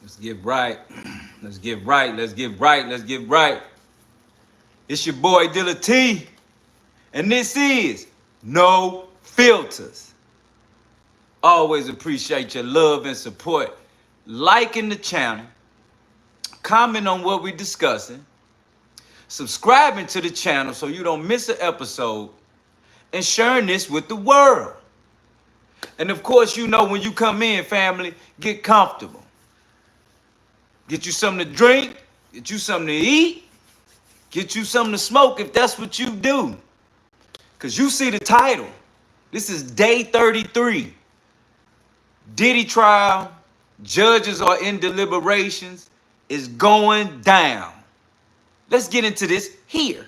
Let's get right. Let's get right. Let's get right. Let's get right. It's your boy Dilla T, and this is No Filters. Always appreciate your love and support. Liking the channel, comment on what we're discussing, subscribing to the channel so you don't miss an episode, and sharing this with the world. And of course, you know when you come in, family, get comfortable. Get you something to drink, get you something to eat, get you something to smoke if that's what you do. Because you see the title. This is day 33. Diddy trial, judges are in deliberations, is going down. Let's get into this here.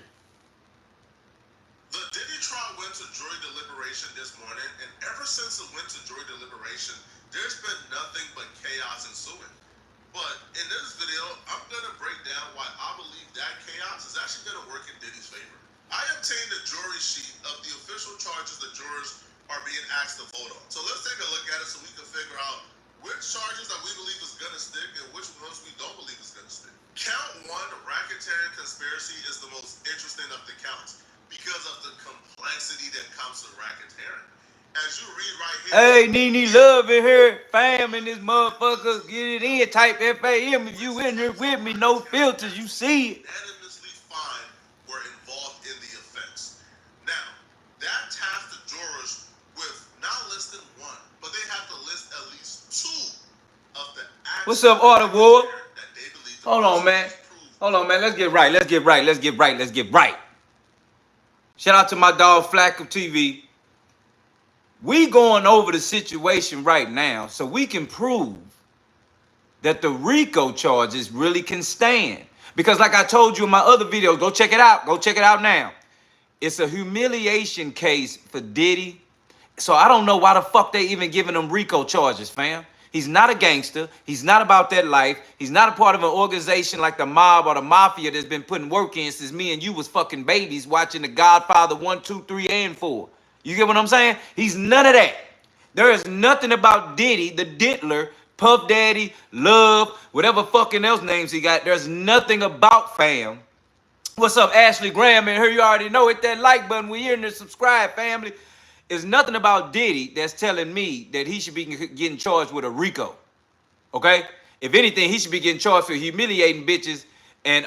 The Diddy trial went to jury deliberation this morning, and ever since it went to jury deliberation, there's been nothing but chaos ensuing. But in this video, I'm going to break down why I believe that chaos is actually going to work in Diddy's favor. I obtained a jury sheet of the official charges the jurors are being asked to vote on. So let's take a look at it so we can figure out which charges that we believe is going to stick and which ones we don't believe is going to stick. Count 1, racketeering conspiracy, is the most interesting of the counts because of the complexity that comes to racketeering. As you read right here. Hey, Nene Love in here, fam in this motherfucker. Get it in, type FAM if you in here with me, no filters, you see it. Unanimously fine were involved in the offense. Now, that tasked the jurors with not listing one, but they have to list at least 2 of the acts. What's up, Auto War? That they believe. Hold on, man. Hold on, man. Let's get right. Let's get right. Let's get right. Let's get right. Shout out to my dog Flack of TV. We going over the situation right now so we can prove that the RICO charges really can stand. Because like I told you in my other videos, go check it out. Go check it out now. It's a humiliation case for Diddy. So I don't know why the fuck they even giving him RICO charges, fam. He's not a gangster. He's not about that life. He's not a part of an organization like the mob or the mafia that's been putting work in since me and you was fucking babies watching The Godfather 1, 2, 3, and 4. You get what I'm saying? He's none of that. There is nothing about Diddy, the Diddler, Puff Daddy, Love, whatever fucking else names he got. There's nothing about fam. What's up, Ashley Graham? And here you already know, hit that like button. We're here in the subscribe, family. There's nothing about Diddy that's telling me that he should be getting charged with a RICO. Okay? If anything, he should be getting charged for humiliating bitches and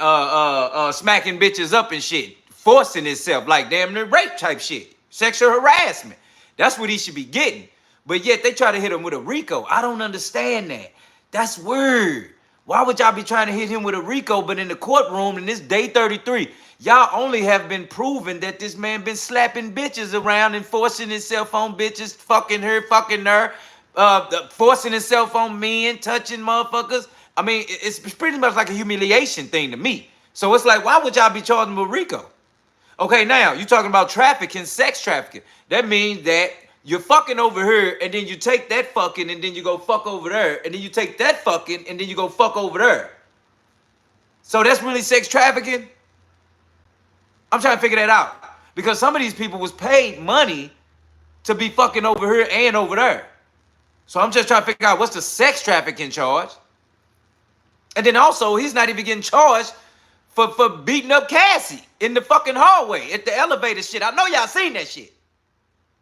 smacking bitches up and shit. Forcing himself like damn near rape type shit. Sexual harassment. That's what he should be getting. But yet they try to hit him with a RICO. I don't understand that. That's weird. Why would y'all be trying to hit him with a RICO, but in the courtroom in this day 33, y'all only have been proven that this man been slapping bitches around and forcing himself on bitches, fucking her, forcing himself on men, touching motherfuckers. I mean, it's pretty much like a humiliation thing to me. So it's like, why would y'all be charging with RICO? Okay, now, you talking about trafficking, sex trafficking. That means that you're fucking over here, and then you take that fucking, and then you go fuck over there, and then you take that fucking, and then you go fuck over there. So that's really sex trafficking? I'm trying to figure that out. Because some of these people was paid money to be fucking over here and over there. So I'm just trying to figure out what's the sex trafficking charge. And then also, he's not even getting charged for beating up Cassie in the fucking hallway at the elevator shit. I know y'all seen that shit.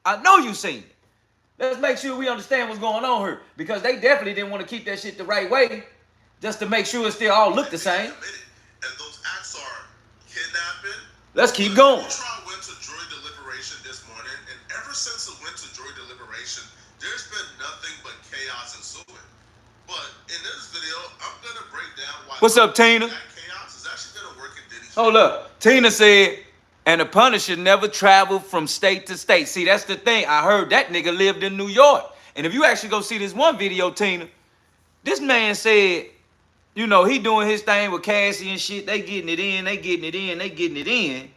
I know you seen it. Let's make sure we understand what's going on here. Because they definitely didn't want to keep that shit the right way. Just to make sure it still all look the same. And those acts are kidnapping. Let's keep going. The trial went to jury deliberation this morning. And ever since it went to jury deliberation, there's been nothing but chaos ensuing. But in this video, I'm going to break down why. What's up, Tina? That chaos is actually going to work in Diddy's. Hold up. Tina said, and the Punisher never traveled from state to state. See, that's the thing. I heard that nigga lived in New York. And if you actually go see this one video, Tina, this man said, you know, he doing his thing with Cassie and shit. They getting it in, they getting it in, they getting it in.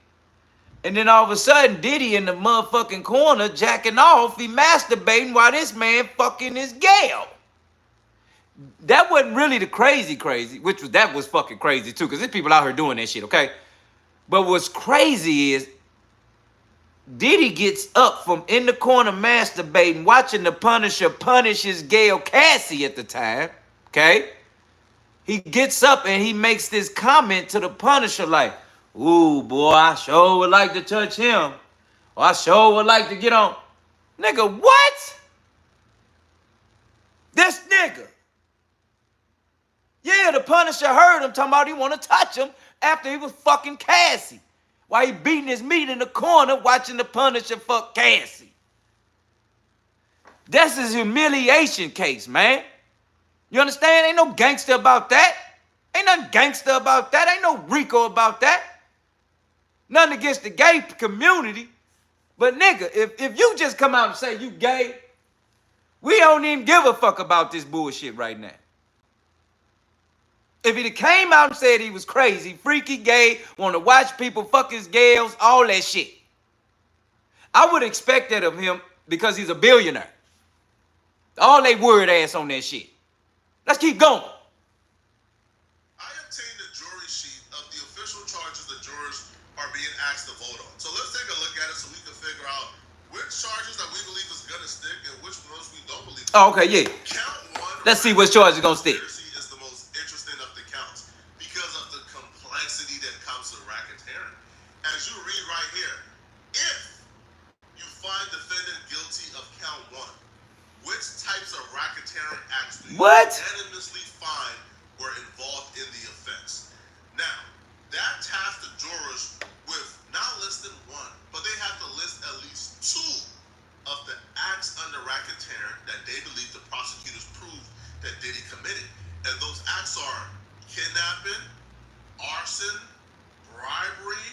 And then all of a sudden, Diddy in the motherfucking corner jacking off. He masturbating while this man fucking his gal. That wasn't really the crazy, that was fucking crazy too, because there's people out here doing that shit, okay? But what's crazy is Diddy gets up from in the corner masturbating, watching the Punisher punish his gal Cassie at the time, okay? he gets up and he makes this comment to the Punisher like, ooh, boy, I sure would like to touch him. Or I sure would like to get on. Nigga, what? This nigga. Yeah, the Punisher heard him talking about he want to touch him after he was fucking Cassie. While he beating his meat in the corner watching the Punisher fuck Cassie. That's his humiliation case, man. You understand? Ain't no gangster about that. Ain't nothing gangster about that. Ain't no Rico about that. Nothing against the gay community. But nigga, if you just come out and say you gay, we don't even give a fuck about this bullshit right now. If he came out and said he was crazy, freaky, gay, want to watch people fuck his gals, all that shit, I would expect that of him because he's a billionaire. All they word ass on that shit. Let's keep going. I obtained a jury sheet of the official charges the jurors are being asked to vote on. So let's take a look at it so we can figure out which charges that we believe is going to stick and which ones we don't believe. Oh, okay, yeah. Count one. Let's see which charge is going to stick. Is the most interesting of the counts because of the complexity that comes to racketeering. As you read right here, if you find defendant guilty of count one, which types of racketeering acts do you unanimously find were involved in the offense? Now, that tasked the jurors with not less than one, but they have to list at least two of the acts under racketeering that they believe the prosecutors proved that Diddy committed. And those acts are kidnapping, arson, bribery,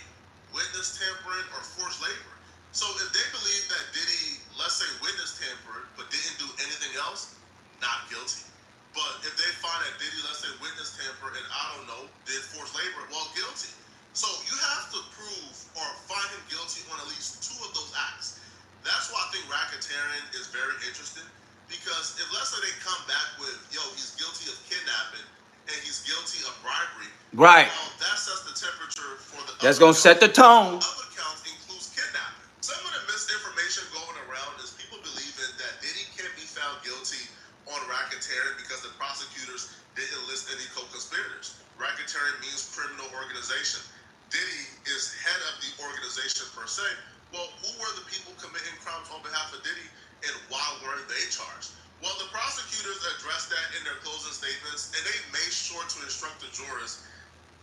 witness tampering, or forced labor. So if they believe that Diddy, let's say, witness tampered, but didn't do anything else, not guilty. But if they find that Diddy, let's say, witness tampered and, I don't know, did forced labor, well, guilty. So you have to prove or find him guilty on at least two of those acts. That's why I think racketeering is very interesting, because if, let's say, they come back with, yo, he's guilty of kidnapping and he's guilty of bribery, right? Well, that sets the temperature for the. That's gonna set the tone. Other counts includes kidnapping. Some of the misinformation going around is people believing that Diddy can't be found guilty on racketeering because the prosecutors didn't list any co-conspirators. Racketeering means criminal organization. Diddy is head of the organization per se. Well, who were the people committing crimes on behalf of Diddy, and why weren't they charged? Well, the prosecutors addressed that in their closing statements, and they made sure to instruct the jurors,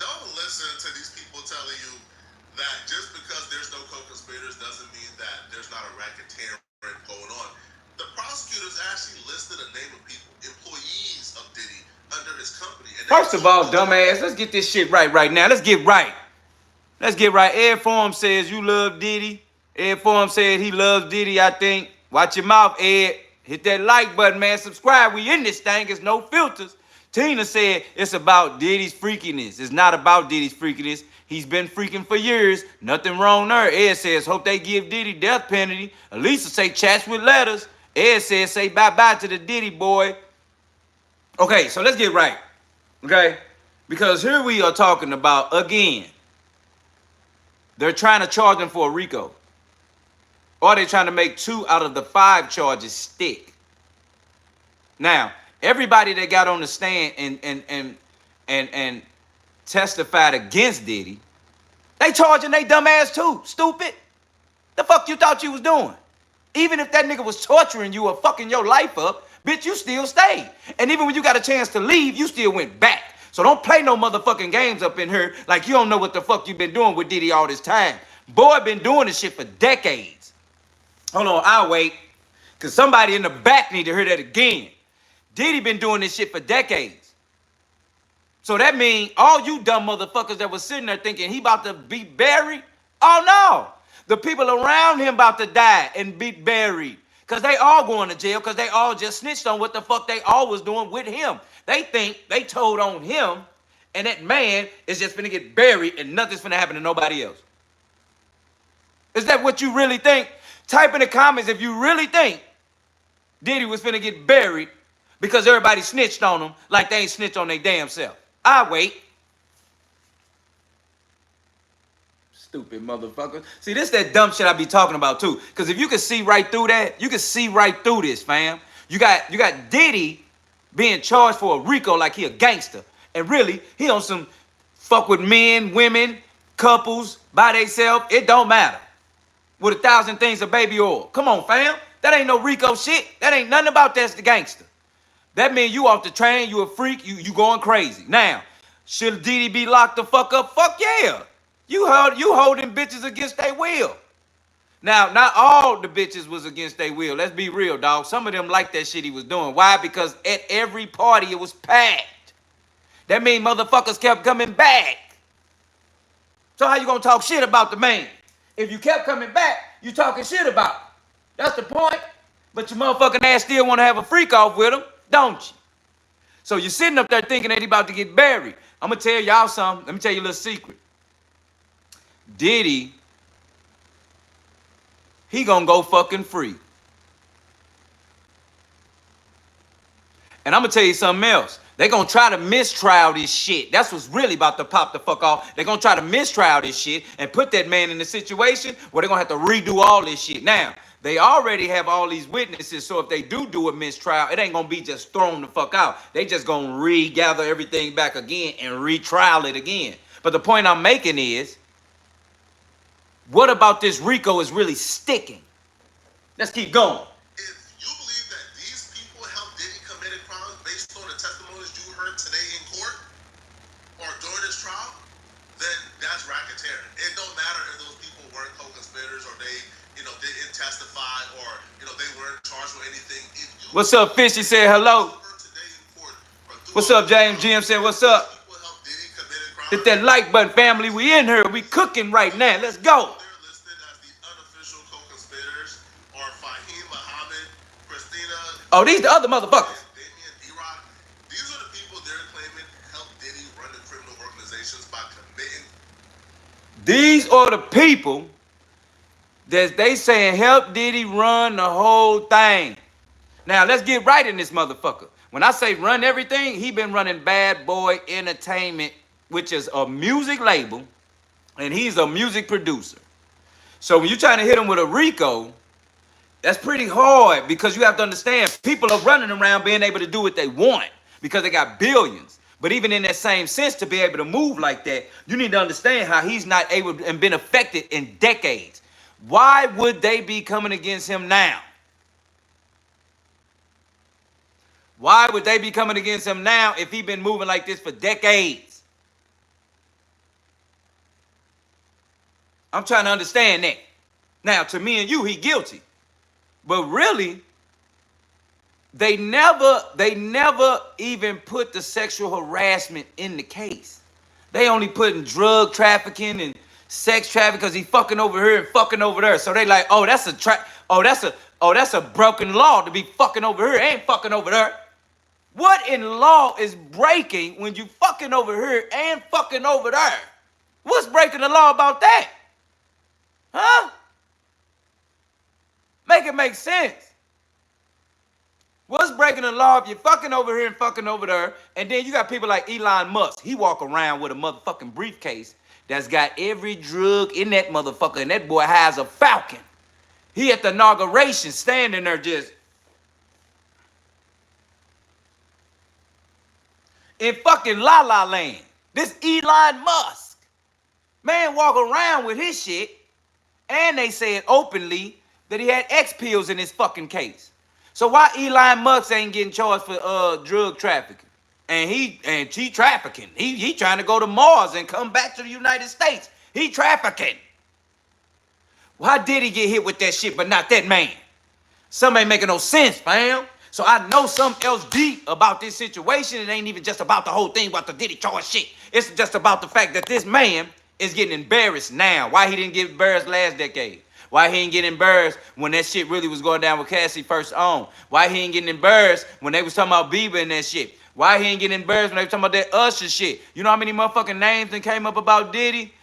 don't listen to these people telling you that just because there's no co-conspirators doesn't mean that there's not a racketeering going on. The prosecutors actually listed a name of people, employees of Diddy, under his company. And first of all, dumbass, let's get this shit right now. Let's get right. Let's get right. Ed Forum says you love Diddy. Ed Forum said he loves Diddy, I think. Watch your mouth, Ed. Hit that like button, man. Subscribe. We in this thing. It's no filters. Tina said it's about Diddy's freakiness. It's not about Diddy's freakiness. He's been freaking for years. Nothing wrong there. Ed says, hope they give Diddy death penalty. Elisa say chats with letters. Ed says, say bye-bye to the Diddy boy. Okay, so let's get right. Okay? Because here we are talking about, again, they're trying to charge him for a RICO. Or they're trying to make 2 out of the 5 charges stick. Now, everybody that got on the stand and testified against Diddy, they charging they dumb ass too. Stupid. The fuck you thought you was doing? Even if that nigga was torturing you or fucking your life up, bitch, you still stayed. And even when you got a chance to leave, you still went back. So don't play no motherfucking games up in here like you don't know what the fuck you been doing with Diddy all this time. Boy been doing this shit for decades. Hold on, I'll wait. Because somebody in the back need to hear that again. Diddy been doing this shit for decades. So that means all you dumb motherfuckers that was sitting there thinking he about to be buried, oh no. The people around him about to die and be buried. Because they all going to jail because they all just snitched on what the fuck they all was doing with him. They think they told on him and that man is just finna get buried and nothing's finna happen to nobody else. Is that what you really think? Type in the comments if you really think Diddy was finna get buried because everybody snitched on him like they ain't snitched on their damn self. I wait. Stupid motherfucker. See, this that dumb shit I be talking about too. Because if you can see right through that, you can see right through this, fam. You got Diddy being charged for a RICO like he a gangster. And really, he on some fuck with men, women, couples, by themselves. It don't matter. With 1,000 things of baby oil. Come on, fam. That ain't no Rico shit. That ain't nothing about that's the gangster. That mean you off the train, you a freak, you going crazy. Now, should DD be locked the fuck up? Fuck yeah. You holding bitches against their will. Now, not all the bitches was against their will. Let's be real, dog. Some of them liked that shit he was doing. Why? Because at every party it was packed. That mean motherfuckers kept coming back. So how you gonna talk shit about the man? If you kept coming back, you talking shit about him. That's the point. But your motherfucking ass still want to have a freak off with him, don't you? So you're sitting up there thinking that he about to get buried. I'm going to tell y'all something. Let me tell you a little secret. Diddy, he going to go fucking free. And I'm going to tell you something else. They're going to try to mistrial this shit. That's what's really about to pop the fuck off. They're going to try to mistrial this shit and put that man in a situation where they're going to have to redo all this shit. Now, they already have all these witnesses, so if they do a mistrial, it ain't going to be just thrown the fuck out. They just going to regather everything back again and retrial it again. But the point I'm making is, what about this Rico is really sticking? Let's keep going. If you believe that these people helped Diddy commit a crime based on the testimonies you heard today in court or during this trial, then that's racketeering. It don't matter if those people weren't co-conspirators or they, didn't testify or, they weren't charged with anything. What's up, Fishy said hello. What's up, James Jim said what's up. Hit that like button, family. We in here. We cooking right now. Let's go. They're listed as the unofficial co-conspirators are Fahim Muhammad, Christina. Oh, these the other motherfuckers. Damien D-Rock. These are the people they're claiming helped Diddy run the criminal organizations by committing. These are the people that they saying help Diddy run the whole thing. Now, let's get right in this motherfucker. When I say run everything, he been running Bad Boy Entertainment, which is a music label, and he's a music producer. So when you're trying to hit him with a Rico, that's pretty hard because you have to understand people are running around being able to do what they want because they got billions. But even in that same sense, to be able to move like that, you need to understand how he's not able and been affected in decades. Why would they be coming against him now? Why would they be coming against him now if he's been moving like this for decades? I'm trying to understand that. Now, to me and you, he guilty. But really, they never even put the sexual harassment in the case. They only put in drug trafficking and sex trafficking because he fucking over here and fucking over there. So they like, oh, that's a broken law to be fucking over here and fucking over there. What in law is breaking when you fucking over here and fucking over there? What's breaking the law about that? Huh? Make it make sense. What's breaking the law if you're fucking over here and fucking over there, and then you got people like Elon Musk. He walk around with a motherfucking briefcase that's got every drug in that motherfucker, and that boy has a falcon. He at the inauguration standing there just in fucking La La Land. This Elon Musk. Man walk around with his shit, and they said openly that he had X pills in his fucking case. So why Elon Musk ain't getting charged for drug trafficking? And he trafficking. He trying to go to Mars and come back to the United States. He trafficking. Why did he get hit with that shit but not that man? Something ain't making no sense, fam. So I know something else deep about this situation. It ain't even just about the whole thing about the Diddy charge shit. It's just about the fact that this man is getting embarrassed now. Why he didn't get embarrassed last decade? Why he ain't getting embarrassed when that shit really was going down with Cassie first on? Why he ain't getting embarrassed when they was talking about Bieber and that shit? Why he ain't getting embarrassed when they was talking about that Usher shit? You know how many motherfucking names that came up about Diddy?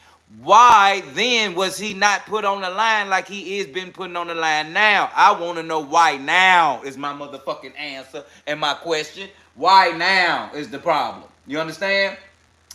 Why then was he not put on the line like he is been putting on the line now? I want to know why now is my motherfucking answer and my question. Why now is the problem? You understand?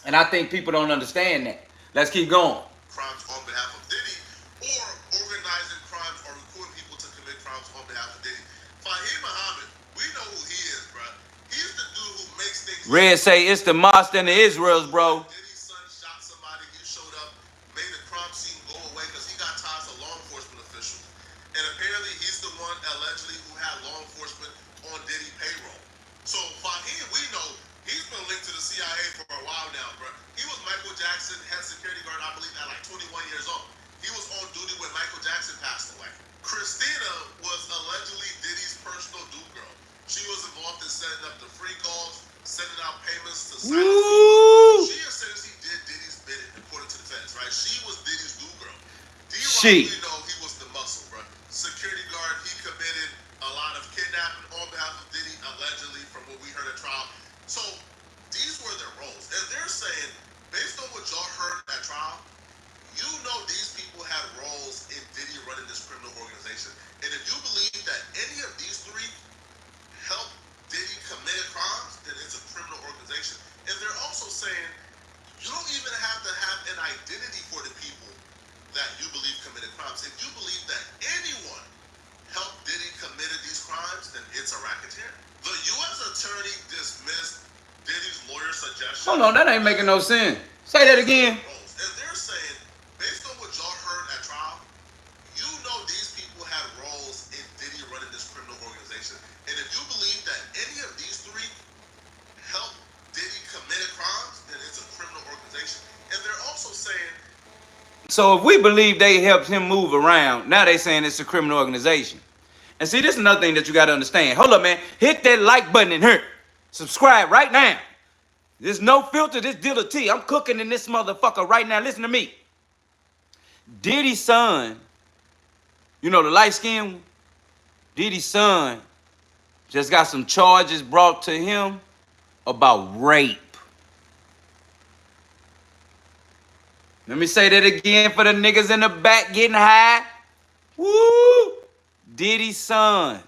And I think people don't understand that. Let's keep going. Crimes on behalf of Diddy or organizing crimes or recruiting people to commit crimes on behalf of Diddy. Fahim Muhammad, we know who he is, bro. He's the dude who makes things Red say it's the Moss and the Israels, bro. Diddy's son shot somebody. He showed up, made the crime scene go away because he got ties to law enforcement officials. And apparently he's the one allegedly who had law enforcement on Diddy payroll. So Fahim, we know he's been linked to the CIA for a while now, bro. He was Michael Jackson, head security guard, I believe, at like 21 years old. He was on duty when Michael Jackson passed away. Christina was allegedly Diddy's personal do girl. She was involved in setting up the free calls, sending out payments to Woo! She essentially did Diddy's bidding, according to the feds, right? She was Diddy's do girl. She. We know he was the muscle, bro. Security guard, he committed a lot of kidnapping on behalf of Diddy, allegedly, from what we heard at trial. So these were their roles. And they're saying, based on what y'all heard at trial, you know these people had roles in Diddy running this criminal organization. And if you believe that any of these three helped Diddy commit crimes, then it's a criminal organization. And they're also saying you don't even have to have an identity for the people that you believe committed crimes. If you believe that anyone helped Diddy committed these crimes, then it's a racketeer. The U.S. attorney dismissed Diddy's lawyer suggestion. Hold on, that ain't making no sense. Say that again. And they're saying, based on what y'all heard at trial, you know these people had roles in Diddy running this criminal organization. And if you believe that any of these three helped Diddy commit crimes, then it's a criminal organization. And they're also saying, so if we believe they helped him move around, now they saying it's a criminal organization. And see, this is another thing that you got to understand. Hold up, man. Hit that like button in here. Subscribe right now. There's no filter. This deal of tea. I'm cooking in this motherfucker right now. Listen to me. Diddy's son, you know the light skin one? Diddy's son just got some charges brought to him about rape. Let me say that again for the niggas in the back getting high. Woo! Diddy's son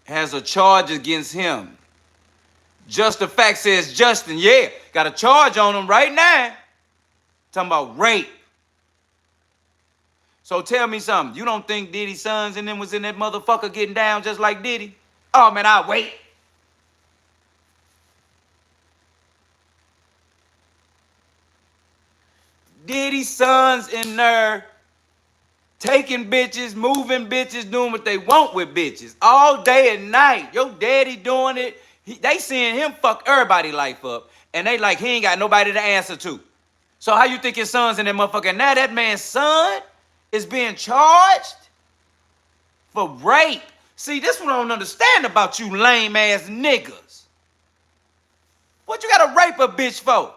has a charge against him. Just the fact says Justin, yeah, got a charge on him right now. Talking about rape. So tell me something. You don't think Diddy's sons and them was in that motherfucker getting down just like Diddy? Oh, man, I'll wait. Diddy's sons in there taking bitches, moving bitches, doing what they want with bitches all day and night. Your daddy doing it. They seeing him fuck everybody life up. And they like, he ain't got nobody to answer to. So how you think his son's in that motherfucker? Now that man's son is being charged for rape. See, this one I don't understand about you lame ass niggas. What you gotta rape a bitch for?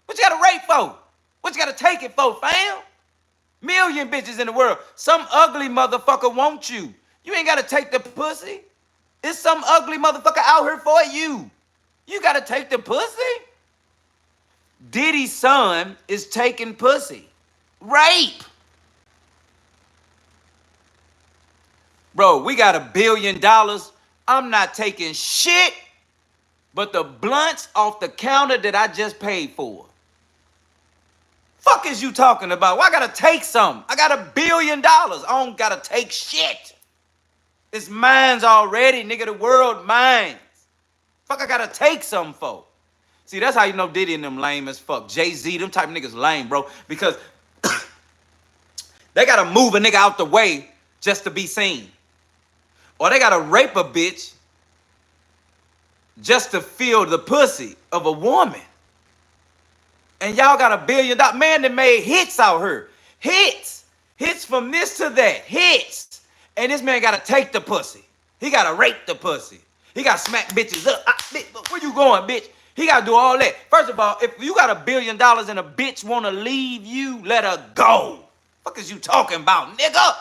What you gotta rape for? What you gotta take it for, fam? Million bitches in the world. Some ugly motherfucker wants you. You ain't gotta take the pussy. It's some ugly motherfucker out here for you. You gotta take the pussy? Diddy's son is taking pussy. Rape. Bro, we got $1 billion. I'm not taking shit but the blunts off the counter that I just paid for. Fuck is you talking about? Well, I gotta take some. I got $1 billion. I don't gotta take shit. It's mine's already, nigga. The world mine's. Fuck, I gotta take some for. See, that's how you know Diddy and them lame as fuck. Jay-Z, them type of niggas lame, bro. Because they gotta move a nigga out the way just to be seen. Or they gotta rape a bitch just to feel the pussy of a woman. And y'all got $1 billion. Man that made hits out here. Hits. Hits from this to that. Hits. And this man got to take the pussy. He got to rape the pussy. He got to smack bitches up. Bitch, where you going, bitch? He got to do all that. First of all, if you got $1 billion and a bitch want to leave you, let her go. Fuck is you talking about, nigga?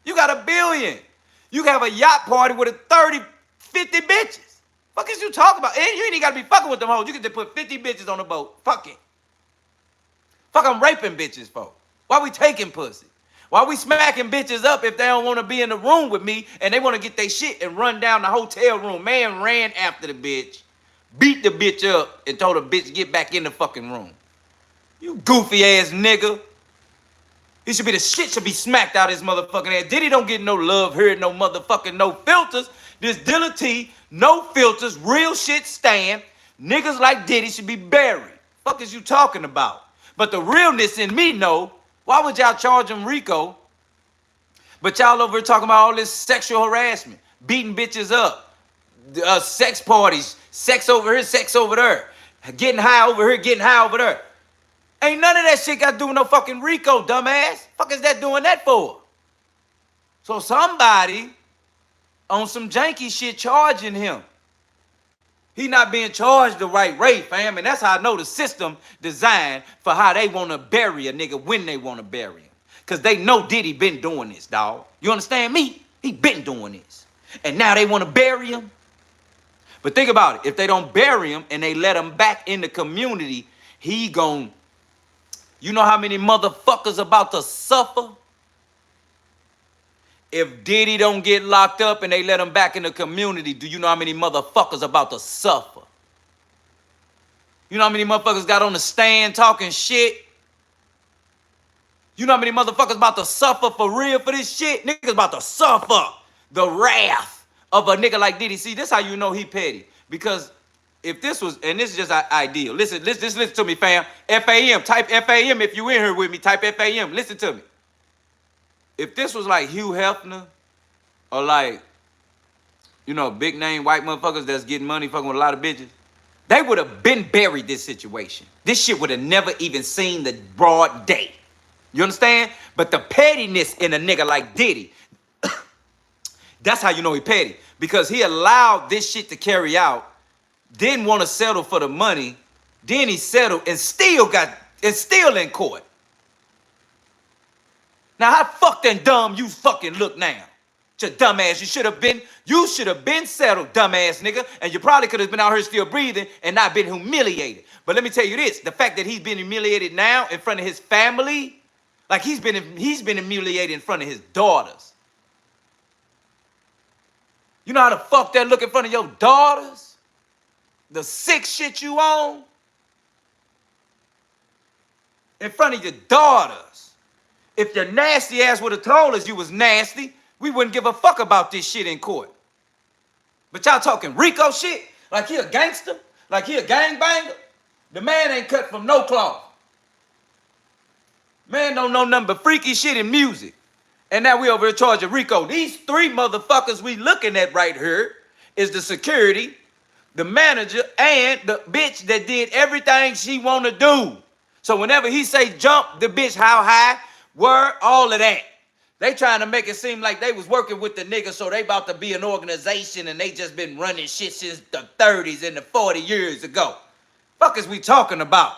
You got $1 billion. You have a yacht party with 30, 50 bitches. Fuck is you talking about? And you ain't even got to be fucking with them hoes. You can just put 50 bitches on the boat. Fuck it. Fuck, I'm raping bitches for. Why we taking pussy? Why we smacking bitches up if they don't want to be in the room with me and they want to get their shit and run down the hotel room? Man ran after the bitch, beat the bitch up, and told the bitch get back in the fucking room. You goofy ass nigga. He should be the shit should be smacked out his motherfucking ass. Diddy don't get no love here, no motherfucking no filters. This Dilla T, no filters, real shit stand. Niggas like Diddy should be buried. Fuck is you talking about? But the realness in me know, why would y'all charge him RICO? But y'all over here talking about all this sexual harassment, beating bitches up, sex parties, sex over here, sex over there, getting high over here, getting high over there. Ain't none of that shit got to do with no fucking RICO, dumbass. Fuck is that doing that for? So somebody on some janky shit charging him. He not being charged the right rate, fam. And that's how I know the system designed for how they want to bury a nigga when they want to bury him. Because they know Diddy been doing this, dog. You understand me? He been doing this. And now they want to bury him. But think about it. If they don't bury him and they let him back in the community, he gon'... You know how many motherfuckers about to suffer? If Diddy don't get locked up and they let him back in the community, do you know how many motherfuckers about to suffer? You know how many motherfuckers got on the stand talking shit? You know how many motherfuckers about to suffer for real for this shit? Niggas about to suffer the wrath of a nigga like Diddy. See, this how you know he petty. Because if this was, and this is just ideal. Listen to me, fam. FAM, type FAM if you in here with me. Type FAM, listen to me. If this was like Hugh Hefner or like, you know, big name white motherfuckers that's getting money fucking with a lot of bitches, they would have been buried this situation. This shit would have never even seen the broad day. You understand? But the pettiness in a nigga like Diddy, that's how you know he petty. Because he allowed this shit to carry out, didn't want to settle for the money, then he settled and still in court. Now how fucked and dumb you fucking look now? Your dumb ass, you should have been settled, dumbass nigga, and you probably could have been out here still breathing and not been humiliated. But let me tell you this, the fact that he's been humiliated now in front of his family, like he's been humiliated in front of his daughters. You know how the fuck that look in front of your daughters? The sick shit you own? In front of your daughters. If your nasty ass would have told us you was nasty, we wouldn't give a fuck about this shit in court. But y'all talking RICO shit? Like he a gangster? Like he a gangbanger? The man ain't cut from no cloth. Man don't know nothing but freaky shit in music. And now we over here charging RICO. These three motherfuckers we looking at right here is the security, the manager, and the bitch that did everything she want to do. So whenever he say jump, the bitch how high, where, all of that. They trying to make it seem like they was working with the nigga, so they about to be an organization and they just been running shit since the 30s and the 40 years ago. Fuck is we talking about?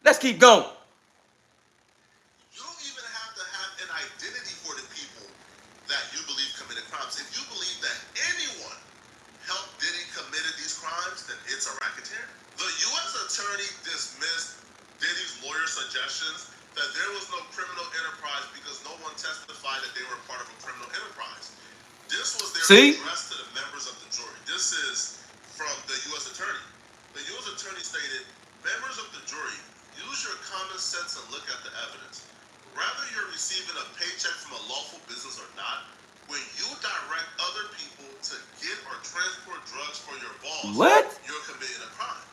Let's keep going. You don't even have to have an identity for the people that you believe committed crimes. If you believe that anyone helped Diddy committed these crimes, then it's a racketeering. The U.S. attorney dismissed Diddy's lawyer suggestions that there was no criminal enterprise because no one testified that they were part of a criminal enterprise. This was their address to the members of the jury. This is from the U.S. attorney. The U.S. attorney stated, members of the jury, use your common sense and look at the evidence. Whether you're receiving a paycheck from a lawful business or not, when you direct other people to get or transport drugs for your boss, you're committing a crime.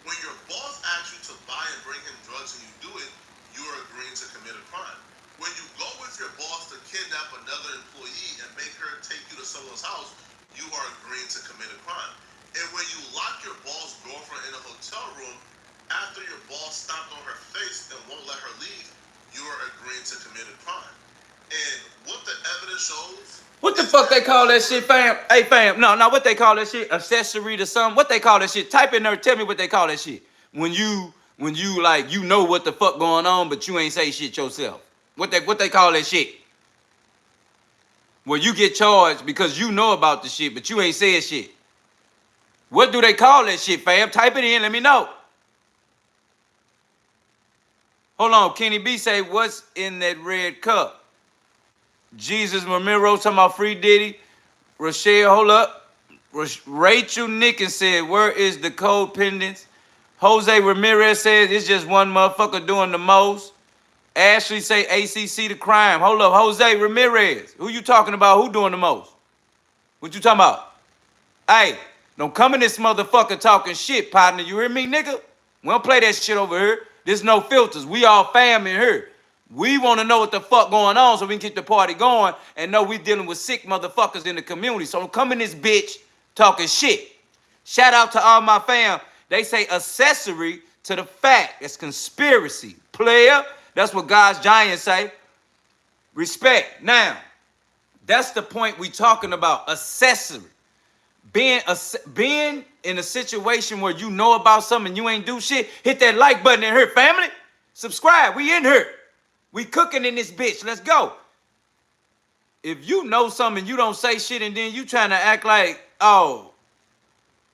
When your boss asks you to buy and bring him drugs and you do it, you are agreeing to commit a crime. When you go with your boss to kidnap another employee and make her take you to someone's house, you are agreeing to commit a crime. And when you lock your boss' girlfriend in a hotel room after your boss stomped on her face and won't let her leave, you are agreeing to commit a crime. And what the evidence shows... What the fuck they call that shit, fam? Hey, fam, no, what they call that shit? Accessory to something? What they call that shit? Type in there, tell me what they call that shit. When you like, you know what the fuck going on, but you ain't say shit yourself. What they call that shit? Well, you get charged because you know about the shit, but you ain't said shit. What do they call that shit, fam? Type it in, let me know. Hold on, Kenny B say, what's in that red cup? Jesus Ramiro talking about free Diddy. Rochelle, hold up. Rachel Nickens said, where is the code pendants? Jose Ramirez says, it's just one motherfucker doing the most. Ashley say, ACC the crime. Hold up, Jose Ramirez. Who you talking about? Who doing the most? What you talking about? Hey, don't come in this motherfucker talking shit, partner. You hear me, nigga? We don't play that shit over here. There's no filters. We all family here. We want to know what the fuck going on so we can keep the party going and know we dealing with sick motherfuckers in the community. So don't come in this bitch talking shit. Shout out to all my fam. They say accessory to the fact. It's conspiracy. Player. That's what God's giants say. Respect. Now, that's the point we talking about. Accessory. Being in a situation where you know about something and you ain't do shit, hit that like button in here, family. Subscribe. We in here. We cooking in this bitch. Let's go. If you know something, you don't say shit, and then you trying to act like, oh,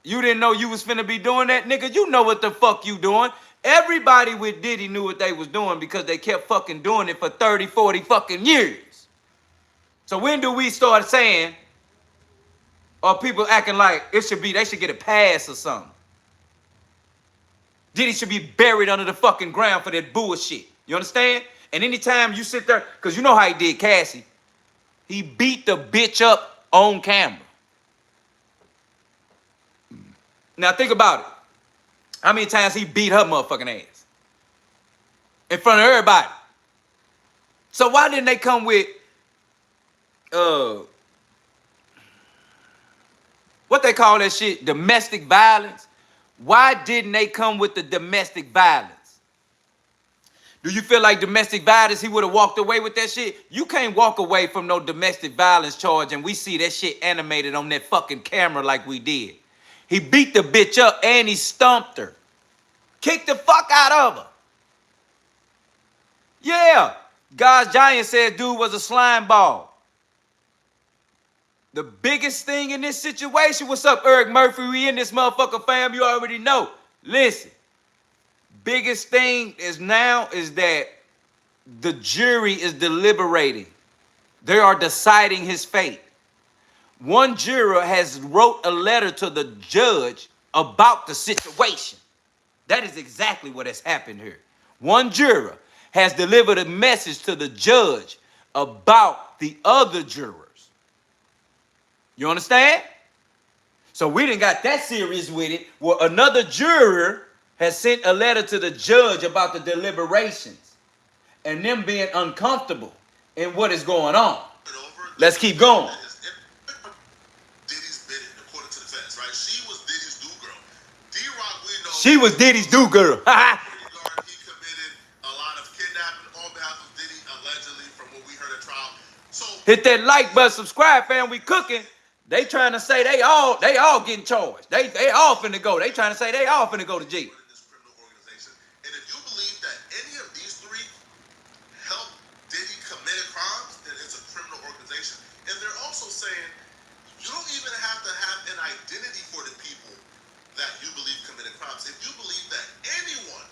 you didn't know you was finna be doing that, nigga. You know what the fuck you doing. Everybody with Diddy knew what they was doing because they kept fucking doing it for 30, 40 fucking years. So when do we start saying, or people acting like they should get a pass or something? Diddy should be buried under the fucking ground for that bullshit. You understand? And anytime you sit there, because you know how he did Cassie, he beat the bitch up on camera. Now think about it. How many times he beat her motherfucking ass? In front of everybody. So why didn't they come with, what they call that shit? Domestic violence? Why didn't they come with the domestic violence? Do you feel like domestic violence, he would have walked away with that shit? You can't walk away from no domestic violence charge and we see that shit animated on that fucking camera like we did. He beat the bitch up and he stumped her. Kicked the fuck out of her. Yeah. God's giant said dude was a slime ball. The biggest thing in this situation, what's up, Eric Murphy? We in this motherfucker, fam. You already know. Listen. Biggest thing is that the jury is deliberating. They are deciding his fate. One juror has wrote a letter to the judge about the situation. That is exactly what has happened here. One juror has delivered a message to the judge about the other jurors. You understand? So we done got that serious with it, where another juror has sent a letter to the judge about the deliberations and them being uncomfortable in what is going on. Let's keep going. Diddy's bidding, according to the feds, right? She was Diddy's do-girl. D-Rock, we know... She was Diddy's do-girl. He committed a lot of kidnapping on behalf of Diddy, allegedly, from what we heard at trial. So... Hit that like button, subscribe, fam. We cooking. They trying to say they all getting charged. They all finna go. They trying to say they all finna go to jail. And if you believe that any of these three helped Diddy commit crimes, then it's a criminal organization. And they're also saying you don't even have to have an identity for the people that you believe committed crimes. If you believe that anyone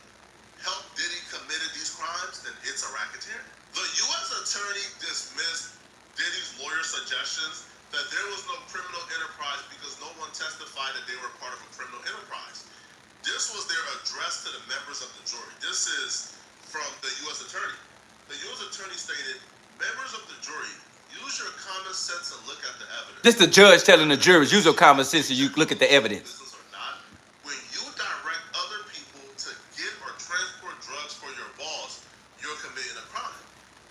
helped Diddy committed these crimes, then it's a racketeering. The U.S. attorney dismissed Diddy's lawyer suggestions that there was no criminal enterprise because no one testified that they were part of a criminal enterprise. This was their address to the members of the jury. This is from the U.S. attorney. The U.S. attorney stated, members of the jury, use your common sense and look at the evidence. This the judge telling the jurors, use your common sense and you look at the evidence. Business or not, when you direct other people to get or transport drugs for your boss, you're committing a crime.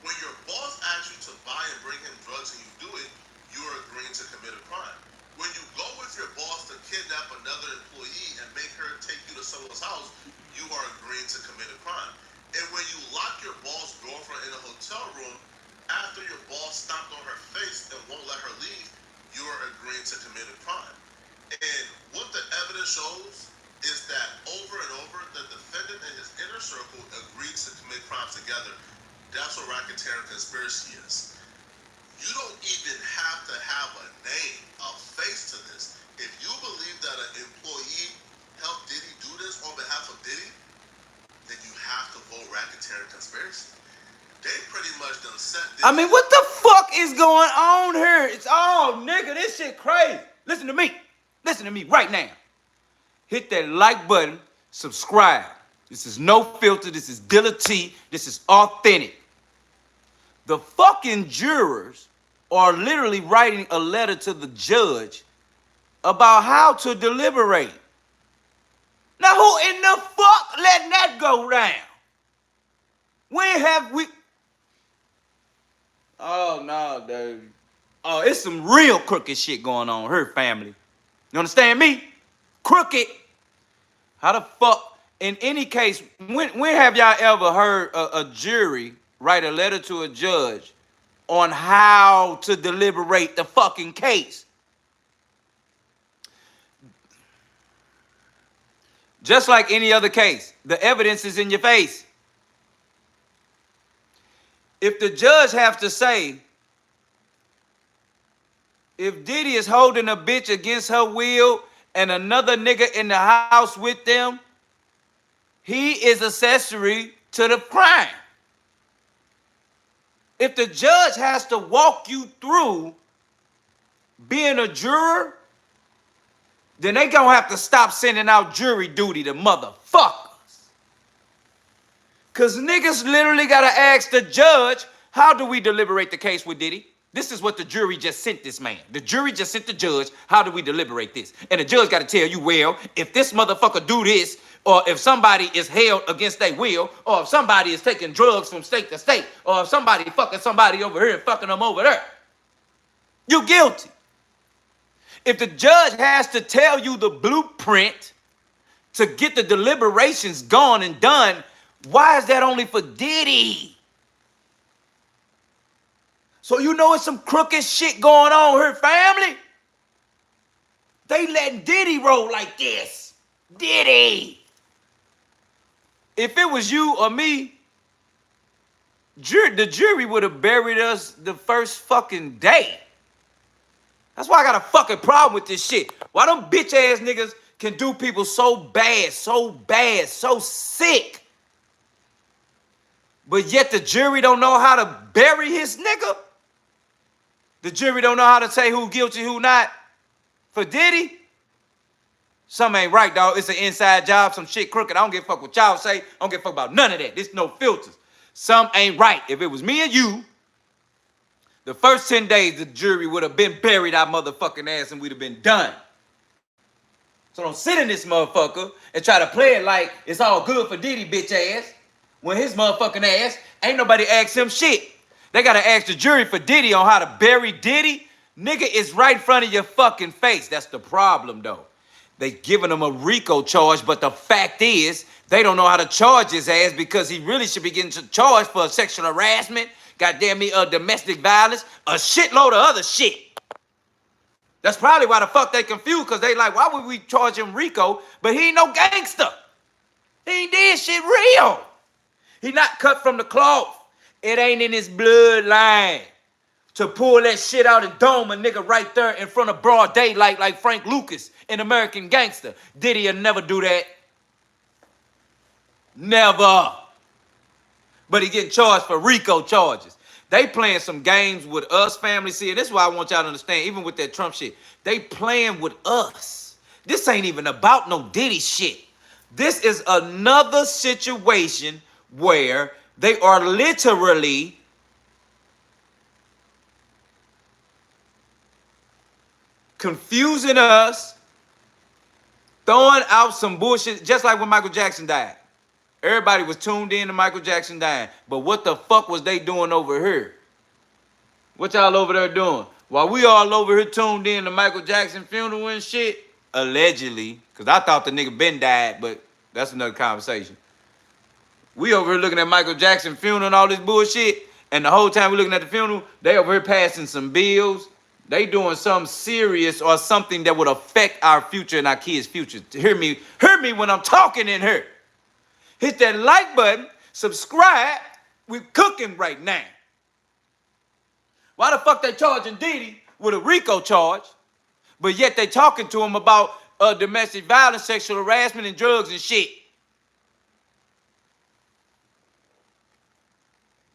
When your boss asks you to buy and bring him drugs and you do it, you are agreeing to commit a crime. When you go with your boss to kidnap another employee and make her take you to someone's house, you are agreeing to commit a crime. And when you lock your boss' girlfriend in a hotel room after your boss stomped on her face and won't let her leave, you are agreeing to commit a crime. And what the evidence shows is that over and over, the defendant and his inner circle agreed to commit crimes together. That's what racketeering conspiracy is. You don't even have to have a name, a face to this. If you believe that an employee helped Diddy do this on behalf of Diddy, then you have to vote racketeering conspiracy. They pretty much done set this. I mean, what the fuck is going on here? It's all, nigga, this shit crazy. Listen to me. Listen to me right now. Hit that like button, subscribe. This is no filter. This is DIDDY. This is authentic. The fucking jurors are literally writing a letter to the judge about how to deliberate. Now, who in the fuck letting that go down? When have we? Oh, no, dude. Oh, it's some real crooked shit going on, her family. You understand me? Crooked. How the fuck? In any case, when have y'all ever heard a jury write a letter to a judge on how to deliberate the fucking case? Just like any other case, the evidence is in your face. If the judge has to say, if Diddy is holding a bitch against her will and another nigga in the house with them, he is accessory to the crime. If the judge has to walk you through being a juror, then they gonna have to stop sending out jury duty to motherfuckers. Cause niggas literally gotta ask the judge, how do we deliberate the case with Diddy? This is what the jury just sent this man. The jury just sent the judge, how do we deliberate this? And the judge gotta tell you, well, if this motherfucker do this, or if somebody is held against their will, or if somebody is taking drugs from state to state, or if somebody fucking somebody over here and fucking them over there, you're guilty. If the judge has to tell you the blueprint to get the deliberations gone and done, why is that only for Diddy? So you know it's some crooked shit going on with her family? They letting Diddy roll like this. Diddy. If it was you or me, the jury would have buried us the first fucking day. That's why I got a fucking problem with this shit. Why them bitch ass niggas can do people so bad, so sick, but yet the jury don't know how to bury his nigga? The jury don't know how to say who guilty, who not for Diddy? Something ain't right, dog. It's an inside job, some shit crooked. I don't give a fuck what y'all say. I don't give a fuck about none of that. There's no filters. Something ain't right. If it was me and you, the first 10 days, the jury would have been buried our motherfucking ass and we'd have been done. So don't sit in this motherfucker and try to play it like it's all good for Diddy, bitch ass. When his motherfucking ass, ain't nobody asked him shit. They got to ask the jury for Diddy on how to bury Diddy. Nigga, it's right in front of your fucking face. That's the problem, though. They giving him a RICO charge, but the fact is, they don't know how to charge his ass because he really should be getting charged for sexual harassment, goddamn me, domestic violence, a shitload of other shit. That's probably why the fuck they confused, because they like, why would we charge him RICO, but he ain't no gangster. He ain't did shit real. He not cut from the cloth. It ain't in his bloodline to pull that shit out and dome a nigga right there in front of broad daylight like Frank Lucas in American Gangster. Diddy'll never do that. Never. But he getting charged for RICO charges. They playing some games with us, family. See, and this is why I want y'all to understand, even with that Trump shit, they playing with us. This ain't even about no Diddy shit. This is another situation where they are literally confusing us, throwing out some bullshit, just like when Michael Jackson died. Everybody was tuned in to Michael Jackson dying. But what the fuck was they doing over here? What y'all over there doing? While we all over here tuned in to Michael Jackson funeral and shit, allegedly, because I thought the nigga been died, but that's another conversation. We over here looking at Michael Jackson funeral and all this bullshit, and the whole time we looking at the funeral, they over here passing some bills. They doing something serious or something that would affect our future and our kids' future. Hear me when I'm talking in here. Hit that like button, subscribe. We're cooking right now. Why the fuck they charging Diddy with a RICO charge, but yet they talking to him about domestic violence, sexual harassment, and drugs and shit?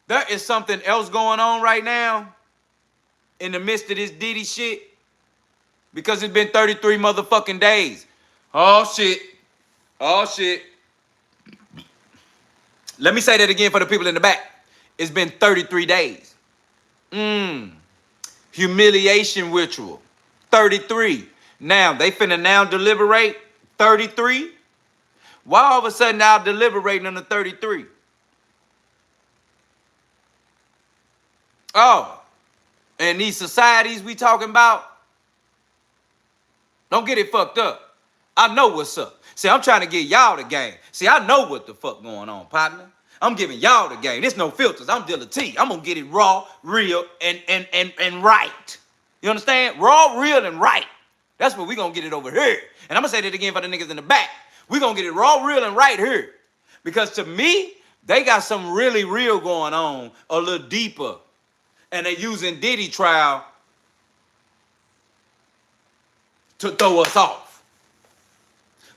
There is something else going on right now in the midst of this Diddy shit, because it's been 33 motherfucking days. Oh shit. Oh shit. Let me say that again for the people in the back. It's been 33 days. Humiliation ritual. 33. Now, they finna now deliberate. 33. Why all of a sudden now deliberating on the 33? Oh, and these societies we talking about, don't get it fucked up. I know what's up. See, I'm trying to get y'all the game. See, I know what the fuck going on, partner. I'm giving y'all the game. There's no filters. I'm Dilla T. I'm gonna get it raw, real, and right. You understand? Raw, real, and right. That's what we gonna get it over here. And I'm gonna say that again for the niggas in the back. We gonna get it raw, real, and right here. Because to me, they got something really real going on, a little deeper. And they using Diddy trial to throw us off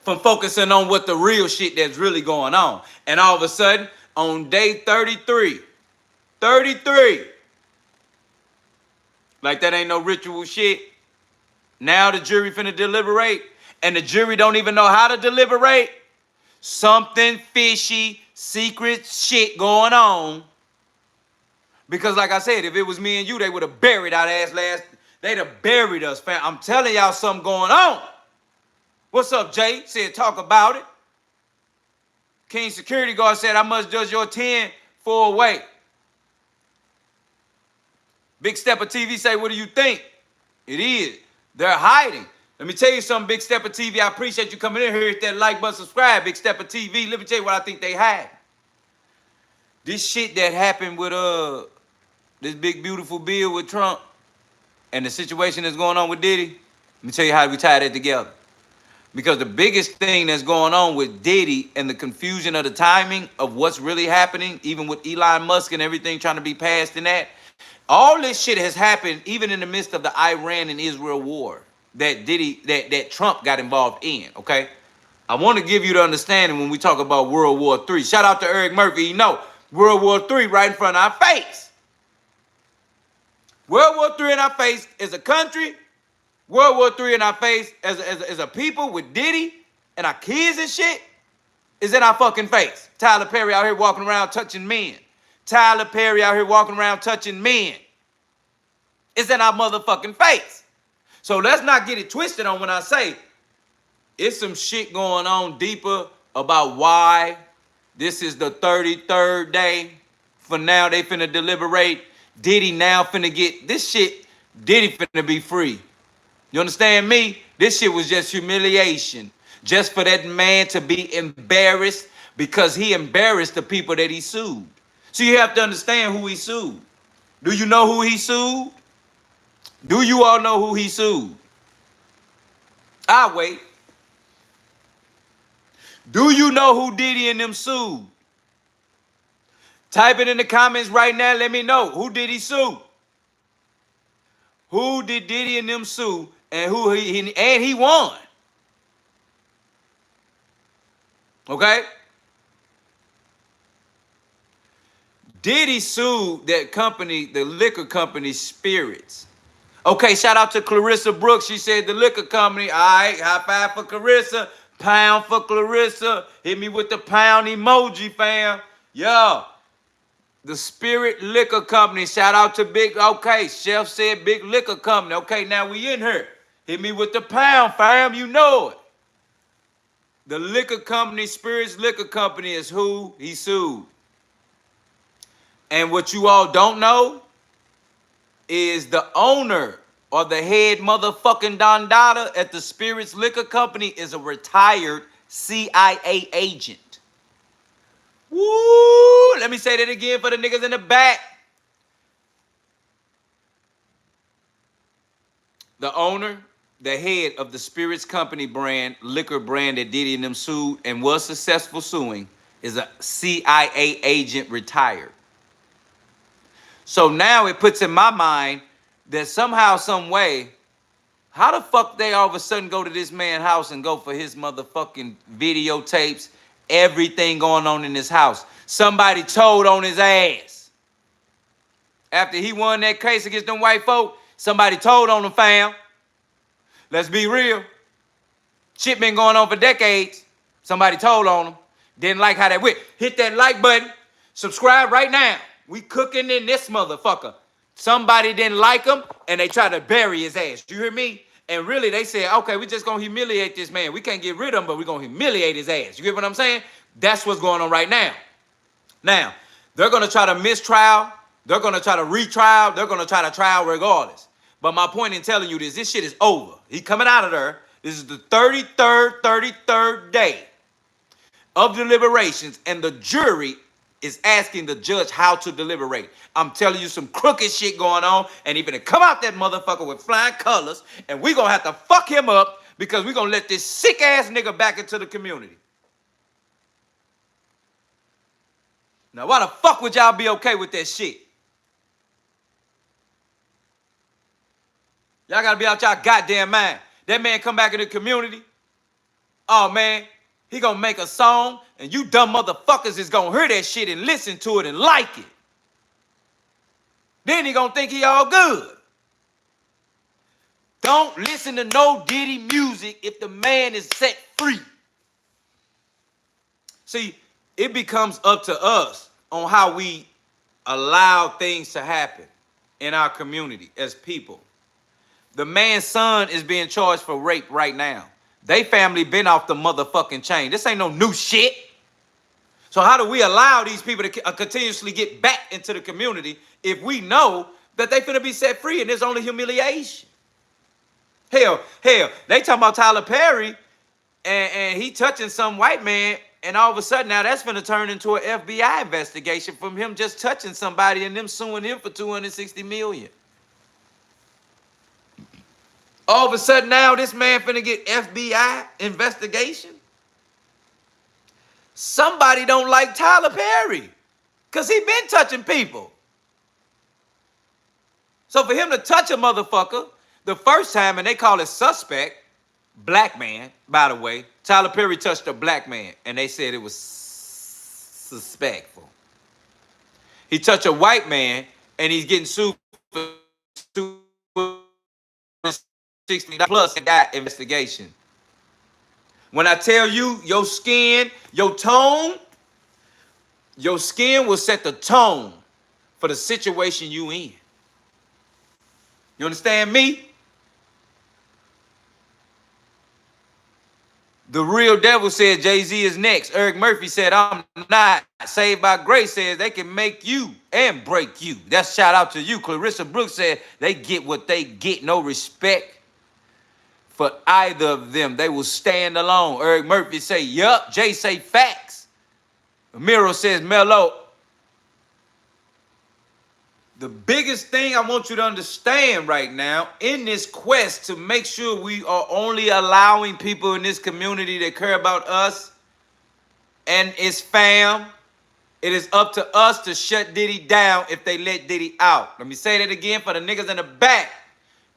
from focusing on what the real shit that's really going on. And all of a sudden, on day 33, like that ain't no ritual shit. Now the jury finna deliberate, and the jury don't even know how to deliberate. Something fishy, secret shit going on. Because like I said, if it was me and you, they would have buried our ass last. They'd have buried us, fam. I'm telling y'all something going on. What's up, Jay? Said talk about it. King security guard said, I must judge your 10 for a way. Big Stepper TV say, what do you think? It is. They're hiding. Let me tell you something, Big Stepper TV. I appreciate you coming in here. Hit that like button, subscribe, Big Stepper TV. Let me tell you what I think they hide. This shit that happened with this big beautiful bill with Trump and the situation that's going on with Diddy, let me tell you how we tie that together. Because the biggest thing that's going on with Diddy and the confusion of the timing of what's really happening, even with Elon Musk and everything trying to be passed in that, all this shit has happened even in the midst of the Iran and Israel war that that Trump got involved in, okay? I want to give you the understanding when we talk about World War III. Shout out to Eric Murphy. You know, World War III right in front of our face. World War III in our face is a country. World War III in our face as a people with Diddy and our kids and shit is in our fucking face. Tyler Perry out here walking around touching men. Tyler Perry out here walking around touching men. It's in our motherfucking face. So let's not get it twisted on when I say it's some shit going on deeper about why this is the 33rd day. For now, they finna deliberate. Diddy now finna get this shit. Diddy finna be free. You understand me? This shit was just humiliation. Just for that man to be embarrassed because he embarrassed the people that he sued. So you have to understand who he sued. Do you know who he sued? Do you all know who he sued? I'll wait. Do you know who Diddy and them sued? Type it in the comments right now. Let me know. Who did he sue? Who did Diddy and them sue? And he won. Okay? Diddy sued that company, the liquor company, Spirits. Okay, shout out to Clarissa Brooks. She said the liquor company. All right, high five for Clarissa. Pound for Clarissa. Hit me with the pound emoji, fam. Yo. The Spirit Liquor Company. Shout out to Big. Okay, Chef said Big Liquor Company. Okay, now we in here. Hit me with the pound, fam. You know it. The liquor company, Spirits Liquor Company, is who he sued. And what you all don't know is the owner or the head motherfucking Don Dada at the Spirits Liquor Company is a retired CIA agent. Woo! Let me say that again for the niggas in the back. The owner, the head of the Spirits Company brand, liquor brand that Diddy and them sued and was successful suing, is a CIA agent retired. So now it puts in my mind that somehow, some way, how the fuck they all of a sudden go to this man's house and go for his motherfucking videotapes, everything going on in his house. Somebody told on his ass. After he won that case against them white folk, somebody told on him, fam. Let's be real. Shit been going on for decades. Somebody told on him. Didn't like how that went. Hit that like button. Subscribe right now. We cooking in this motherfucker. Somebody didn't like him, and they tried to bury his ass. You hear me? And really, they said, okay, we just gonna humiliate this man. We can't get rid of him, but we're gonna humiliate his ass. You get what I'm saying? That's what's going on right now. Now, they're gonna try to mistrial. They're gonna try to retrial. They're gonna try to trial regardless. But my point in telling you this shit is over. He coming out of there. This is the 33rd day of deliberations, and the jury is asking the judge how to deliberate. I'm telling you some crooked shit going on, and he finna come out that motherfucker with flying colors, and we gonna have to fuck him up because we gonna let this sick ass nigga back into the community. Now, why the fuck would y'all be okay with that shit? Y'all gotta be out y'all goddamn mind. That man come back in the community. Oh man, he gonna make a song, and you dumb motherfuckers is gonna hear that shit and listen to it and like it. Then he gonna think he all good. Don't listen to no Diddy music if the man is set free. See, it becomes up to us on how we allow things to happen in our community as people. The man's son is being charged for rape right now. They family been off the motherfucking chain. This ain't no new shit. So how do we allow these people to continuously get back into the community if we know that they finna be set free and there's only humiliation? Hell, they talking about Tyler Perry and he touching some white man, and all of a sudden now that's finna turn into an FBI investigation from him just touching somebody and them suing him for $260 million. All of a sudden now this man finna get FBI investigation. Somebody don't like Tyler Perry because he been touching people. So for him to touch a motherfucker the first time, and they call it suspect, black man, by the way. Tyler Perry touched a black man, and they said it was suspectful. He touched a white man, and he's getting sued for $60 plus that investigation. When I tell you your skin, your tone, your skin will set the tone for the situation you in. You understand me? The Real Devil said Jay-Z is next. Eric Murphy said, I'm not. Saved by Grace says they can make you and break you. That's shout out to you. Clarissa Brooks said they get what they get. No respect for either of them. They will stand alone. Eric Murphy say, yup. Jay say facts. Miro says, Mello. The biggest thing I want you to understand right now in this quest to make sure we are only allowing people in this community that care about us and its fam, it is up to us to shut Diddy down if they let Diddy out. Let me say that again for the niggas in the back.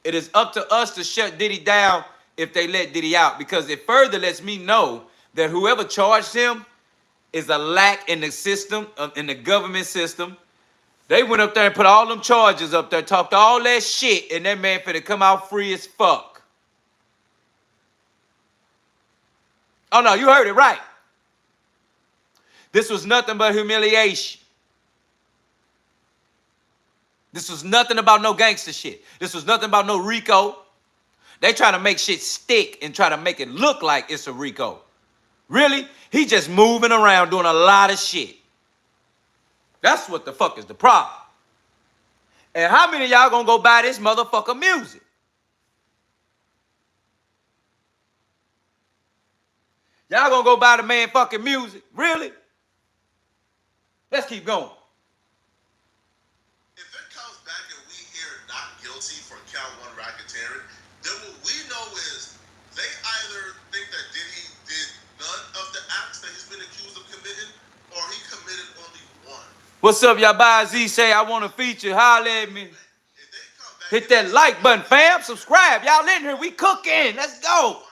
It is up to us to shut Diddy down if they let Diddy out, because it further lets me know that whoever charged him is a lack in the system, in the government system. They went up there and put all them charges up there, talked all that shit, and that man finna come out free as fuck. Oh no, you heard it right. This was nothing but humiliation. This was nothing about no gangster shit. This was nothing about no RICO. They trying to make shit stick and try to make it look like it's a RICO. Really? He just moving around doing a lot of shit. That's what the fuck is the problem. And how many of y'all gonna go buy this motherfucker music? Y'all gonna go buy the man fucking music? Really? Let's keep going. If it comes back and we hear not guilty for count 1 racketeering, then what we know is they either think that Diddy did none of the acts that he's been accused of committing, or he committed only one. What's up, y'all? Z say I want to feature. Holla at me. Hit that like button, fam. Subscribe. Y'all in here. We cooking. Let's go.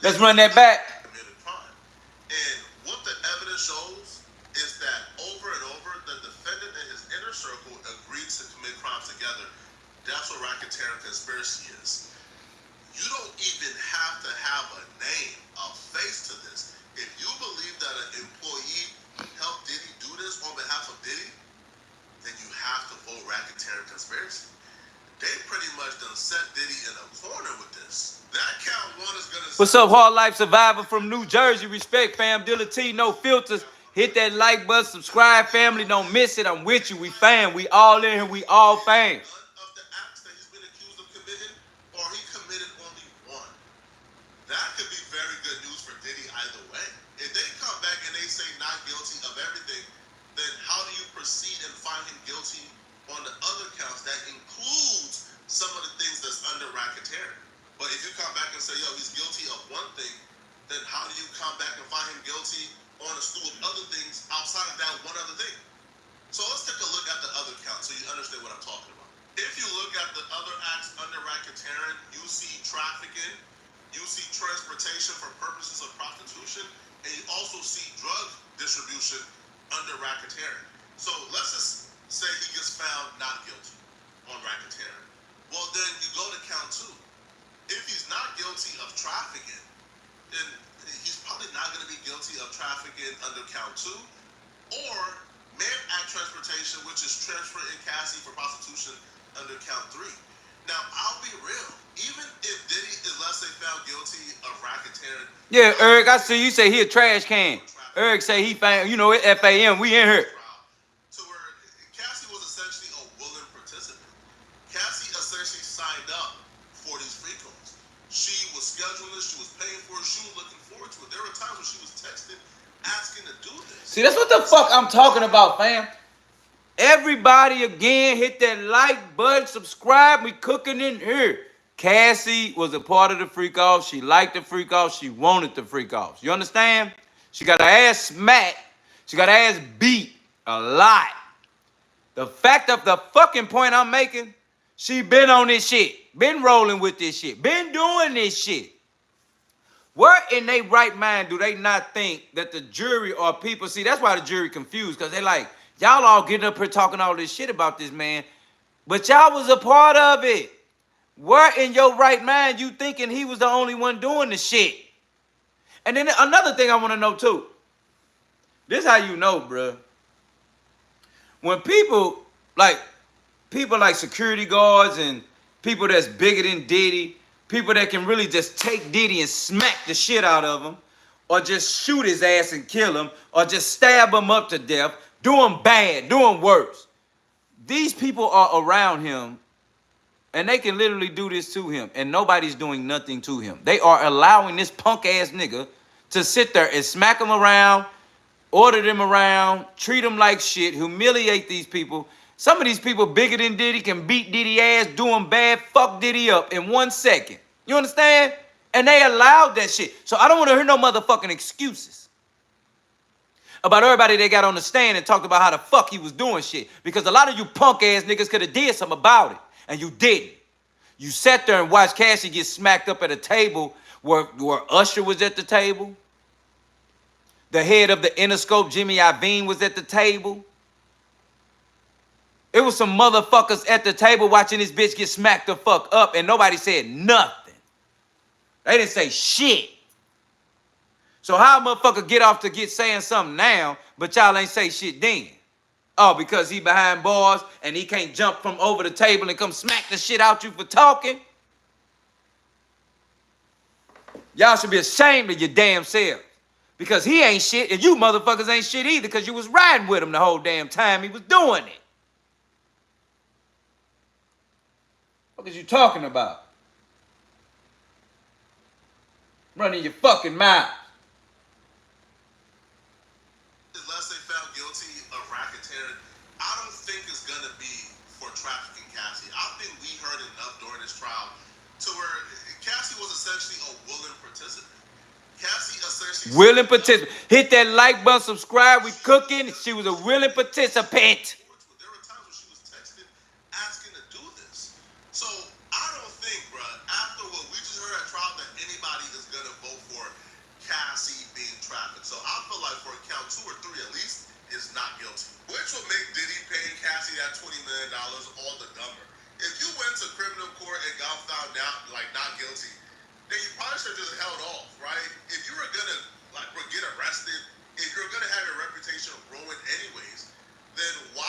Let's run that back. And what the evidence shows is that over and over, the defendant and his inner circle agreed to commit crimes together. That's what racketeering conspiracy is. You don't even have to have a name, a face to this. If you believe that an employee helped Diddy do this on behalf of Diddy, What's up, Hard Life Survivor from New Jersey? Respect, fam. Dilla T, no filters. Hit that like button, subscribe, family. Don't miss it. I'm with you. We fam. We all in here. We all fam. None of the acts that he's been accused of committing, or he committed only one. That could be very good news for Diddy either way. If they come back and they say not guilty of everything, then how do you proceed and find him guilty on the other counts that includes some of the things that's under racketeering? But if you come back and say, yo, he's guilty of one thing, then how do you come back and find him guilty on a slew of other things outside of that one other thing? So let's take a look at the other counts so you understand what I'm talking about. If you look at the other acts under racketeering, you see trafficking, you see transportation for purposes of prostitution, and you also see drug distribution under racketeering. So let's just say he gets found not guilty on racketeering. Well, then you go to count 2. If he's not guilty of trafficking, then he's probably not going to be guilty of trafficking under count 2, or man act transportation, which is transferring Cassie for prostitution under count 3. Now, I'll be real. Even if Diddy is, let's say, found guilty of racketeering. Yeah, Eric, I see you say he a trash can. Eric say he found, you know, it FAM. We in here. To where Cassie was essentially a willing participant. Cassie essentially signed up for these free calls. She was scheduling this, she was paying for it, she was looking forward to it. There were times when she was texting, asking to do this. See, that's what the fuck I'm talking about, fam. Everybody, again, hit that like button, subscribe. We cooking in here. Cassie was a part of the freak off. She liked the freak off. She wanted the freak offs. You understand? She got her ass smacked. She got her ass beat a lot. The fact of the fucking point I'm making, she been on this shit. Been rolling with this shit. Been doing this shit. Where in their right mind do they not think that the jury or people, see, that's why the jury confused, because they like, y'all all getting up here talking all this shit about this man, but y'all was a part of it. Where in your right mind you thinking he was the only one doing the shit? And then another thing I want to know too. This how you know, bruh. When people like security guards and people that's bigger than Diddy, people that can really just take Diddy and smack the shit out of him, or just shoot his ass and kill him, or just stab him up to death, doing bad, doing worse. These people are around him, and they can literally do this to him, and nobody's doing nothing to him. They are allowing this punk-ass nigga to sit there and smack him around, order them around, treat them like shit, humiliate these people. Some of these people bigger than Diddy can beat Diddy ass, doing bad, fuck Diddy up in 1 second. You understand? And they allowed that shit. So I don't want to hear no motherfucking excuses about everybody that got on the stand and talked about how the fuck he was doing shit. Because a lot of you punk ass niggas could have did something about it, and you didn't. You sat there and watched Cassie get smacked up at a table where Usher was at the table. The head of the Interscope, Jimmy Iovine, was at the table. It was some motherfuckers at the table watching this bitch get smacked the fuck up, and nobody said nothing. They didn't say shit. So how a motherfucker get off to get saying something now, but y'all ain't say shit then? Oh, because he behind bars and he can't jump from over the table and come smack the shit out you for talking? Y'all should be ashamed of your damn self. Because he ain't shit, and you motherfuckers ain't shit either, because you was riding with him the whole damn time he was doing it. What is you talking about? Running your fucking mouth. Unless they found guilty of racketeering, I don't think it's gonna be for trafficking Cassie. I think we heard enough during this trial to where Cassie was essentially a willing participant. Cassie essentially willing participant. Hit that like button, subscribe. We cooking. She was a willing participant. There were times when she was texting, asking to do this. So I don't think, bruh, after what we just heard at trial, that anybody is gonna vote for Cassie being trafficked. So I feel like for count 2 or 3 at least is not guilty, which will make Diddy paying Cassie that $20 million all the dumber. If you went to criminal court and got found out like not guilty, then you probably should have just held off, right? If you were gonna get arrested, if you're gonna have your reputation ruined anyways, then why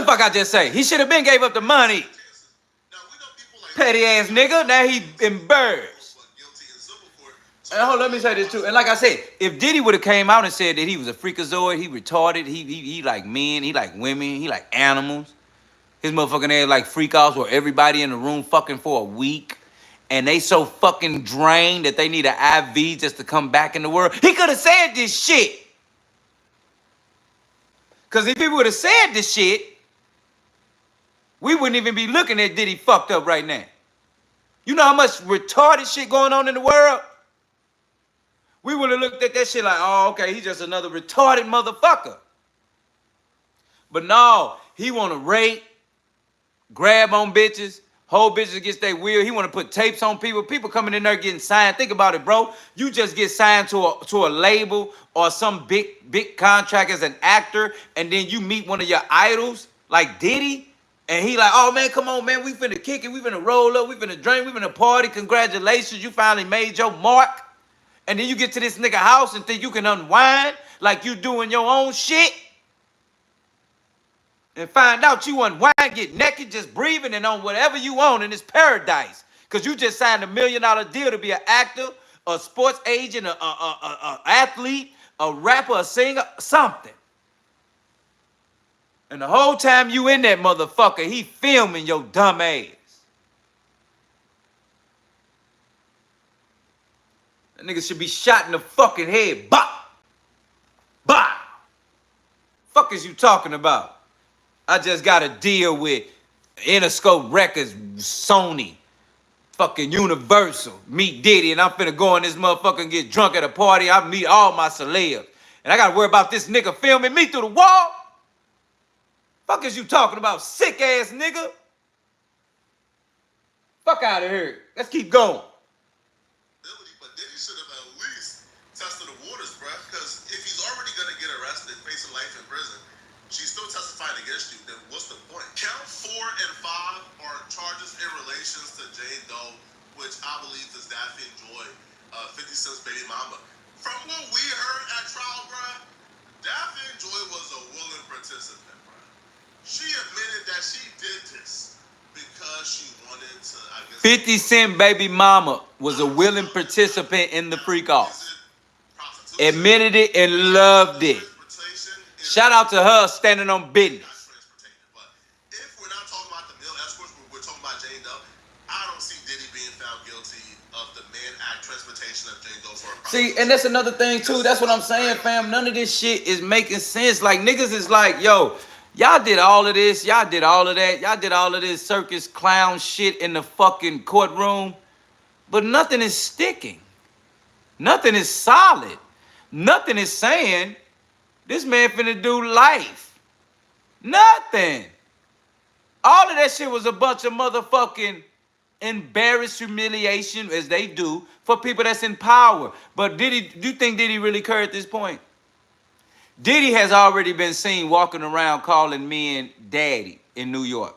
fuck I just say? He should have been gave up the money. Now we know people like Petty ass nigga. Now he embarrassed. guilty in civil court. So And hold on, let me say this too. And like I said, if Diddy would have came out and said that he was a freakazoid, he retarded, he like men, he like women, he like animals. His motherfucking ass like freak offs where everybody in the room fucking for a week. And they so fucking drained that they need an IV just to come back in the world. He could have said this shit. Because if he would have said this shit, we wouldn't even be looking at Diddy fucked up right now. You know how much retarded shit going on in the world? We would have looked at that shit like, oh, okay, he's just another retarded motherfucker. But no, he want to rape, grab on bitches, hold bitches against their will. He want to put tapes on people. People coming in there getting signed. Think about it, bro. You just get signed to a label or some big contract as an actor, and then you meet one of your idols like Diddy, and he like, oh man, come on, man, we finna kick it, we finna roll up, we finna drink, we finna party. Congratulations, you finally made your mark. And then you get to this nigga house and think you can unwind like you doing your own shit. And find out you unwind, get naked, just breathing and on whatever you want in this paradise. Because you just signed $1 million deal to be an actor, a sports agent, a athlete, a rapper, a singer, something. And the whole time you in that motherfucker, he filming your dumb ass. That nigga should be shot in the fucking head. Bop! Bop! Fuck is you talking about? I just got to deal with Interscope Records, Sony, fucking Universal, meet Diddy, and I'm finna go in this motherfucker and get drunk at a party. I meet all my celebs. And I got to worry about this nigga filming me through the wall? Fuck is you talking about, sick ass nigga? Fuck out of here. Let's keep going. But Diddy should have at least tested the waters, bruh. Because if he's already gonna get arrested, facing life in prison, she's still testifying against you. Then what's the point? Count 4 and 5 are charges in relations to Jane Doe, which I believe is Daffy and Joy, 50 Cent's baby mama. From what we heard at trial, bruh, Daffy and Joy was a willing participant, bruh. She admitted that she did this because she wanted to, I guess, 50 Cent baby mama was a willing participant in the freak off. Admitted it and loved it. Shout out to her standing on business. But if we're not talking about the male escorts, we're talking about Jane Doe. I don't see Diddy being found guilty of the man act transportation of Jane Doe for a See, and that's another thing too. That's what I'm saying, fam. None of this shit is making sense. Like niggas is like, yo, y'all did all of this, y'all did all of that, y'all did all of this circus clown shit in the fucking courtroom, but nothing is sticking. Nothing is solid. Nothing is saying this man finna do life. Nothing. All of that shit was a bunch of motherfucking embarrassed humiliation, as they do, for people that's in power. But do you think Diddy really cared at this point? Diddy has already been seen walking around calling men daddy in New York.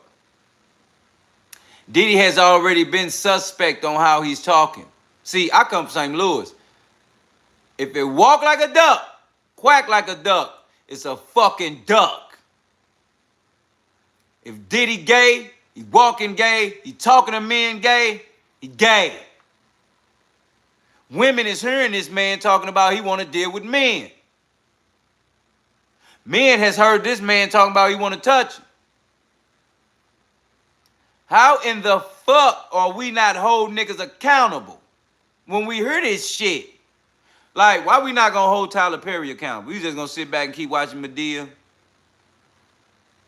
Diddy has already been suspect on how he's talking. See, I come from St. Louis. If it walk like a duck, quack like a duck, it's a fucking duck. If Diddy gay, he walking gay, he talking to men gay, he gay. Women is hearing this man talking about he want to deal with men. Men has heard this man talking about he want to touch him. How in the fuck are we not hold niggas accountable when we hear this shit? Like, why we not gonna hold Tyler Perry accountable? We just gonna sit back and keep watching Madea?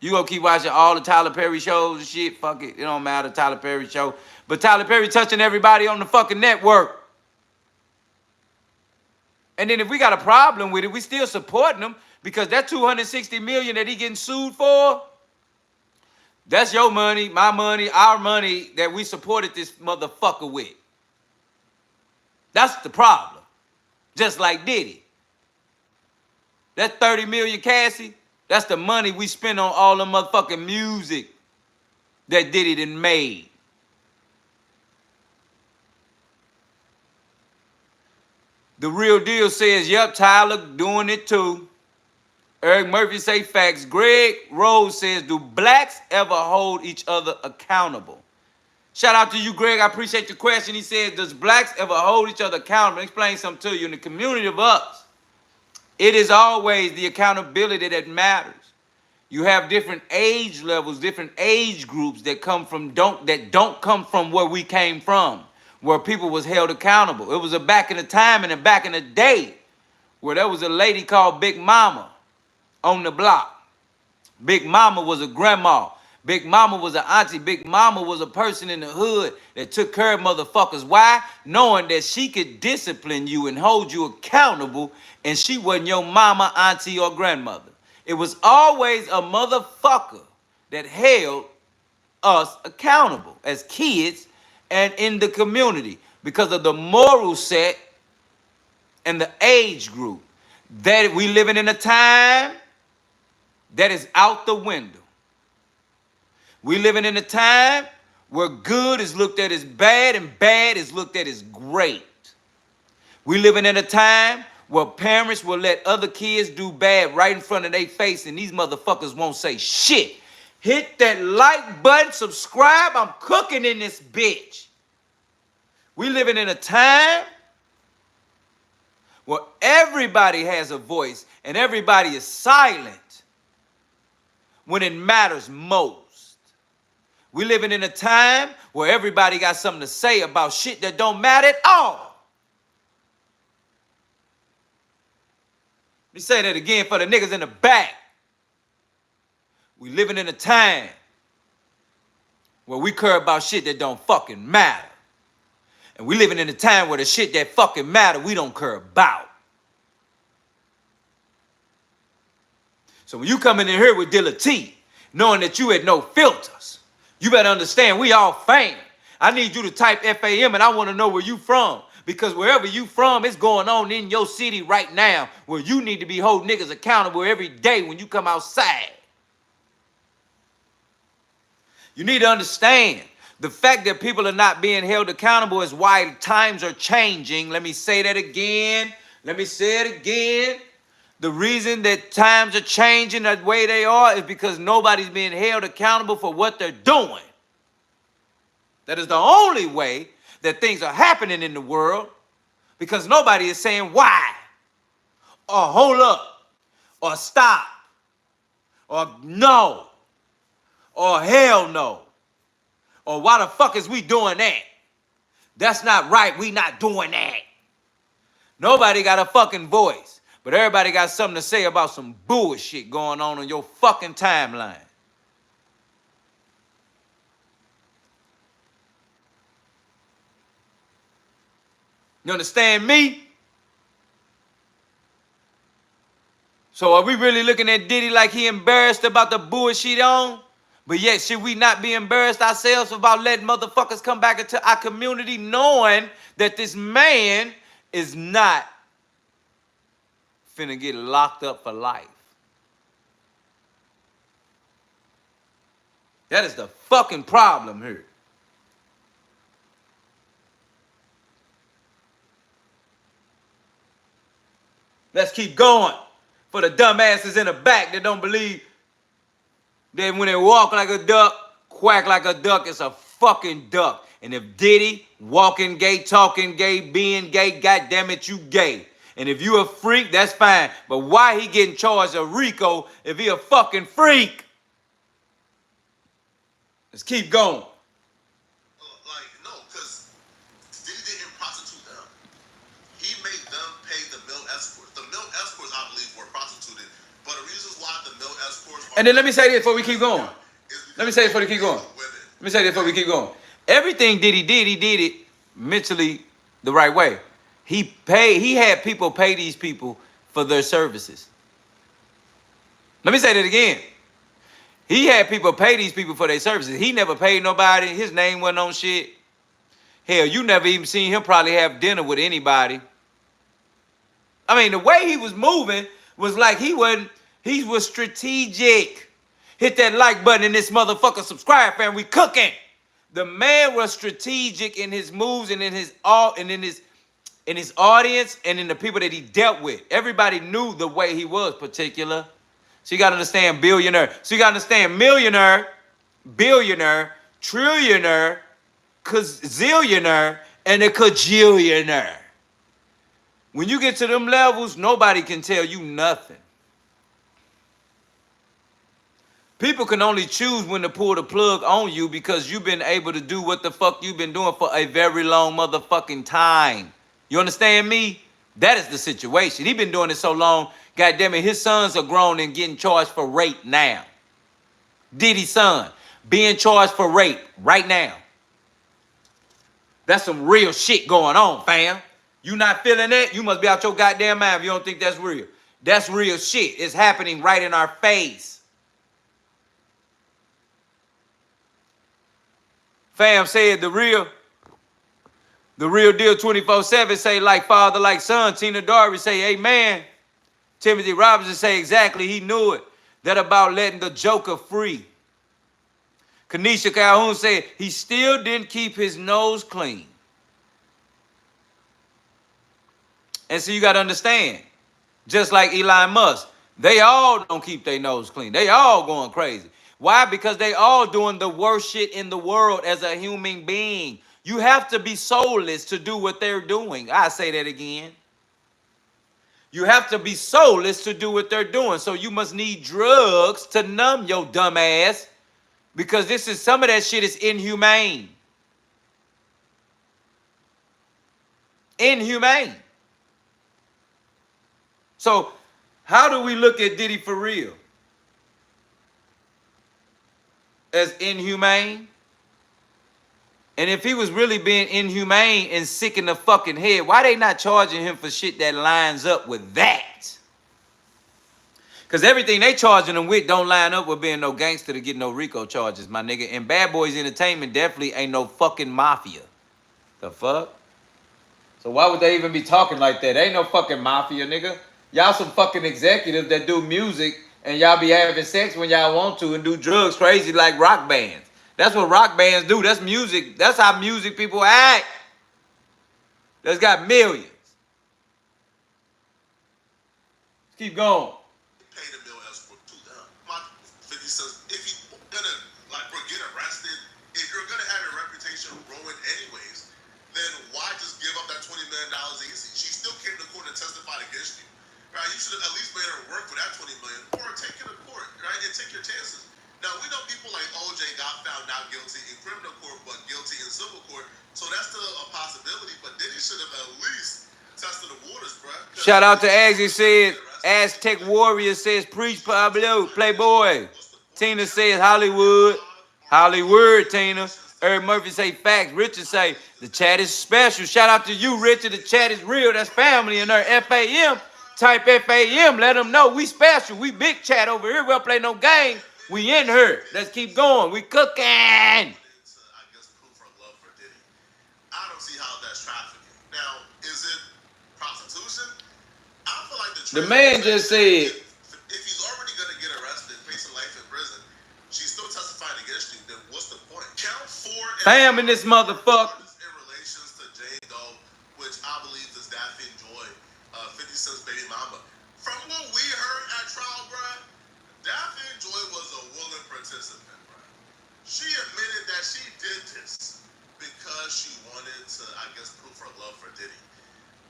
You gonna keep watching all the Tyler Perry shows and shit? Fuck it, it don't matter, Tyler Perry show. But Tyler Perry touching everybody on the fucking network. And then if we got a problem with it, we still supporting him because that $260 million that he getting sued for, that's your money, my money, our money that we supported this motherfucker with. That's the problem. Just like Diddy. That 30 million Cassie, that's the money we spend on all the motherfucking music that Diddy done made. The Real Deal says, yep, Tyler doing it too. Eric Murphy say facts. Greg Rose says, do blacks ever hold each other accountable? Shout out to you, Greg. I appreciate your question. He says, does blacks ever hold each other accountable? Explain something to you. In the community of us, it is always the accountability that matters. You have different age levels, different age groups that don't come from where we came from, where people was held accountable. It was a back in the time and back in the day where there was a lady called Big Mama on the block. Big Mama was a grandma. Big Mama was an auntie. Big Mama was a person in the hood that took care of motherfuckers. Why? Knowing that she could discipline you and hold you accountable, and she wasn't your mama, auntie, or grandmother. It was always a motherfucker that held us accountable as kids and in the community because of the moral set and the age group. That we living in a time that is out the window. We living in a time where good is looked at as bad and bad is looked at as great. We living in a time where parents will let other kids do bad right in front of their face and these motherfuckers won't say shit. Hit that like button, subscribe. I'm cooking in this bitch. We living in a time where everybody has a voice and everybody is silent when it matters most. We living in a time where everybody got something to say about shit that don't matter at all. Let me say that again for the niggas in the back. We living in a time where we care about shit that don't fucking matter. And we living in a time where the shit that fucking matter, we don't care about. So when you come in here with Dilla T, knowing that you had no filters, you better understand we all fame. I need you to type FAM and I want to know where you from. Because wherever you from, it's going on in your city right now where you need to be holding niggas accountable every day when you come outside. You need to understand the fact that people are not being held accountable is why times are changing. Let me say that again. Let me say it again. The reason that times are changing the way they are is because nobody's being held accountable for what they're doing. That is the only way that things are happening in the world, because nobody is saying why, or hold up, or stop, or no, or hell no, or why the fuck is we doing that? That's not right, we not doing that. Nobody got a fucking voice, but everybody got something to say about some bullshit going on your fucking timeline. You understand me? So are we really looking at Diddy like he embarrassed about the bullshit on? But yet, should we not be embarrassed ourselves about letting motherfuckers come back into our community knowing that this man is not finna get locked up for life? That is the fucking problem here. Let's keep going for the dumbasses in the back that don't believe that when they walk like a duck, quack like a duck, it's a fucking duck. And if Diddy walking gay, talking gay, being gay, goddamn it, you gay. And if you a freak, that's fine. But why he getting charged of RICO if he a fucking freak? Let's keep going. Like, no, because Diddy didn't prostitute them. He made them pay the male escorts. The male escorts, I believe, were prostituted. But the reasons why the male escorts are... And then let me say this before we keep going. Let me say this before we keep going. Let me say this before we keep going. Everything Diddy did, he did it mentally the right way. He had people pay these people for their services. Let me say that again. He had people pay these people for their services. He never paid nobody. His name wasn't on shit. Hell, you never even seen him probably have dinner with anybody. I mean, the way he was moving was like he was strategic. Hit that like button in this motherfucker, subscribe, fam. We cooking. The man was strategic in his moves and in his audience and in the people that he dealt with. Everybody knew the way he was particular. So you got to understand billionaire. So you got to understand millionaire, billionaire, trillionaire, zillionaire, and a cajillionaire. When you get to them levels, nobody can tell you nothing. People can only choose when to pull the plug on you because you've been able to do what the fuck you've been doing for a very long motherfucking time. You understand me? That is the situation. He been doing it so long, goddamn it, his sons are grown and getting charged for rape now. Diddy's son being charged for rape right now. That's some real shit going on, fam. You not feeling that? You must be out your goddamn mind if you don't think that's real. That's real shit. It's happening right in our face. Fam said the real deal 24/7 say like father, like son. Tina Darby say amen. Timothy Robinson say exactly, he knew it. That about letting the joker free. Kanisha Calhoun said he still didn't keep his nose clean. And so you got to understand, just like Elon Musk, they all don't keep their nose clean. They all going crazy. Why? Because they all doing the worst shit in the world as a human being. You have to be soulless to do what they're doing. I say that again. You have to be soulless to do what they're doing. So you must need drugs to numb your dumb ass, because some of that shit is inhumane. Inhumane. So how do we look at Diddy for real? As inhumane? And if he was really being inhumane and sick in the fucking head, why they not charging him for shit that lines up with that? Because everything they charging him with don't line up with being no gangster to get no RICO charges, my nigga. And Bad Boys Entertainment definitely ain't no fucking mafia. The fuck? So why would they even be talking like that? They ain't no fucking mafia, nigga. Y'all some fucking executives that do music and y'all be having sex when y'all want to and do drugs crazy like rock bands. That's what rock bands do. That's music. That's how music people act. That's got millions. Let's keep going. Pay the bill escort to them. My 50 cents. If you're gonna get arrested, if you're gonna have your reputation ruined anyways, then why just give up that $20 million easy? She still came to court and testified against you. Right? You should have at least made her work for that $20 million, or take it to court, right? And take your chances. Now we know people like OJ got found not guilty in criminal court, but guilty in civil court. So that's still a possibility. But Diddy should have at least tested the waters, bro. Shout out to Aggie said, Aztec Warrior says, preach Pablo, Playboy. Tina says, Hollywood. Hollywood, Tina. Eric Murphy say facts. Richard say, the chat is special. Shout out to you, Richard. The chat is real. That's family in there. FAM. Type FAM. Let them know we special. We big chat over here. We don't play no game. We in here. Let's keep going. We cooking. I guess proof for love for Diddy. I don't see how that's trafficking. Now, is it prostitution? I feel like the man just said, if he's already gonna get arrested, facing life in prison, she's still testifying against you. Then what's the point? Count 4. Fam in this motherfucker. In relations to Jane Doe, which I believe is Daffy and Joy, 50 Cent's baby mama. From what we heard at trial, bruh, Daffy and Joy was a willing participant, bruh. She admitted that she did this because she wanted to, I guess, prove her love for Diddy.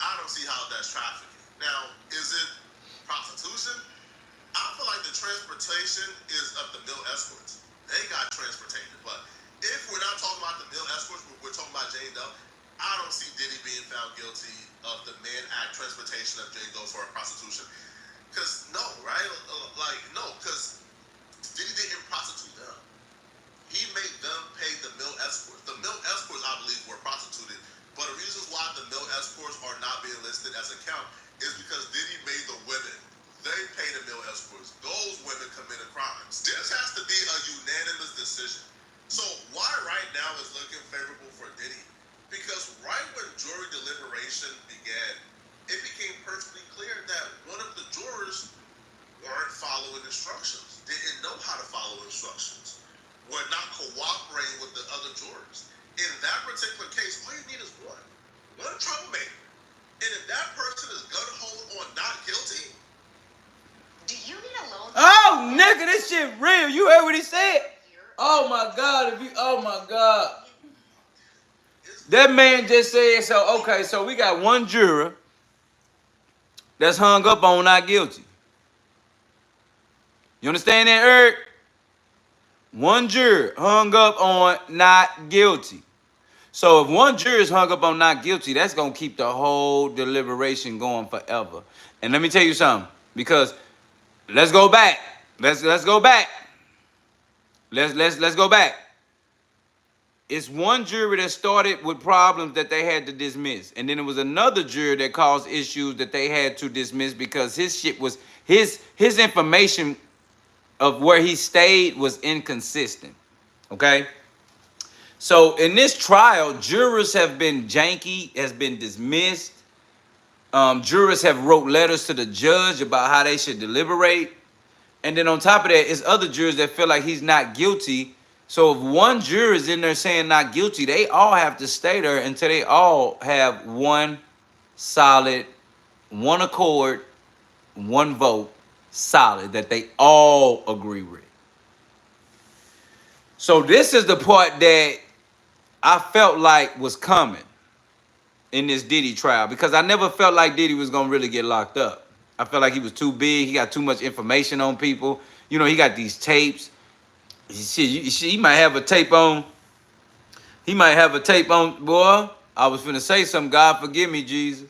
I don't see how that's trafficking. Now, is it prostitution? I feel like the transportation is of the male escorts. They got transportated, but if we're not talking about the male escorts, we're talking about Jane Doe. I don't see Diddy being found guilty of the Mann Act transportation of Jane Doe for prostitution. Because, no, right? No, because Diddy didn't prostitute them. He made them pay the male escorts. The male escorts, I believe, were prostituted. But the reasons why the male escorts are not being listed as a count is because Diddy made the women. They pay the male escorts. Those women committed crimes. This has to be a unanimous decision. So why right now is looking favorable for Diddy? Because right when jury deliberation began, it became perfectly clear that shit real. You heard what he said? Oh my God! Oh my God! That man just said so. Okay, so we got one juror that's hung up on not guilty. You understand that, Eric? One juror hung up on not guilty. So if one juror is hung up on not guilty, that's gonna keep the whole deliberation going forever. And let me tell you something, because let's go back. Let's go back. Let's go back. It's one jury that started with problems that they had to dismiss, and then it was another jury that caused issues that they had to dismiss because his shit was his information of where he stayed was inconsistent. Okay. So in this trial, jurors have been janky, has been dismissed. Jurors have wrote letters to the judge about how they should deliberate. And then on top of that, it's other jurors that feel like he's not guilty. So if one juror is in there saying not guilty, they all have to stay there until they all have one solid, one accord, one vote, solid, that they all agree with. So this is the part that I felt like was coming in this Diddy trial, because I never felt like Diddy was going to really get locked up. I felt like he was too big. He got too much information on people. You know, he got these tapes. He might have a tape on. He might have a tape on. Boy, I was finna say something. God forgive me, Jesus.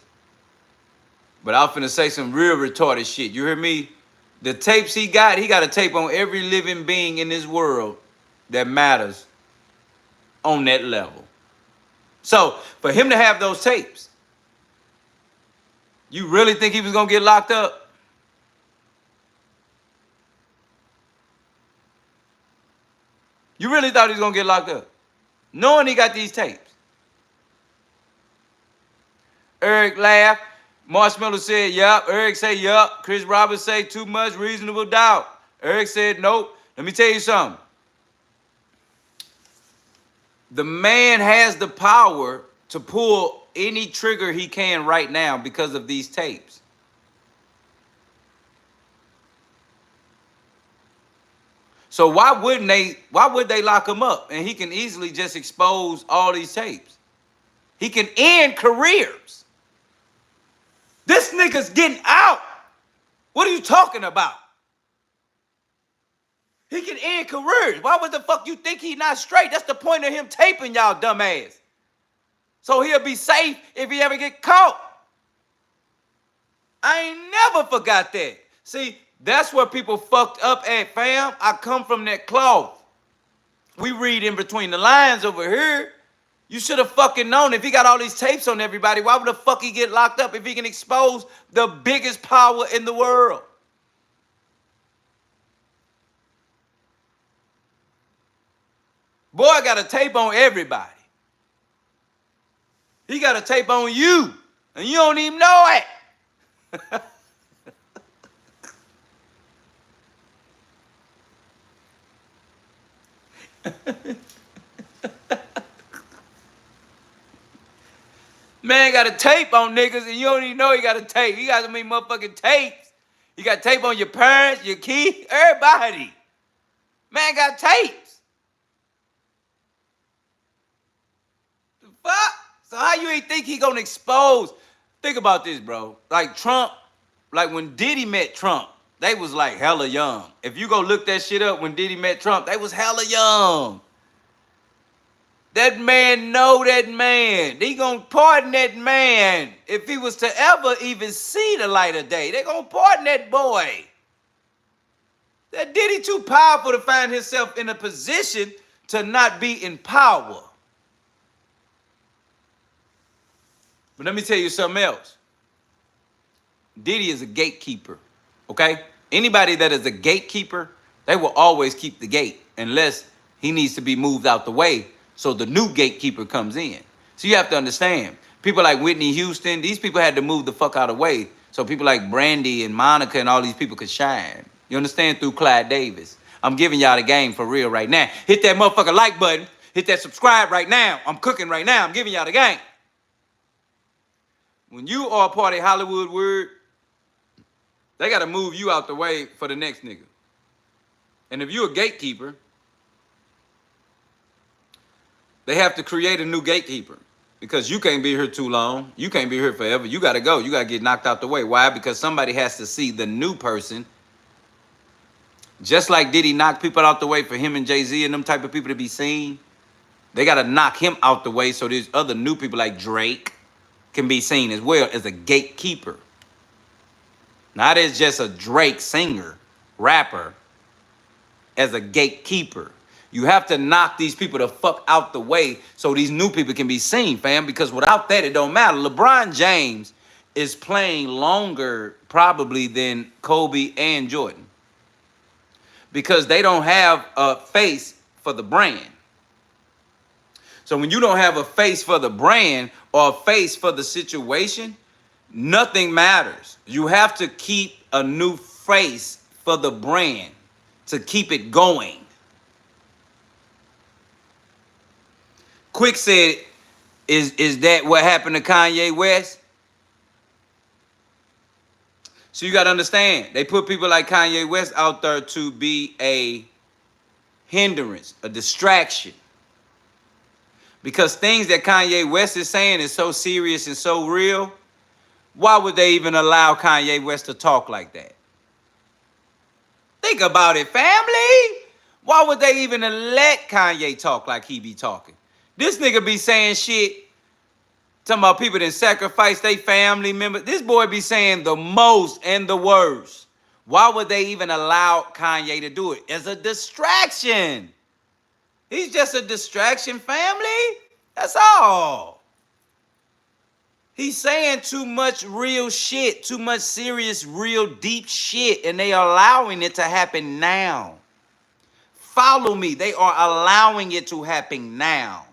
But I was finna say some real retarded shit. You hear me? The tapes he got a tape on every living being in this world that matters on that level. So for him to have those tapes, you really think he was gonna get locked up? You really thought he was gonna get locked up, knowing he got these tapes? Eric laughed. Marshmallow said, yup. Eric said, yup. Chris Roberts said, too much reasonable doubt. Eric said, nope. Let me tell you something. The man has the power to pull any trigger he can right now because of these tapes. So why would they lock him up? And he can easily just expose all these tapes. He can end careers. This nigga's getting out. What are you talking about? He can end careers. Why would the fuck you think he not straight? That's the point of him taping y'all dumbass. So he'll be safe if he ever get caught. I ain't never forgot that. See, that's where people fucked up at, fam. I come from that cloth. We read in between the lines over here. You should have fucking known if he got all these tapes on everybody, why would the fuck he get locked up if he can expose the biggest power in the world? Boy got a tape on everybody. He got a tape on you, and you don't even know it. Man got a tape on niggas, and you don't even know he got a tape. He got so many motherfucking tapes. You got tape on your parents, your kids, everybody. Man got tapes. The fuck? So how you ain't think he gonna expose? Think about this, bro. Like Trump, like when Diddy met Trump, they was like hella young. If you go look that shit up, when Diddy met Trump, they was hella young. That man know that man. They gonna pardon that man if he was to ever even see the light of day. They gonna pardon that boy. That Diddy too powerful to find himself in a position to not be in power. But let me tell you something else. Diddy is a gatekeeper, okay? Anybody that is a gatekeeper, they will always keep the gate unless he needs to be moved out the way so the new gatekeeper comes in. So you have to understand, people like Whitney Houston, these people had to move the fuck out of the way so people like Brandy and Monica and all these people could shine. You understand? Through Clyde Davis. I'm giving y'all the game for real right now. Hit that motherfucker like button. Hit that subscribe right now. I'm cooking right now. I'm giving y'all the game. When you are a part of Hollywood word, they got to move you out the way for the next nigga. And if you're a gatekeeper, they have to create a new gatekeeper because you can't be here too long. You can't be here forever. You got to go. You got to get knocked out the way. Why? Because somebody has to see the new person. Just like Diddy knocked people out the way for him and Jay-Z and them type of people to be seen, they got to knock him out the way so these other new people like Drake can be seen as well as a gatekeeper. Not as just a Drake singer, rapper, as a gatekeeper. You have to knock these people the fuck out the way so these new people can be seen, fam, because without that, it don't matter. LeBron James is playing longer probably than Kobe and Jordan because they don't have a face for the brand. So when you don't have a face for the brand or a face for the situation, nothing matters. You have to keep a new face for the brand to keep it going. Quick said, is that what happened to Kanye West? So you got to understand, they put people like Kanye West out there to be a hindrance, a distraction. Because things that Kanye West is saying is so serious and so real, why would they even allow Kanye West to talk like that? Think about it, family. Why would they even let Kanye talk like he be talking? This nigga be saying shit, talking about people that sacrifice their family members. This boy be saying the most and the worst. Why would they even allow Kanye to do it? As a distraction. He's just a distraction, family. That's all. He's saying too much real shit, too much serious, real deep shit, and they are allowing it to happen now. Follow me. They are allowing it to happen now.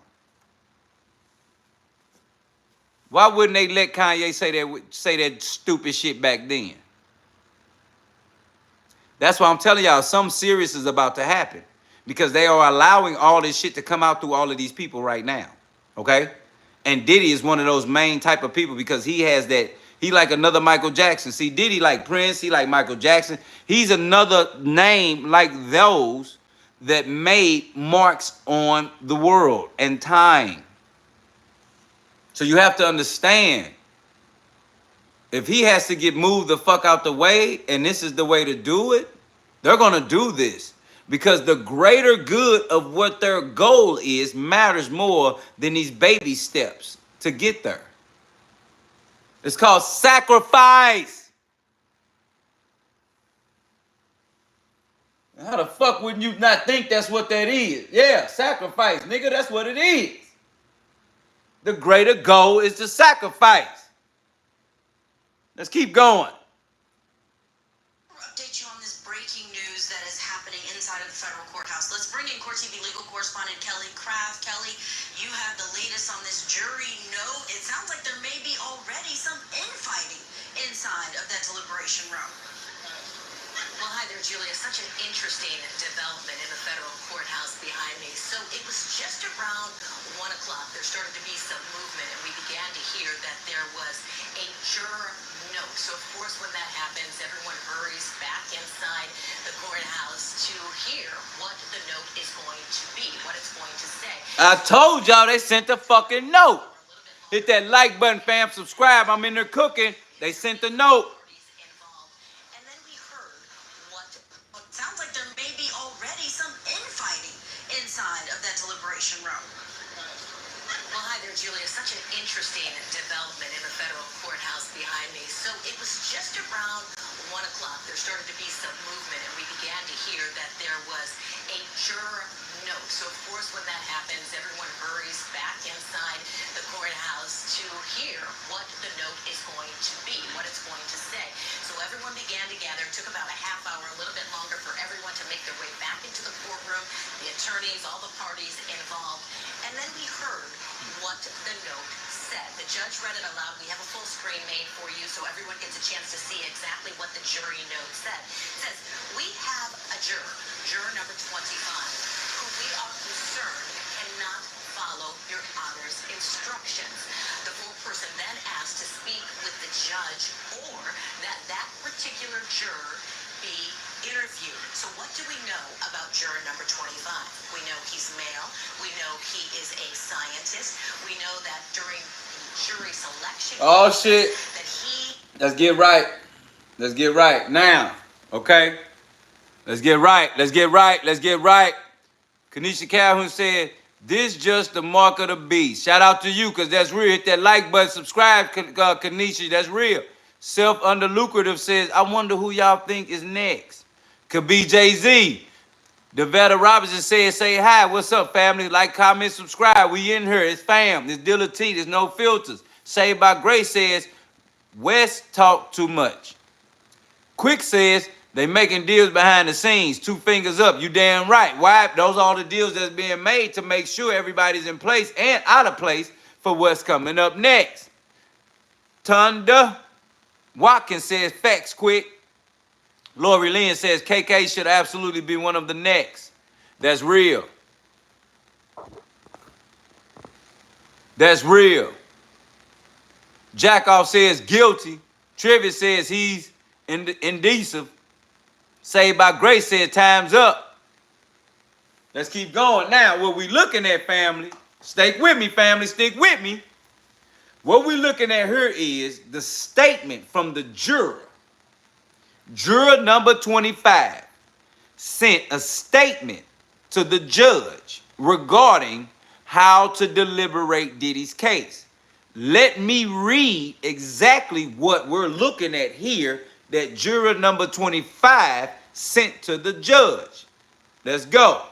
Why wouldn't they let Kanye say that stupid shit back then? That's why I'm telling y'all, something serious is about to happen. Because they are allowing all this shit to come out through all of these people right now. Okay? And Diddy is one of those main type of people because he has that, he like another Michael Jackson. See, Diddy like Prince, he like Michael Jackson. He's another name like those that made marks on the world and time. So you have to understand, if he has to get moved the fuck out the way, and this is the way to do it, they're going to do this. Because the greater good of what their goal is matters more than these baby steps to get there. It's called sacrifice. How the fuck wouldn't you not think that's what that is? Yeah, sacrifice, nigga, that's what it is. The greater goal is to sacrifice. Let's keep going. Update you on this breaking news that is happening inside of the federal courthouse. Let's bring in Court TV legal correspondent Kelly Craft. Kelly, you have the latest on this jury note. It sounds like there may be already some infighting inside of that deliberation room. Well, hi there, Julia. Such an interesting development in the federal courthouse behind me. So it was just around 1 o'clock. There started to be some movement, and we began to hear that there was a juror note. So, of course, when that happens, everyone hurries back inside the courthouse to hear what the note is going to be, what it's going to say. I told y'all they sent a fucking note. Hit that like button, fam. Subscribe. I'm in there cooking. They sent the note. And then we heard what sounds like there may be already some infighting inside of that deliberation room. Well, hi there, Julia. Such an interesting development in the federal courthouse behind me. So it was just around 1 o'clock. There started to be some movement, and we began to hear that there was a juror note. So, of course, when that happens, everyone hurries back inside the courthouse to hear what the note is going to be, what it's going to say. So everyone began to gather. It took about a half hour, a little bit longer for everyone to make their way back into the courtroom, the attorneys, all the parties involved. And then we heard what the note said. The judge read it aloud. We have a full screen made for you so everyone gets a chance to see exactly what the jury note said. It says, we have a juror number 25, who we are concerned cannot follow your Honor's instructions. The full person then asked to speak with the judge or that particular juror be interviewed. So what do we know about juror number 25? We know he's male. We know he is a scientist. We know that during jury selection, Oh shit. that he... Let's get right. Let's get right now. Okay? Let's get right. Let's get right. Let's get right. Kanisha Calhoun said, this just the mark of the beast. Shout out to you, because that's real. Hit that like button. Subscribe, Kanisha. That's real. Self-under lucrative says, I wonder who y'all think is next. Could be Jay-Z. Devetta Robinson says, say hi. What's up, family? Like, comment, subscribe. We in here. It's fam. It's Dilla T. There's no filters. Saved by Grace says, West talk too much. Quick says, they making deals behind the scenes. 2 fingers up. You damn right. Why? Those are all the deals that's being made to make sure everybody's in place and out of place for what's coming up next. Tunda Watkins says, facts quick. Lori Lynn says, KK should absolutely be one of the next. That's real. That's real. Jackoff says, guilty. Trivia says he's indecisive. Saved by Grace said, time's up. Let's keep going. Now, what we looking at, family, stick with me, family, stick with me. What we looking at here is the statement from the juror. Juror number 25 sent a statement to the judge regarding how to deliberate Diddy's case. Let me read exactly what we're looking at here that juror number 25 sent to the judge. Let's go.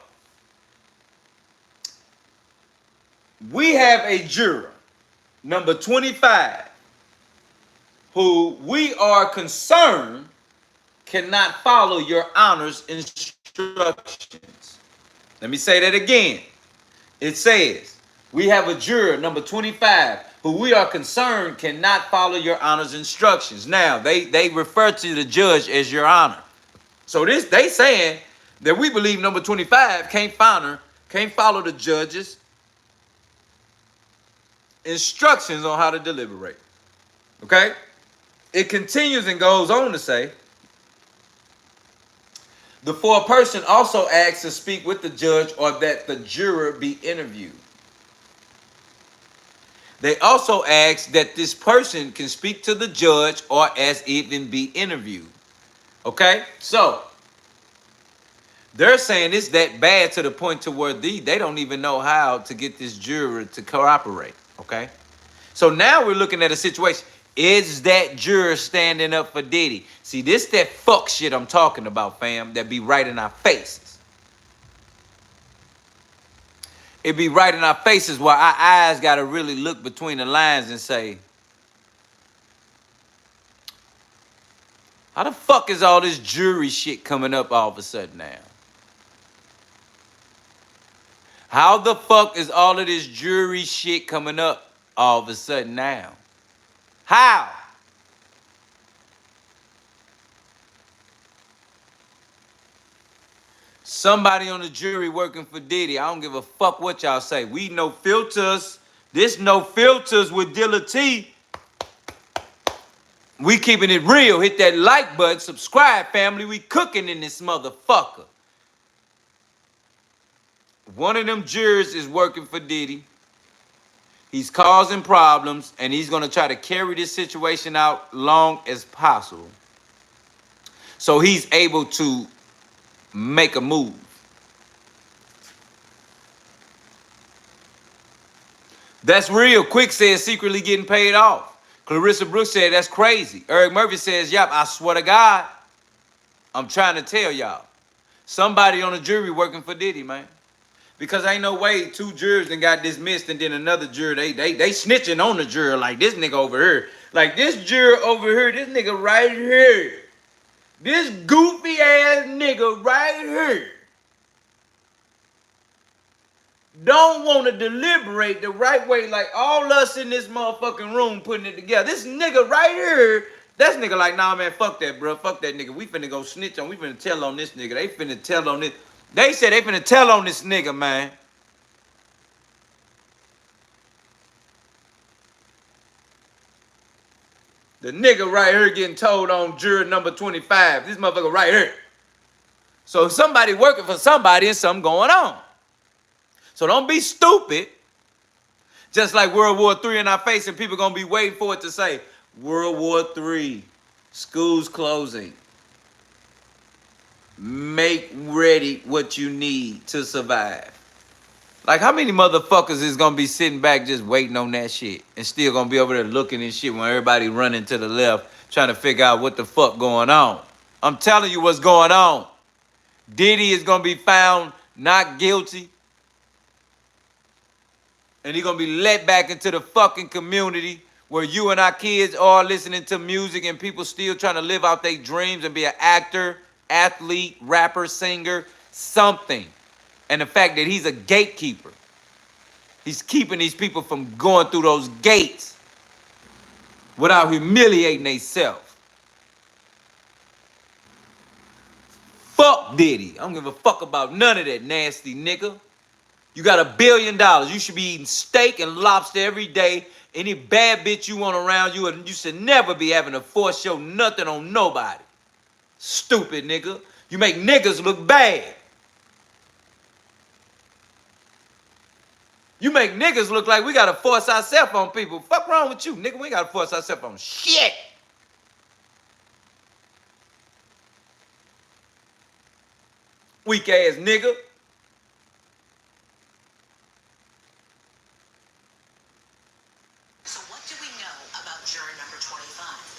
We have a juror, number 25, who we are concerned cannot follow your honor's instructions. Let me say that again. It says, we have a juror, number 25, who we are concerned cannot follow your honor's instructions. Now, they refer to the judge as your honor. So they saying that we believe number 25 can't follow the judge's instructions on how to deliberate. Okay? It continues and goes on to say, the foreperson also asks to speak with the judge or that the juror be interviewed. They also ask that this person can speak to the judge or as even be interviewed. Okay? So, they're saying it's that bad to the point to where they don't even know how to get this juror to cooperate. Okay? So now we're looking at a situation. Is that juror standing up for Diddy? See, this that fuck shit I'm talking about, fam, that be right in our faces. It be right in our faces where our eyes got to really look between the lines and say, how the fuck is all this jury shit coming up all of a sudden now? How the fuck is all of this jury shit coming up all of a sudden now? How? Somebody on the jury working for Diddy. I don't give a fuck what y'all say. We no filters. This no filters with Dilla T. We keeping it real. Hit that like button. Subscribe, family. We cooking in this motherfucker. One of them jurors is working for Diddy. He's causing problems, and he's going to try to carry this situation out long as possible. So he's able to make a move. That's real. Quick says secretly getting paid off. Clarissa Brooks said that's crazy. Eric Murphy says, yep, I swear to God, I'm trying to tell y'all. Somebody on the jury working for Diddy, man. Because ain't no way 2 jurors done got dismissed and then another juror, they snitching on the juror like this nigga over here. Like this juror over here, this nigga right here. This goofy ass nigga right here. Don't want to deliberate the right way like all us in this motherfucking room putting it together. This nigga right here, this nigga like, nah man, fuck that, bro. Fuck that nigga. We finna go snitch on, we finna tell on this nigga. They finna tell on this. They said they finna tell on this nigga, man. The nigga right here getting told on juror number 25. This motherfucker right here. So somebody working for somebody and something going on. So don't be stupid. Just like World War III in our face, and people gonna be waiting for it to say, World War III, schools closing. Make ready what you need to survive. Like, how many motherfuckers is gonna be sitting back just waiting on that shit and still gonna be over there looking and shit when everybody running to the left trying to figure out what the fuck going on? I'm telling you what's going on. Diddy is gonna be found not guilty. And he's gonna be let back into the fucking community where you and our kids are listening to music and people still trying to live out their dreams and be an actor, athlete, rapper, singer, something. And the fact that he's a gatekeeper. He's keeping these people from going through those gates without humiliating themselves. Fuck Diddy. I don't give a fuck about none of that nasty nigga. You got $1 billion. You should be eating steak and lobster every day. Any bad bitch you want around you, and you should never be having to force your nothing on nobody. Stupid nigga. You make niggas look bad. You make niggas look like we gotta force ourselves on people. Fuck wrong with you, nigga? We ain't gotta force ourselves on shit. Weak ass nigga. So what do we know about juror number 25?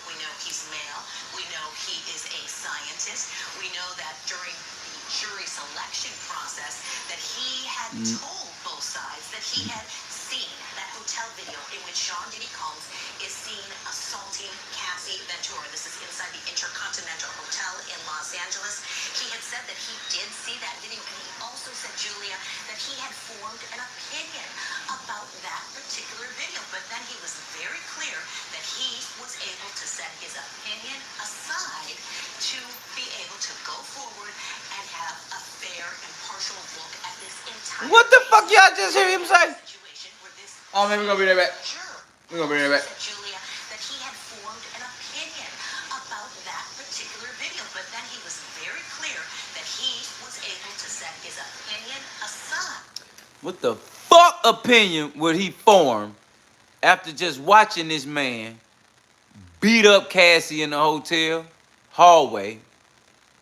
We know he's male. We know he is a scientist. We know that during the jury selection process that he had told both sides that he had seen that hotel video in which Sean Diddy Combs is seen assaulting Cassie Ventura. This is inside the Intercontinental Hotel in Los Angeles. He had said that he did see that video, and he also said, Julia, that he had formed an opinion about that particular video. But then he was very clear that he was able to set his opinion aside to be able to go forward and have a fair and partial look at this entire What the fuck y'all just hear him say? situation where this Oh man, we're gonna be right back. juror We're gonna be right back. said, Julia, that he had formed an opinion about that particular video. But then he was very clear that he was able to set his opinion aside. What the fuck opinion would he form after just watching this man beat up Cassie in the hotel hallway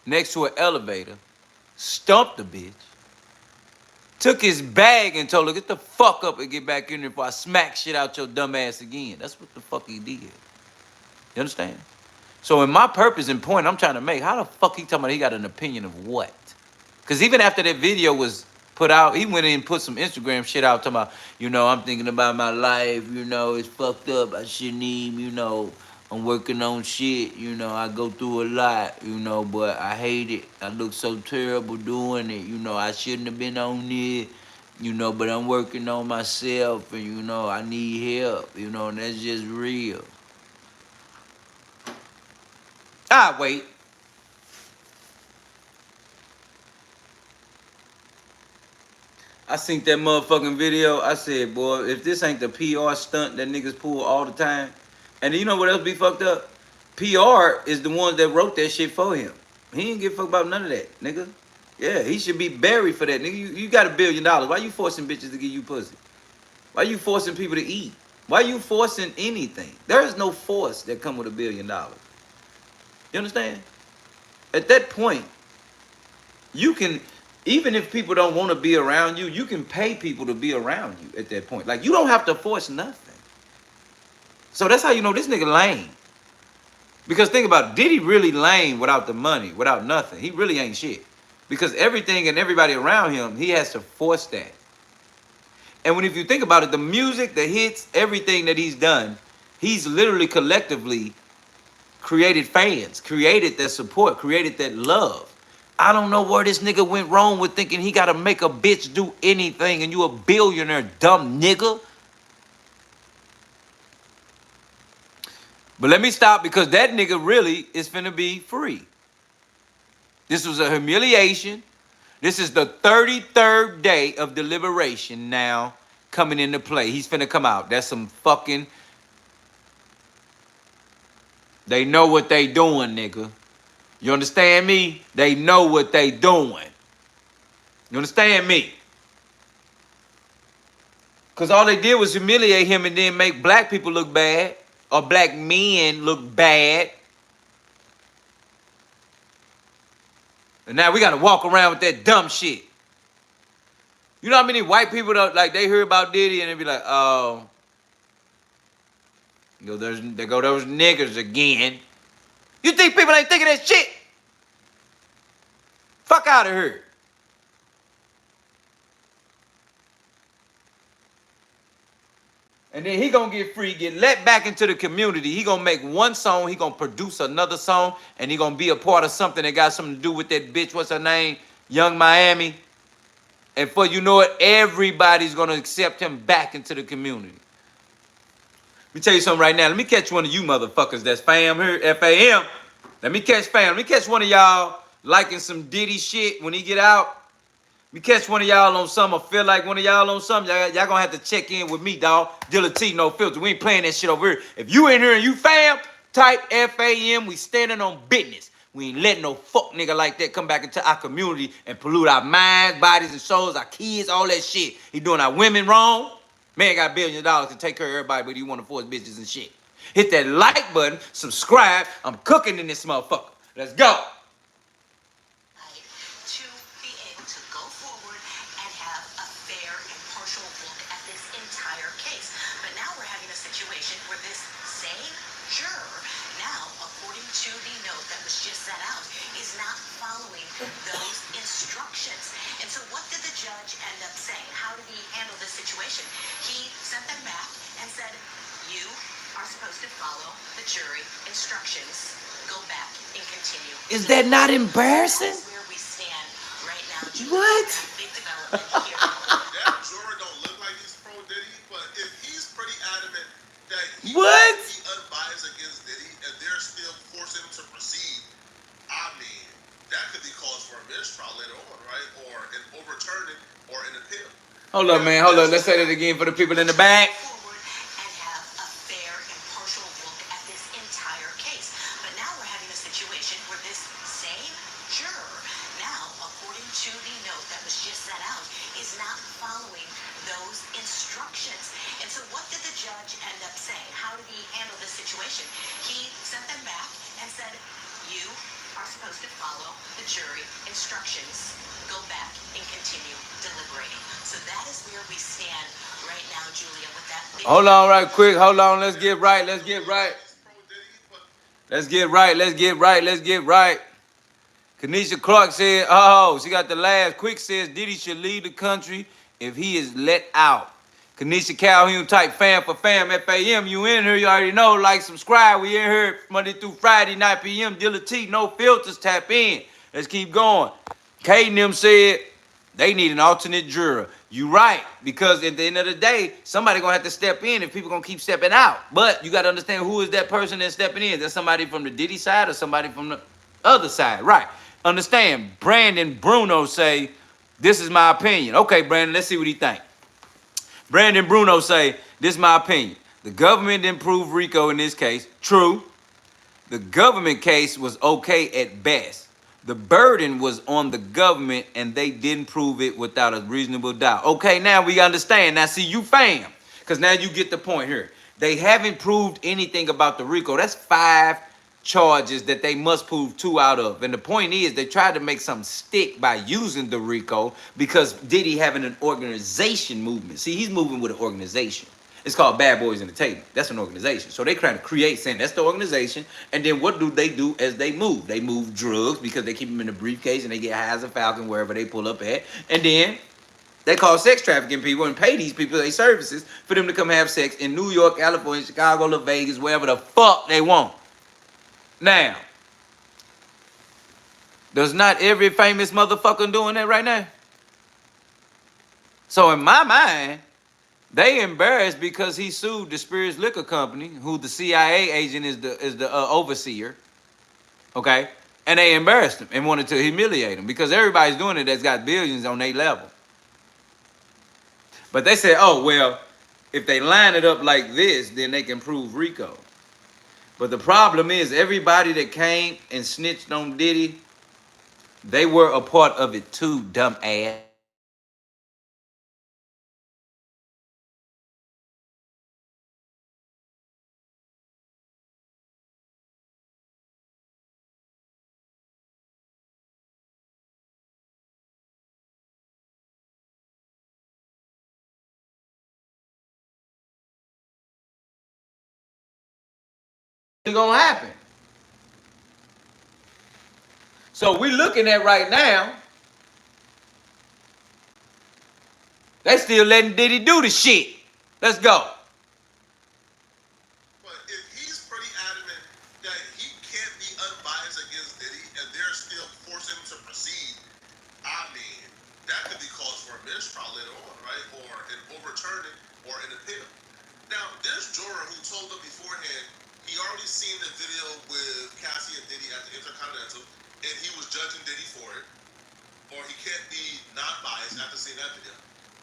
next to an elevator, stumped the bitch, took his bag and told her, get the fuck up and get back in there before I smack shit out your dumb ass again. That's what the fuck he did. You understand? So in my purpose and point I'm trying to make, how the fuck he talking about he got an opinion of what? Because even after that video was put out, he went in and put some Instagram shit out talking about, you know, I'm thinking about my life, you know, it's fucked up, I shouldn't even, you know, I'm working on shit, you know, I go through a lot, you know, but I hate it. I look so terrible doing it, you know, I shouldn't have been on it, you know, but I'm working on myself and, you know, I need help, you know, and that's just real. Wait. I seen that motherfucking video. I said, boy, if this ain't the PR stunt that niggas pull all the time. And you know what else be fucked up? PR is the ones that wrote that shit for him. He ain't give a fuck about none of that, nigga. Yeah, he should be buried for that, nigga. You got $1 billion. Why you forcing bitches to give you pussy? Why you forcing people to eat? Why you forcing anything? There is no force that come with $1 billion. You understand? At that point, you can... Even if people don't want to be around you, you can pay people to be around you at that point. Like, you don't have to force nothing. So that's how you know this nigga lame. Because think about it, Diddy really lame without the money, without nothing. He really ain't shit. Because everything and everybody around him, he has to force that. And if you think about it, the music, the hits, everything that he's done, he's literally collectively created fans, created that support, created that love. I don't know where this nigga went wrong with thinking he gotta make a bitch do anything and you a billionaire, dumb nigga. But let me stop because that nigga really is finna be free. This was a humiliation. This is the 33rd day of deliberation now coming into play. He's finna come out. That's some fucking... They know what they doing, nigga. You understand me? They know what they doing. You understand me? Because all they did was humiliate him and then make black people look bad. Or black men look bad. And now we got to walk around with that dumb shit. You know how many white people, like, they hear about Diddy and they be like, oh, there go those niggas again. You think people ain't thinking that shit? Fuck out of here. And then he gonna get free, get let back into the community. He gonna make one song, he gonna produce another song, and he gonna be a part of something that got something to do with that bitch, what's her name? Young Miami. And for you know it, everybody's gonna accept him back into the community. Let me tell you something right now. Let me catch one of you motherfuckers that's fam here, FAM. Let me catch fam. Let me catch one of y'all liking some Diddy shit when he get out. Let me catch one of y'all on something or feel like one of y'all on something. Y'all gonna have to check in with me, dog. Dilla T, no filter. We ain't playing that shit over here. If you in here and you fam, type FAM. We standing on business. We ain't letting no fuck nigga like that come back into our community and pollute our minds, bodies, and souls, our kids, all that shit. He doing our women wrong. Man got billions of dollars to take care of everybody, but he want to force bitches and shit. Hit that like button, subscribe. I'm cooking in this motherfucker. Let's go. To be able to go forward and have a fair and partial look at this entire case. But now we're having a situation where this same juror, now, according to the note that was just sent out, is not following those instructions. And so what did the judge end up saying? How did he handle this situation? He sent them back and said, you are supposed to follow the jury instructions. Go back and continue. Is that not embarrassing? That's where we stand right now. What? Big development here. That juror don't look like he's pro Diddy, but if he's pretty adamant that he unbiased against Diddy and they're still forcing him to proceed, I mean, that could be cause for a mistrial later on, right? Or an overturning or an appeal. Hold up, man. Hold up. Let's say that again for the people in the back. Forward and have a fair and partial look at this entire case. But now we're having a situation where this same juror, now, according to the note that was just sent out, is not following those instructions. And so what did the judge end up saying? How did he handle this situation? He sent them back and said, you are supposed to follow the jury instructions. Go back and continue deliberating. So that is where we stand right now, Julia, with that. Hold on right quick. Hold on. Let's get right. Let's get right. Let's get right. Let's get right. Let's get right. Kanisha Clark said, oh, she got the last. Quick says Diddy should leave the country if he is let out. Kanisha Calhoun type fam for fam. FAM, you in here. You already know. Like, subscribe. We in here Monday through Friday, 9 p.m. Dilla T, no filters. Tap in. Let's keep going. Kate and them said they need an alternate juror. You right, because at the end of the day, somebody gonna have to step in if people gonna keep stepping out. But you gotta understand who is that person that's stepping in. Is that somebody from the Diddy side or somebody from the other side? Right. Understand, Brandon Bruno say, this is my opinion. Okay, Brandon, let's see what he think. Brandon Bruno say, this is my opinion. The government didn't prove RICO in this case. True. The government case was okay at best. The burden was on the government and they didn't prove it without a reasonable doubt. Okay, now we understand. Now see, you fam, because now you get the point here. They haven't proved anything about the RICO. That's 5 charges that they must prove 2 out of. And the point is they tried to make something stick by using the RICO because Diddy having an organization movement. See, he's moving with an organization. It's called Bad Boys Entertainment. That's an organization. So they trying to create, saying that's the organization. And then what do they do as they move? They move drugs because they keep them in a briefcase and they get high as a falcon wherever they pull up at. And then they call sex trafficking people and pay these people their services for them to come have sex in New York, California, Chicago, Las Vegas, wherever the fuck they want. Now, does not every famous motherfucker doing that right now? So in my mind, they embarrassed because he sued the Spirits Liquor Company, who the CIA agent is the overseer, okay? And they embarrassed him and wanted to humiliate him because everybody's doing it that's got billions on their level. But they said, oh, well, if they line it up like this, then they can prove RICO. But the problem is everybody that came and snitched on Diddy, they were a part of it too, dumb ass. It's gonna happen. So we looking at right now, they still letting Diddy do the shit. Let's go. But if he's pretty adamant that he can't be unbiased against Diddy and they're still forcing him to proceed, I mean, that could be cause for a mistrial later on, right? Or an overturning or an appeal. Now, this juror who told them beforehand he already seen the video with Cassie and Diddy at the Intercontinental and he was judging Diddy for it, or he can't be not biased after seeing that video.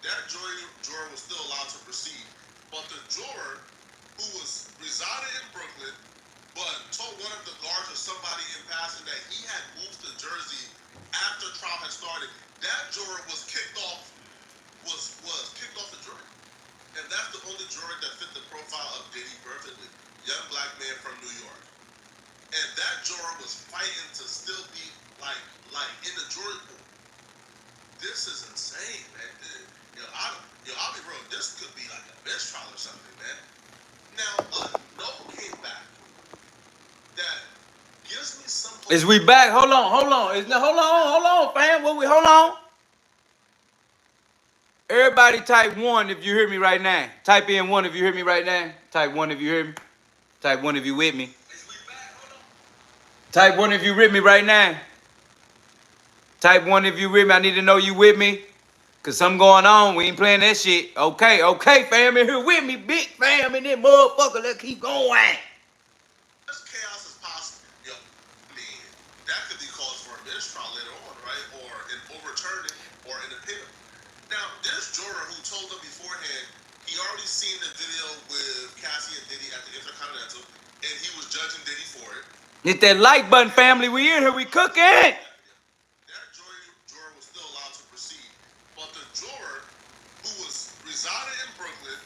That juror was still allowed to proceed. But the juror who was residing in Brooklyn but told one of the guards or somebody in passing that he had moved to Jersey after trial had started, that juror was kicked off, was kicked off the jury. And that's the only juror that fit the profile of Diddy perfectly. Young black man from New York. And that juror was fighting to still be like in the jury pool. This is insane, man. I'll be real. This could be like a mistrial or something, man. Now, a note came back that gives me some. Is we back? Hold on. Hold on, fam. Hold on. Everybody type 1 if you hear me right now. Type in 1 if you hear me right now. Type 1 if you hear me. Type 1 if you with me. Type 1 if you with me right now. Type 1 if you with me. I need to know you with me. Cause something going on. We ain't playing that shit. Okay, fam, in here with me. Big fam in there, motherfucker. Let's keep going. As chaos as possible. Yo, I mean, that could be cause for a mistrial later on, right? Or an overturning or an appeal. Now, this juror who told them beforehand he already seen the video with Cassie and Diddy at the Intercontinental, and he was judging Diddy for it. Hit that like button, family. We in here. We cooking. That juror was still allowed to proceed. But the juror who was residing in Brooklyn,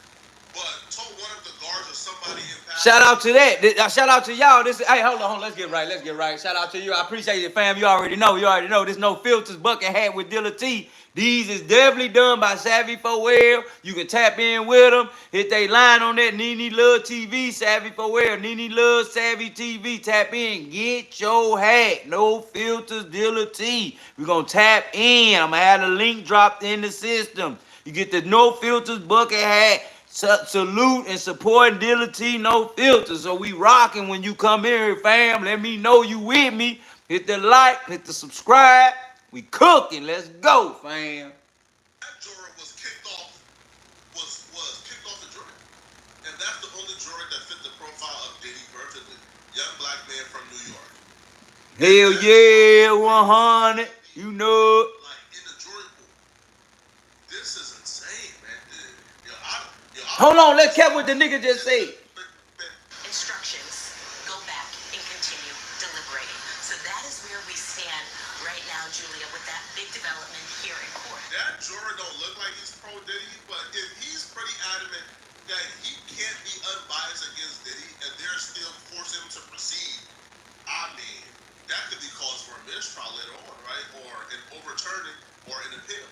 but told one of the guards or somebody in passing. Shout out to that. Shout out to y'all. Hey, hold on. Let's get right. Shout out to you. I appreciate it, fam. You already know. This no filters bucket hat with Dilla T. These is definitely done by Savvy 4L. You can tap in with them. Hit they line on that Nene Love TV, Savvy 4L. Nene Love Savvy TV. Tap in. Get your hat. No filters, Dilla T. We're going to tap in. I'm going to have the link dropped in the system. You get the no filters bucket hat. Salute and support Dilla T, no filters. So we rocking when you come here, fam. Let me know you with me. Hit the like, hit the subscribe. We cooking. Let's go, fam. That juror was kicked off, was kicked off the jury. And that's the only juror that fit the profile of Diddy perfectly. Young black man from New York. Hell yeah, 100. You know. Like in the jury pool. This is insane, man. Hold on, let's catch what the nigga just said. Instructions. Go back and continue deliberating. So that is where we stand right now, Julia, with that big development here in court. That juror don't look like he's pro-Diddy, but if he's pretty adamant that he can't be unbiased against Diddy and they're still forcing him to proceed, I mean, that could be cause for a mistrial later on, right? Or an overturning or an appeal.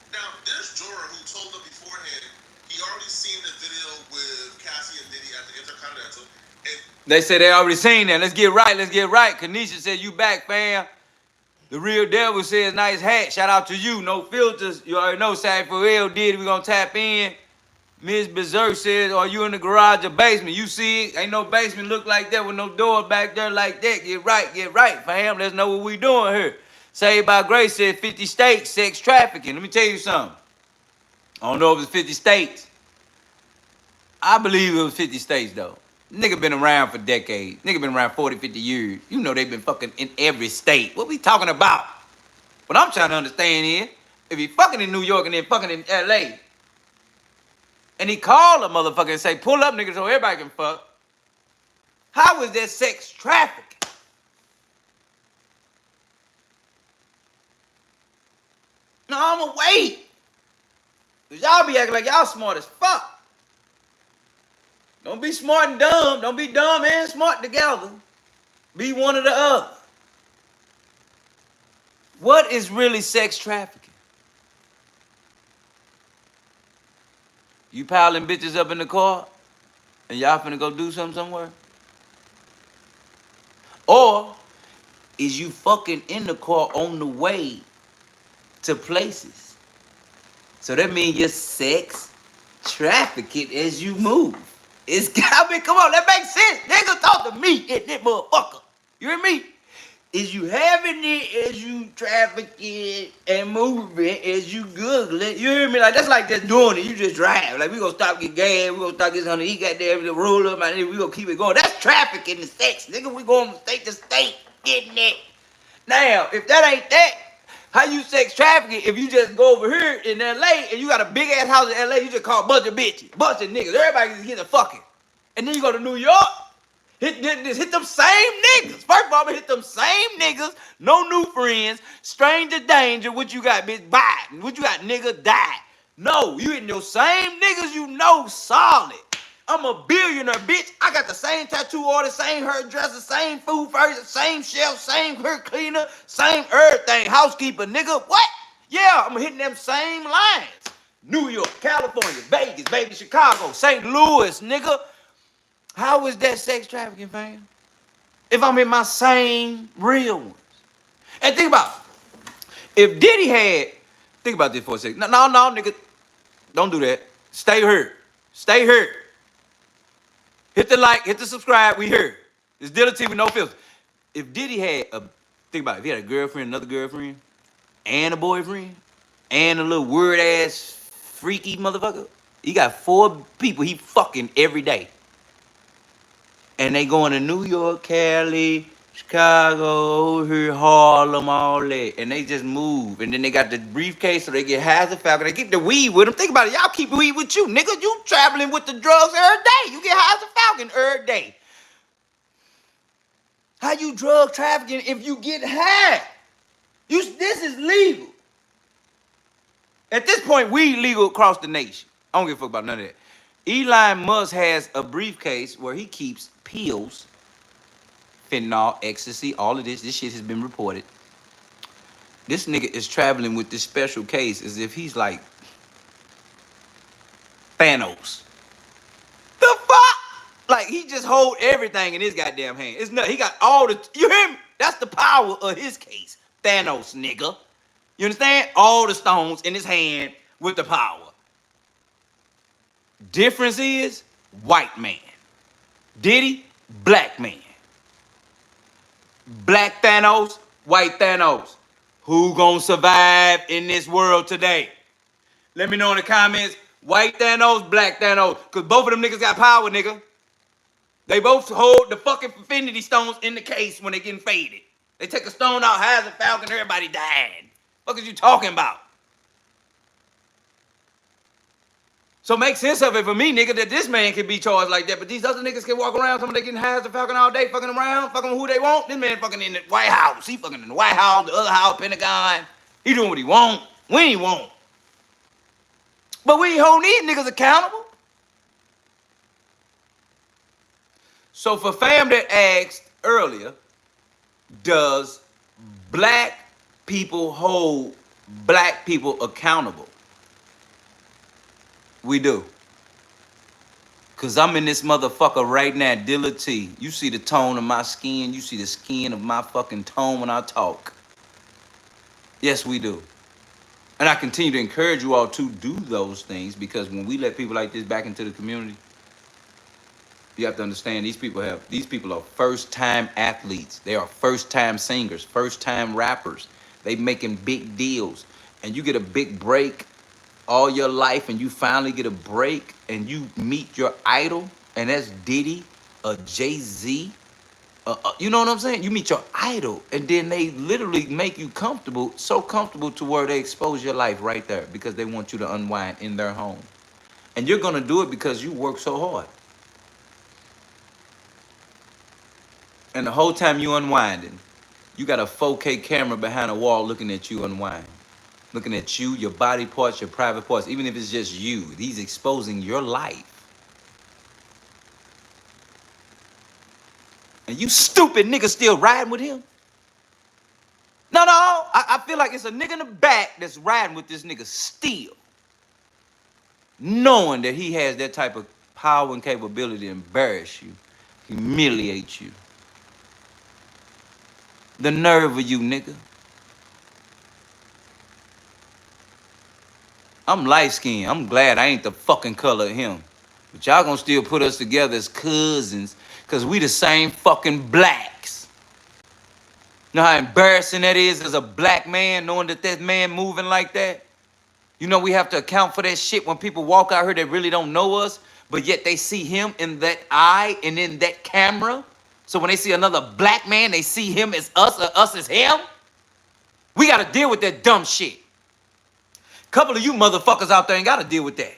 Now, this juror who told them beforehand he already seen the video with Cassie and Diddy at the Intercontinental. And They said they already seen that. Let's get right. Kanisha said you back, fam. The real devil says nice hat. Shout out to you. No filters. You already know Savvy 4L did. We gonna tap in. Ms. Berserk says, are you in the garage or basement? You see it. Ain't no basement look like that with no door back there like that. Get right, fam. Let's know what we doing here. Saved by Grace said 50 states, sex trafficking. Let me tell you something. I don't know if it's 50 states. I believe it was 50 states, though. Nigga been around for decades. Nigga been around 40, 50 years. You know they been fucking in every state. What we talking about? What I'm trying to understand is, if he fucking in New York and then fucking in L.A., and he call a motherfucker and say, pull up, nigga, so everybody can fuck, How is that sex trafficking? No, I'ma wait. Cause y'all be acting like y'all smart as fuck. Don't be smart and dumb. Don't be dumb and smart together. Be one or the other. What is really sex trafficking? You piling bitches up in the car and y'all finna go do something somewhere? Or is you fucking in the car on the way to places? So that means you're sex trafficking as you move. It's got me, come on, that makes sense. Nigga, talk to me, that motherfucker. You hear me? Is you having it as you trafficking and moving as you googling? You hear me? Like, that's like just doing it. You just drive. Like, we gonna stop, get gas. We gonna stop this honey. He got there, the roll up, my nigga. We gonna keep it going. That's trafficking and sex, nigga. We going from state to state getting it. Now, if that ain't that, how you sex trafficking if you just go over here in LA and you got a big ass house in LA, you just call a bunch of bitches, bunch of niggas. Everybody just get a fucking. And then you go to New York, hit them same niggas. First of all, I'm gonna hit them same niggas, no new friends, stranger danger, what you got, bitch, bye. What you got, nigga, die. No, you hitting your same niggas you know solid. I'm a billionaire, bitch. I got the same tattoo artist, same hairdresser, same food first, same shelf, same hair cleaner, same everything. Housekeeper, nigga. What? Yeah, I'm hitting them same lines. New York, California, Vegas, baby, Chicago, St. Louis, nigga. How is that sex trafficking, fam? If I'm in my same real ones. And think about it. If Diddy had, think about this for a second. No, nigga. Don't do that. Stay here. Stay here. Hit the like, hit the subscribe, we here. It's Dilla TV, no filter. If Diddy had think about it, if he had a girlfriend, another girlfriend, and a boyfriend, and a little weird-ass, freaky motherfucker, he got 4 people he fucking every day. And they going to New York, Cali, Chicago, over here, Harlem, all that. And they just move. And then they got the briefcase so they get high as a falcon. They keep the weed with them. Think about it. Y'all keep the weed with you. Nigga, you traveling with the drugs every day. You get high as a falcon every day. How you drug trafficking if you get high? This is legal. At this point, weed legal across the nation. I don't give a fuck about none of that. Elon Musk has a briefcase where he keeps pills, fentanyl, ecstasy, all of this. This shit has been reported. This nigga is traveling with this special case as if he's like Thanos. The fuck? Like, he just hold everything in his goddamn hand. It's not, he got all the, you hear me? That's the power of his case. Thanos, nigga. You understand? All the stones in his hand with the power. Difference is white man. Diddy, black man. Black Thanos, white Thanos. Who gonna survive in this world today? Let me know in the comments. White Thanos, black Thanos. Because both of them niggas got power, nigga. They both hold the fucking infinity stones in the case when they getting faded. They take a stone out, high as a falcon, everybody dying. What is you talking about? So make sense of it for me, nigga, that this man can be charged like that, but these other niggas can walk around, somebody getting high as a falcon all day, fucking around, fucking who they want. This man fucking in the White House. He fucking in the White House, the other house, Pentagon. He doing what he want, when he want. But we ain't holding these niggas accountable. So for fam that asked earlier, does black people hold black people accountable? We do. Cause I'm in this motherfucker right now, Dilla T. You see the tone of my skin. You see the skin of my fucking tone when I talk. Yes, we do. And I continue to encourage you all to do those things because when we let people like this back into the community, you have to understand these people are first-time athletes. They are first-time singers, first-time rappers. They making big deals. And you get a big break all your life and you finally get a break and you meet your idol, and that's Diddy, Jay-Z, you know what I'm saying? You meet your idol and then they literally make you comfortable, so comfortable to where they expose your life right there because they want you to unwind in their home. And you're gonna do it because you work so hard. And the whole time you unwinding, you got a 4K camera behind a wall looking at you unwind. Looking at you, your body parts, your private parts, even if it's just you. He's exposing your life. And you stupid nigga still riding with him? No, I feel like it's a nigga in the back that's riding with this nigga still. Knowing that he has that type of power and capability to embarrass you, humiliate you. The nerve of you, nigga. I'm light-skinned. I'm glad I ain't the fucking color of him. But y'all gonna still put us together as cousins because we the same fucking blacks. You know how embarrassing that is as a black man, knowing that that man moving like that? You know we have to account for that shit when people walk out here that really don't know us, but yet they see him in that eye and in that camera. So when they see another black man, they see him as us or us as him. We got to deal with that dumb shit. Couple of you motherfuckers out there ain't got to deal with that.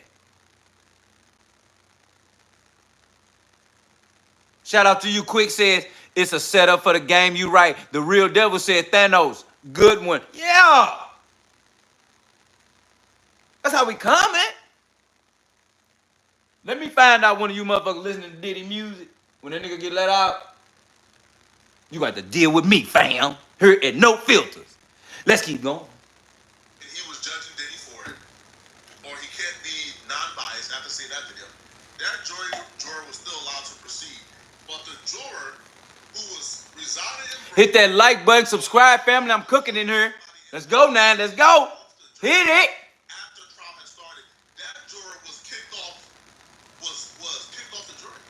Shout out to you, Quick says, it's a setup for the game. You right. The real devil said, Thanos, good one. Yeah. That's how we coming. Let me find out one of you motherfuckers listening to Diddy music. When that nigga get let out, you got to deal with me, fam. Here at No Filters. Let's keep going. He was judging Diddy for it, or he can't be non-biased after seeing that video. That juror was still allowed to proceed, but the juror who was residing in Hit that like button, subscribe, family. I'm cooking in here. Let's go now. Let's go. Hit it. after trial had started, that juror was kicked off. Was kicked off the jury,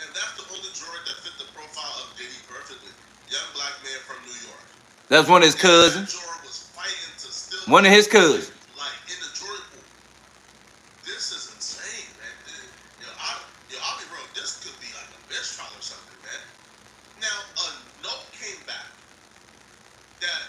and that's the only juror that fit the profile of Diddy perfectly. Young black man from New York. That's one of his cousins. That juror was fighting to still One of his cousins. like in the jury pool. This is insane, man. I'll be real. This could be like a bench trial or something, man. Now, a note came back that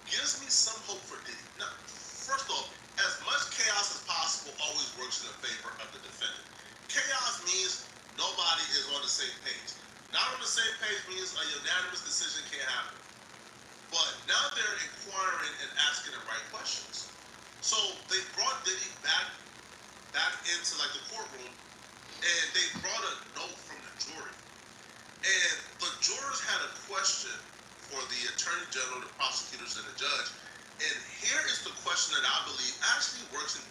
gives me some hope for Diddy. Now, first off, as much chaos as possible always works in the favor of the defendant. Chaos means nobody is on the same page. Not on the same page means a unanimous decision can't happen. But now they're inquiring and asking the right questions. So they brought Diddy back into like the courtroom, and they brought a note from the jury. And the jurors had a question for the attorney general, the prosecutors, and the judge. And here is the question that I believe actually works in.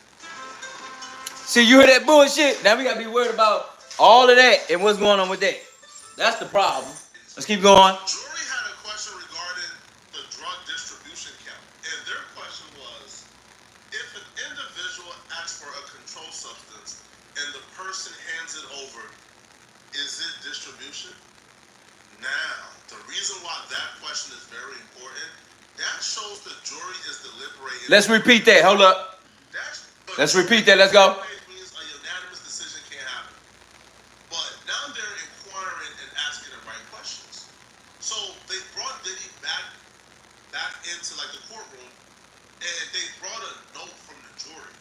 See, you hear that bullshit? Now we gotta be worried about all of that and what's going on with that. That's the problem. Let's keep going. Jury had a question regarding the drug distribution count. And their question was, if an individual asks for a controlled substance and the person hands it over, is it distribution? Now, the reason why that question is very important, that shows the jury is deliberating. Let's repeat that. Hold up. Let's repeat that. Let's go. Means a unanimous decision can't happen. But now they're inquiring and asking the right questions. So they brought Diddy back into like the courtroom, and they brought a note from the jury.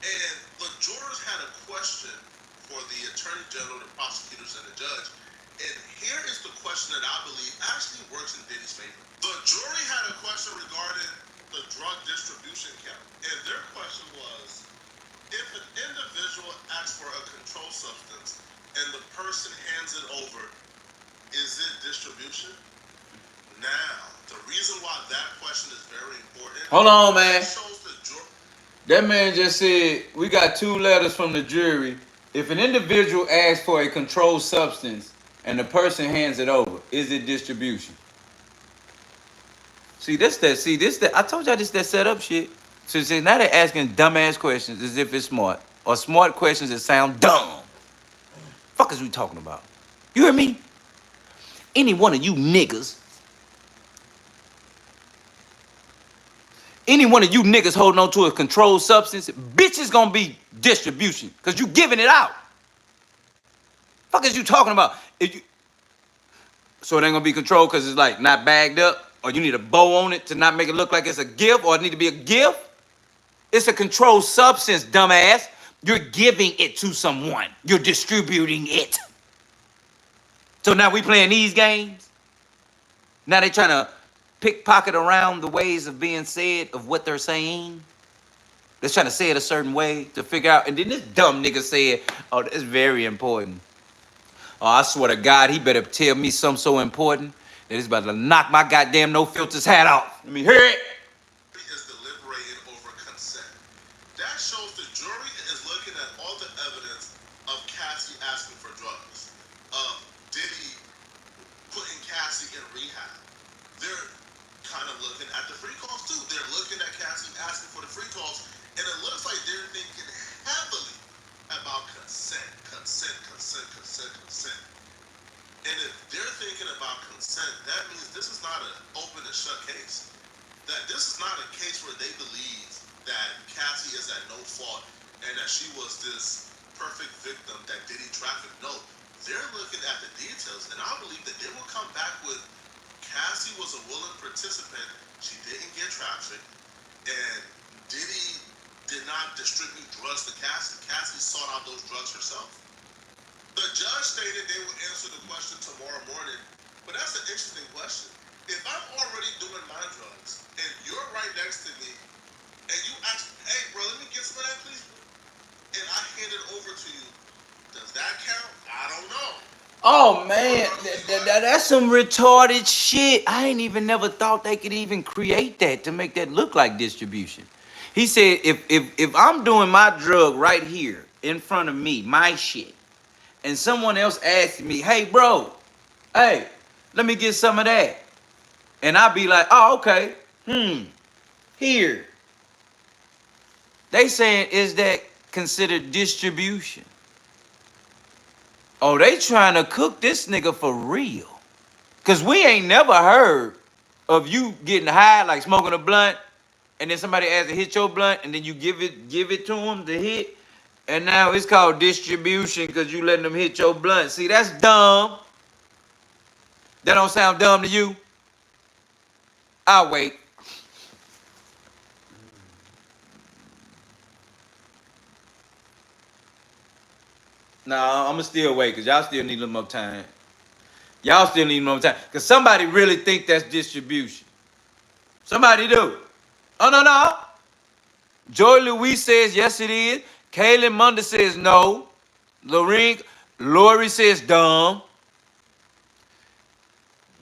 And the jurors had a question for the attorney general, the prosecutors, and the judge. And here is the question that I believe actually works in Diddy's favor. The jury had a question regarding the drug distribution count. And their question was, if an individual asks for a controlled substance and the person hands it over, is it distribution? Now, the reason why that question is very important. Hold on, man. Shows the that man just said, we got 2 letters from the jury. If an individual asks for a controlled substance and the person hands it over, is it distribution? See, I told y'all this that setup shit. So now they're asking dumbass questions as if it's smart. Or smart questions that sound dumb. Fuck is we talking about? You hear me? Any one of you niggas holding on to a controlled substance, bitch is gonna be distribution. Cause you giving it out. Fuck is you talking about? So it ain't gonna be controlled because it's like not bagged up? Or you need a bow on it to not make it look like it's a gift, or it need to be a gift? It's a controlled substance, dumbass. You're giving it to someone. You're distributing it. So now we playing these games. Now they trying to pickpocket around the ways of being said of what they're saying. They're trying to say it a certain way to figure out. And then this dumb nigga said, oh, that's very important. Oh, I swear to God, he better tell me something so important that it's about to knock my goddamn no filters hat off. Let me hear it. Is deliberating over consent. That shows the jury is looking at all the evidence of Cassie asking for drugs, of Diddy putting Cassie in rehab. They're kind of looking at the free calls too. They're looking at Cassie asking for the free calls, and it looks like they're thinking heavily about consent. And if they're thinking about consent, that means this is not an open and shut case. That this is not a case where they believe that Cassie is at no fault and that she was this perfect victim that Diddy trafficked. No, they're looking at the details, and I believe that they will come back with Cassie was a willing participant. She didn't get trafficked, and Diddy did not distribute drugs to Cassie. Cassie sought out those drugs herself. The judge stated they would answer the question tomorrow morning, but that's an interesting question. If I'm already doing my drugs and you're right next to me and you ask, hey bro, let me get some of that please, and I hand it over to you, does that count? I don't know. Oh man, that's some retarded shit. I ain't even never thought they could even create that to make that look like distribution. He said if I'm doing my drug right here in front of me, my shit, and someone else asks me, hey bro, hey, let me get some of that. And I'll be like, oh, okay, here. They saying, is that considered distribution? Oh, they trying to cook this nigga for real. Because we ain't never heard of you getting high, like smoking a blunt, and then somebody asks to hit your blunt, and then you give it to them to hit. And now it's called distribution because you letting them hit your blunt. See, that's dumb. That don't sound dumb to you? I'll wait. No, I'm going to still wait because y'all still need a little more time. Y'all still need more time. Because somebody really think that's distribution. Somebody do. Oh, no. Joy Louise says, yes, it is. Kaylin Munda says no. Lori says dumb.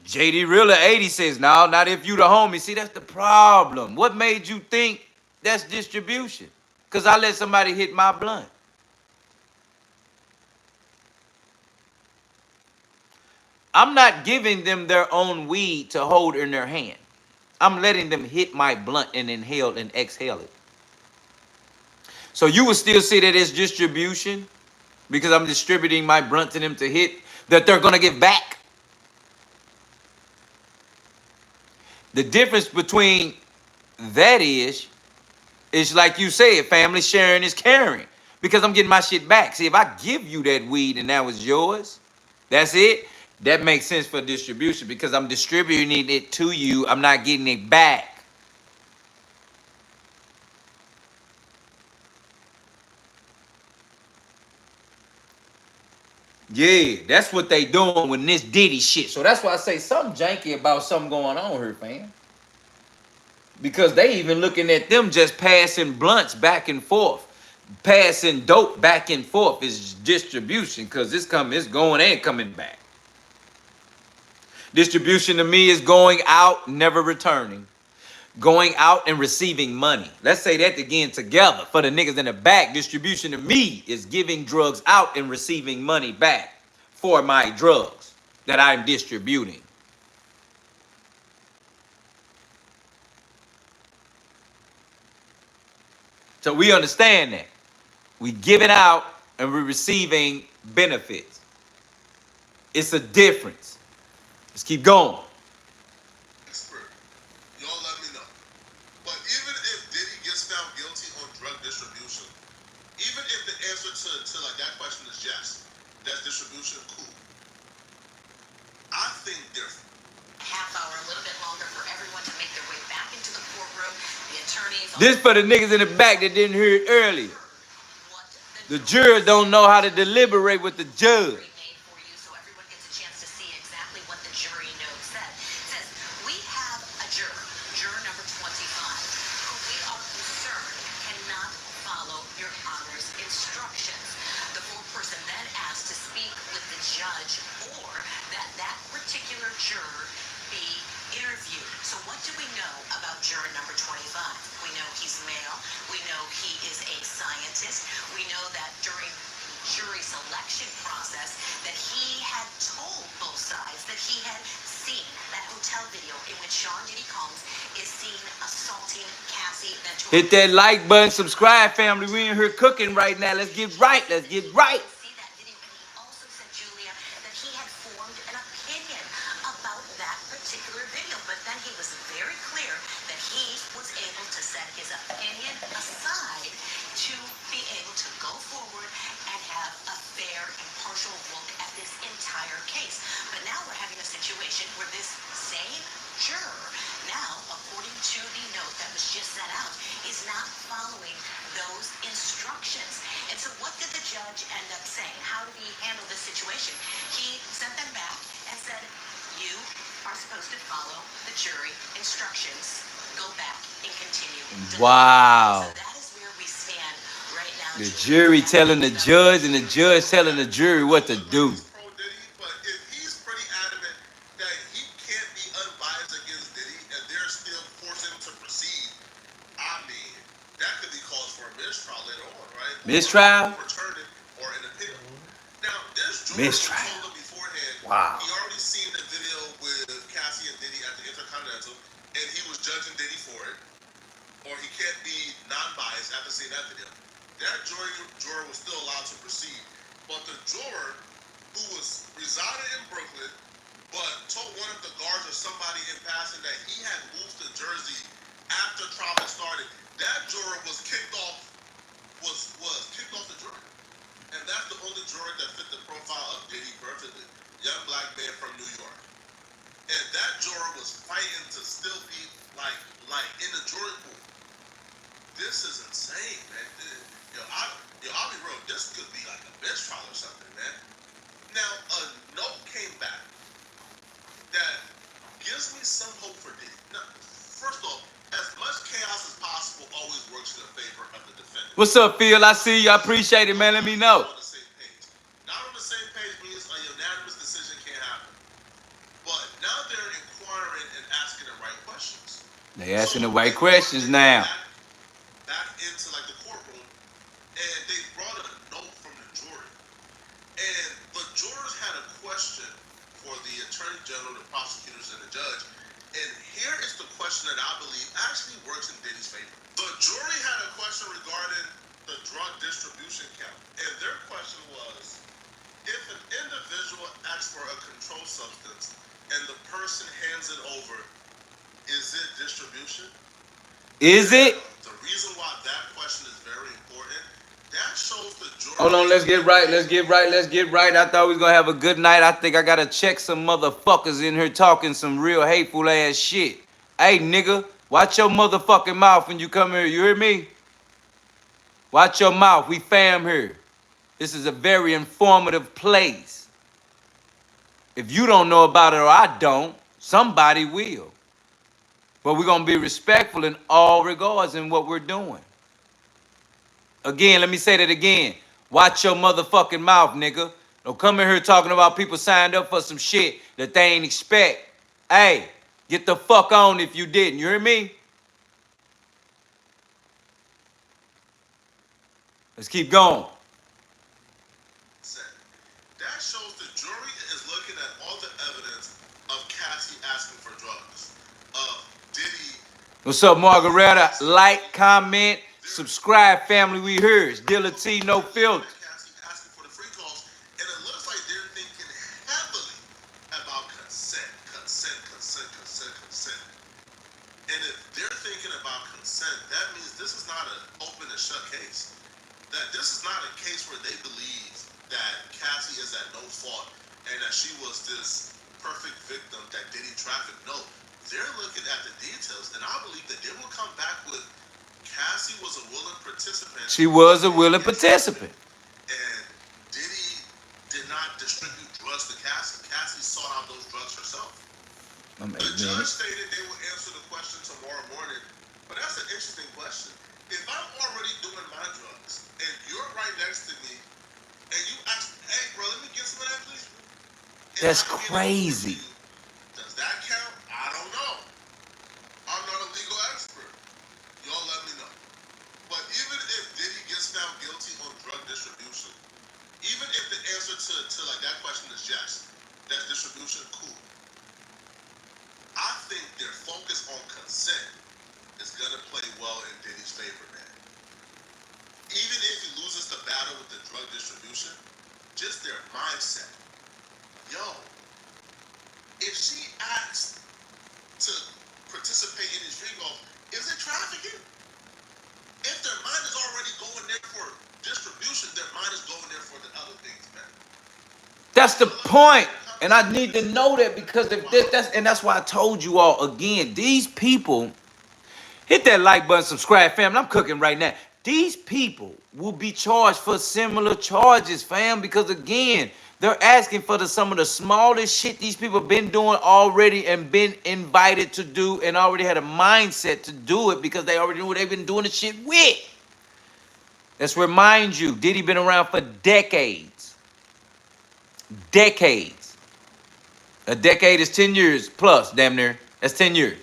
JD Rilla 80 says, no, not if you the homie. See, that's the problem. What made you think that's distribution? Because I let somebody hit my blunt. I'm not giving them their own weed to hold in their hand. I'm letting them hit my blunt and inhale and exhale it. So you would still see that it's distribution because I'm distributing my blunt to them to hit that they're going to give back. The difference between that is like you said, family sharing is caring because I'm getting my shit back. See, if I give you that weed and now it's yours, that's it. That makes sense for distribution because I'm distributing it to you. I'm not getting it back. Yeah, that's what they doing with this Diddy shit. So that's why I say something janky about something going on here, fam. Because they even looking at them just passing blunts back and forth. Passing dope back and forth is distribution because it's going and coming back. Distribution to me is going out, never returning. Going out and receiving money. Let's say that again together. For the niggas in the back, distribution to me is giving drugs out and receiving money back for my drugs that I'm distributing. So we understand that. We give it out and we're receiving benefits. It's a difference. Let's keep going. Expert. Y'all let me know. But even if Diddy gets found guilty on drug distribution, even if the answer to like that question is yes, that's distribution, cool. I think they're Half hour, a little bit longer for everyone to make their way back into the courtroom. The attorneys. This for the niggas in the back that didn't hear it earlier. The jurors don't know how to deliberate with the judge. So everyone gets a chance to judge or that particular juror be interviewed. So what do we know about juror number 25? We know he's male. We know he is a scientist. We know that during jury selection process that he had told both sides that he had seen that hotel video in which Sean Diddy Combs is seen assaulting Cassie Ventura. Hit that like button, subscribe, family. We in here cooking right now. Let's get right. Let's get right. See that video, and he also said, Julia, that he had formed an opinion about that particular video, but then he was very clear that he was able to set his opinion aside to be able to go forward and have a fair, impartial look at this entire case. But now we're having a situation where this same juror, now, according to the note that was just sent out, is not following those instructions. And so what did the judge end up saying? How did he handle this situation? He sent them back and said, you are supposed to follow the jury instructions. Go back and continue. Wow. So that is where we stand right now. The jury telling the judge and the judge telling the jury what to do. Pro Diddy, but if he's pretty adamant that he can't be unbiased against Diddy and they're still forcing him to proceed, I mean, that could be cause for a mistrial later on, right? Mistrial? Return it or an appeal. Now, this juror Mistrial. told him beforehand, Wow. he already seen the video with Cassie and Diddy at the Intercontinental, and he was judging Diddy for it, or he can't be non-biased after seeing that video. That juror was still allowed to proceed, but the juror who was residing in Brooklyn, but told one of the guards or somebody in passing that he had moved to Jersey after trial had started, that juror was kicked off, was kicked off the jury. And that's the only juror that fit the profile of Diddy perfectly. Young black man from New York. And that juror was fighting to still be like in the jury pool. This is insane, man. I'll be real. This could be like a mistrial or something, man. Now, a note came back that gives me some hope for Diddy. Now, first off, as much chaos as possible always works in the favor of the defendant. What's up, Phil? I see you. I appreciate it, man. Let me know. On the same page. Not on the same page means a unanimous decision can't happen. But now they're inquiring and asking the right questions. They asking the right questions now. Back into like the courtroom, and they brought a note from the jury. And the jurors had a question for the attorney general, the prosecutors, and the judge. And here is the question that I believe actually works in Diddy's favor. The jury had a question regarding the drug distribution count. And their question was, if an individual asks for a controlled substance and the person hands it over, is it distribution? Is it? The reason why that question is very important, that shows the jury. Hold on, let's get right. Let's get right. Let's get right. I thought we was gonna have a good night. I think I gotta check some motherfuckers in here talking some real hateful ass shit. Hey, nigga, watch your motherfucking mouth when you come here. You hear me? Watch your mouth. We fam here. This is a very informative place. If you don't know about it or I don't, somebody will. But we're going to be respectful in all regards in what we're doing. Again, let me say that again. Watch your motherfucking mouth, nigga. Don't come in here talking about people signed up for some shit that they ain't expect. Hey, get the fuck on if you didn't. You hear me? Let's keep going. That shows the jury is looking at all the evidence of Cassie asking for drugs. Diddy. What's up, Margaretta? Like, comment, subscribe, family. We here. It's Dilla T, no filter. Cassie asking for the free calls, and it looks like they're thinking heavily about consent. And if they're thinking about consent, that means this is not an open and shut case. That this is not a case where they believe that Cassie is at no fault and that she was this perfect victim that Diddy trafficked. No. They're looking at the details, and I believe that they will come back with Cassie was a willing participant. She was a willing participant. And Diddy did not distribute drugs to Cassie. Cassie sought out those drugs herself. The judge stated they will answer the question tomorrow morning, but that's an interesting question. If I'm already doing my drugs, and you're right next to me, and you ask, hey, bro, let me get some of that, please. That's I can be an crazy. overview. Does that count? I don't know. I'm not a legal expert. Y'all let me know. But even if Diddy gets found guilty on drug distribution, even if the answer to like that question is yes, that's distribution, cool. I think their focus on consent is gonna play well in Diddy's favor, man. Even if he loses the battle with the drug distribution, just their mindset. Yo, if she asks to participate in his drink off, is it trafficking? If their mind is already going there for distribution, their mind is going there for the other things, man. That's the point. And I need to know that because if that's why I told you all again, these people, hit that like button, subscribe, fam. I'm cooking right now. These people will be charged for similar charges, fam, because again, they're asking for some of the smallest shit these people have been doing already and been invited to do and already had a mindset to do it because they already knew what they've been doing the shit with. Let's remind you, Diddy been around for decades. Decades. A decade is 10 years plus, damn near. That's 10 years.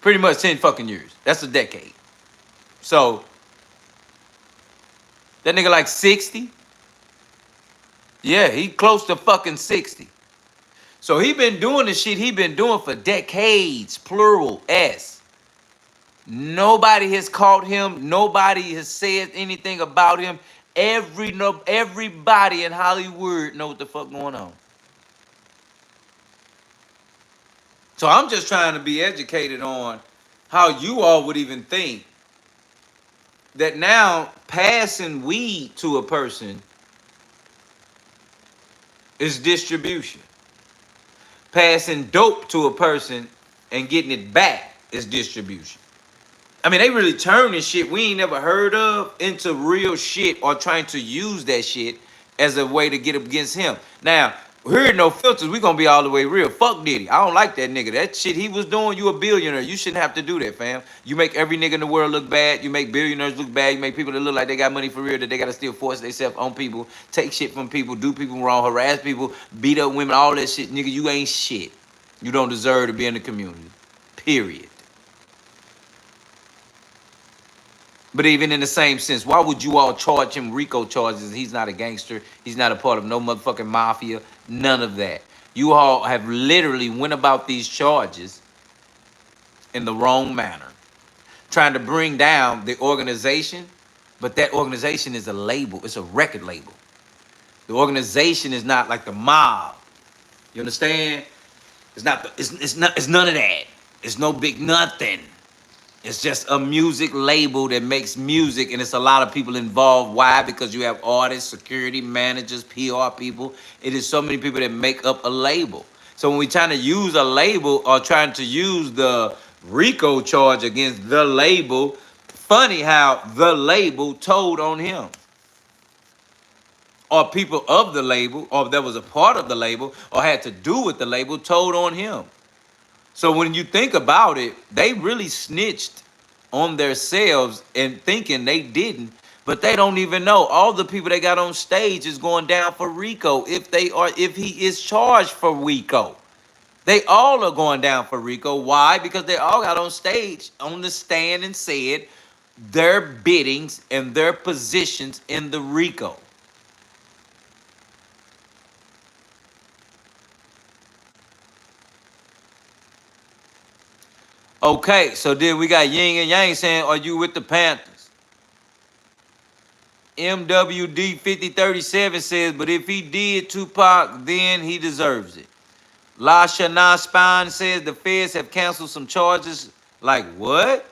Pretty much 10 fucking years. That's a decade. So, that nigga like 60? Yeah, he close to fucking 60. So he been doing the shit he been doing for decades, plural S. Nobody has caught him. Nobody has said anything about him. Everybody in Hollywood know what the fuck going on. So I'm just trying to be educated on how you all would even think that now passing weed to a person is distribution. Passing dope to a person and getting it back is distribution. I mean, they really turning shit we ain't never heard of into real shit or trying to use that shit as a way to get up against him. Now, here at No Filters, we gonna be all the way real. Fuck Diddy. I don't like that nigga. That shit he was doing, you a billionaire. You shouldn't have to do that, fam. You make every nigga in the world look bad. You make billionaires look bad. You make people that look like they got money for real, that they gotta still force themselves on people, take shit from people, do people wrong, harass people, beat up women, all that shit. Nigga, you ain't shit. You don't deserve to be in the community. Period. But even in the same sense, why would you all charge him RICO charges? He's not a gangster. He's not a part of no motherfucking mafia. None of that. You all have literally went about these charges in the wrong manner. Trying to bring down the organization, but that organization is a label. It's a record label. The organization is not like the mob. You understand? It's none of that. It's no big nothing. It's just a music label that makes music, and it's a lot of people involved. Why? Because you have artists, security managers, PR people. It is so many people that make up a label. So when we're trying to use a label or trying to use the RICO charge against the label, funny how the label told on him. Or people of the label, or that was a part of the label, or had to do with the label, told on him. So when you think about it, they really snitched on themselves and thinking they didn't, but they don't even know. All the people they got on stage is going down for RICO if he is charged for RICO. They all are going down for RICO. Why? Because they all got on stage, on the stand, and said their biddings and their positions in the RICO. Okay, so then we got Yin and Yang saying, are you with the Panthers? MWD 5037 says, but if he did Tupac, then he deserves it. La Shana Spine says the feds have canceled some charges. Like what?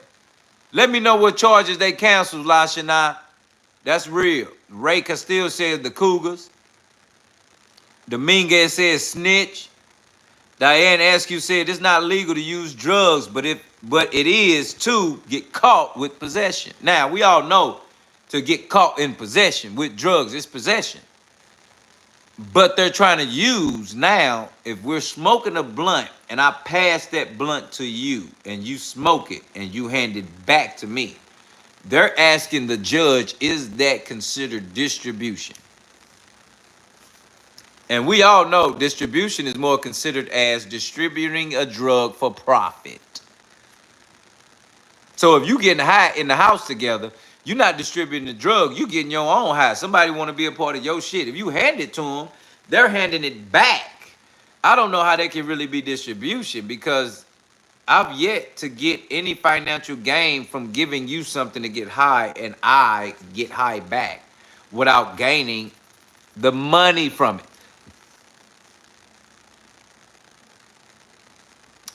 Let me know what charges they canceled, La Shana. That's real. Ray Castillo says the Cougars. Dominguez says snitch. Diane Askew said it's not legal to use drugs, but it is to get caught with possession. Now, we all know to get caught in possession with drugs is possession. But they're trying to use now, if we're smoking a blunt and I pass that blunt to you and you smoke it and you hand it back to me, they're asking the judge, is that considered distribution? And we all know distribution is more considered as distributing a drug for profit. So if you getting high in the house together, you're not distributing the drug, you getting your own high. Somebody want to be a part of your shit. If you hand it to them, they're handing it back. I don't know how they can really be distribution, because I've yet to get any financial gain from giving you something to get high and I get high back without gaining the money from it.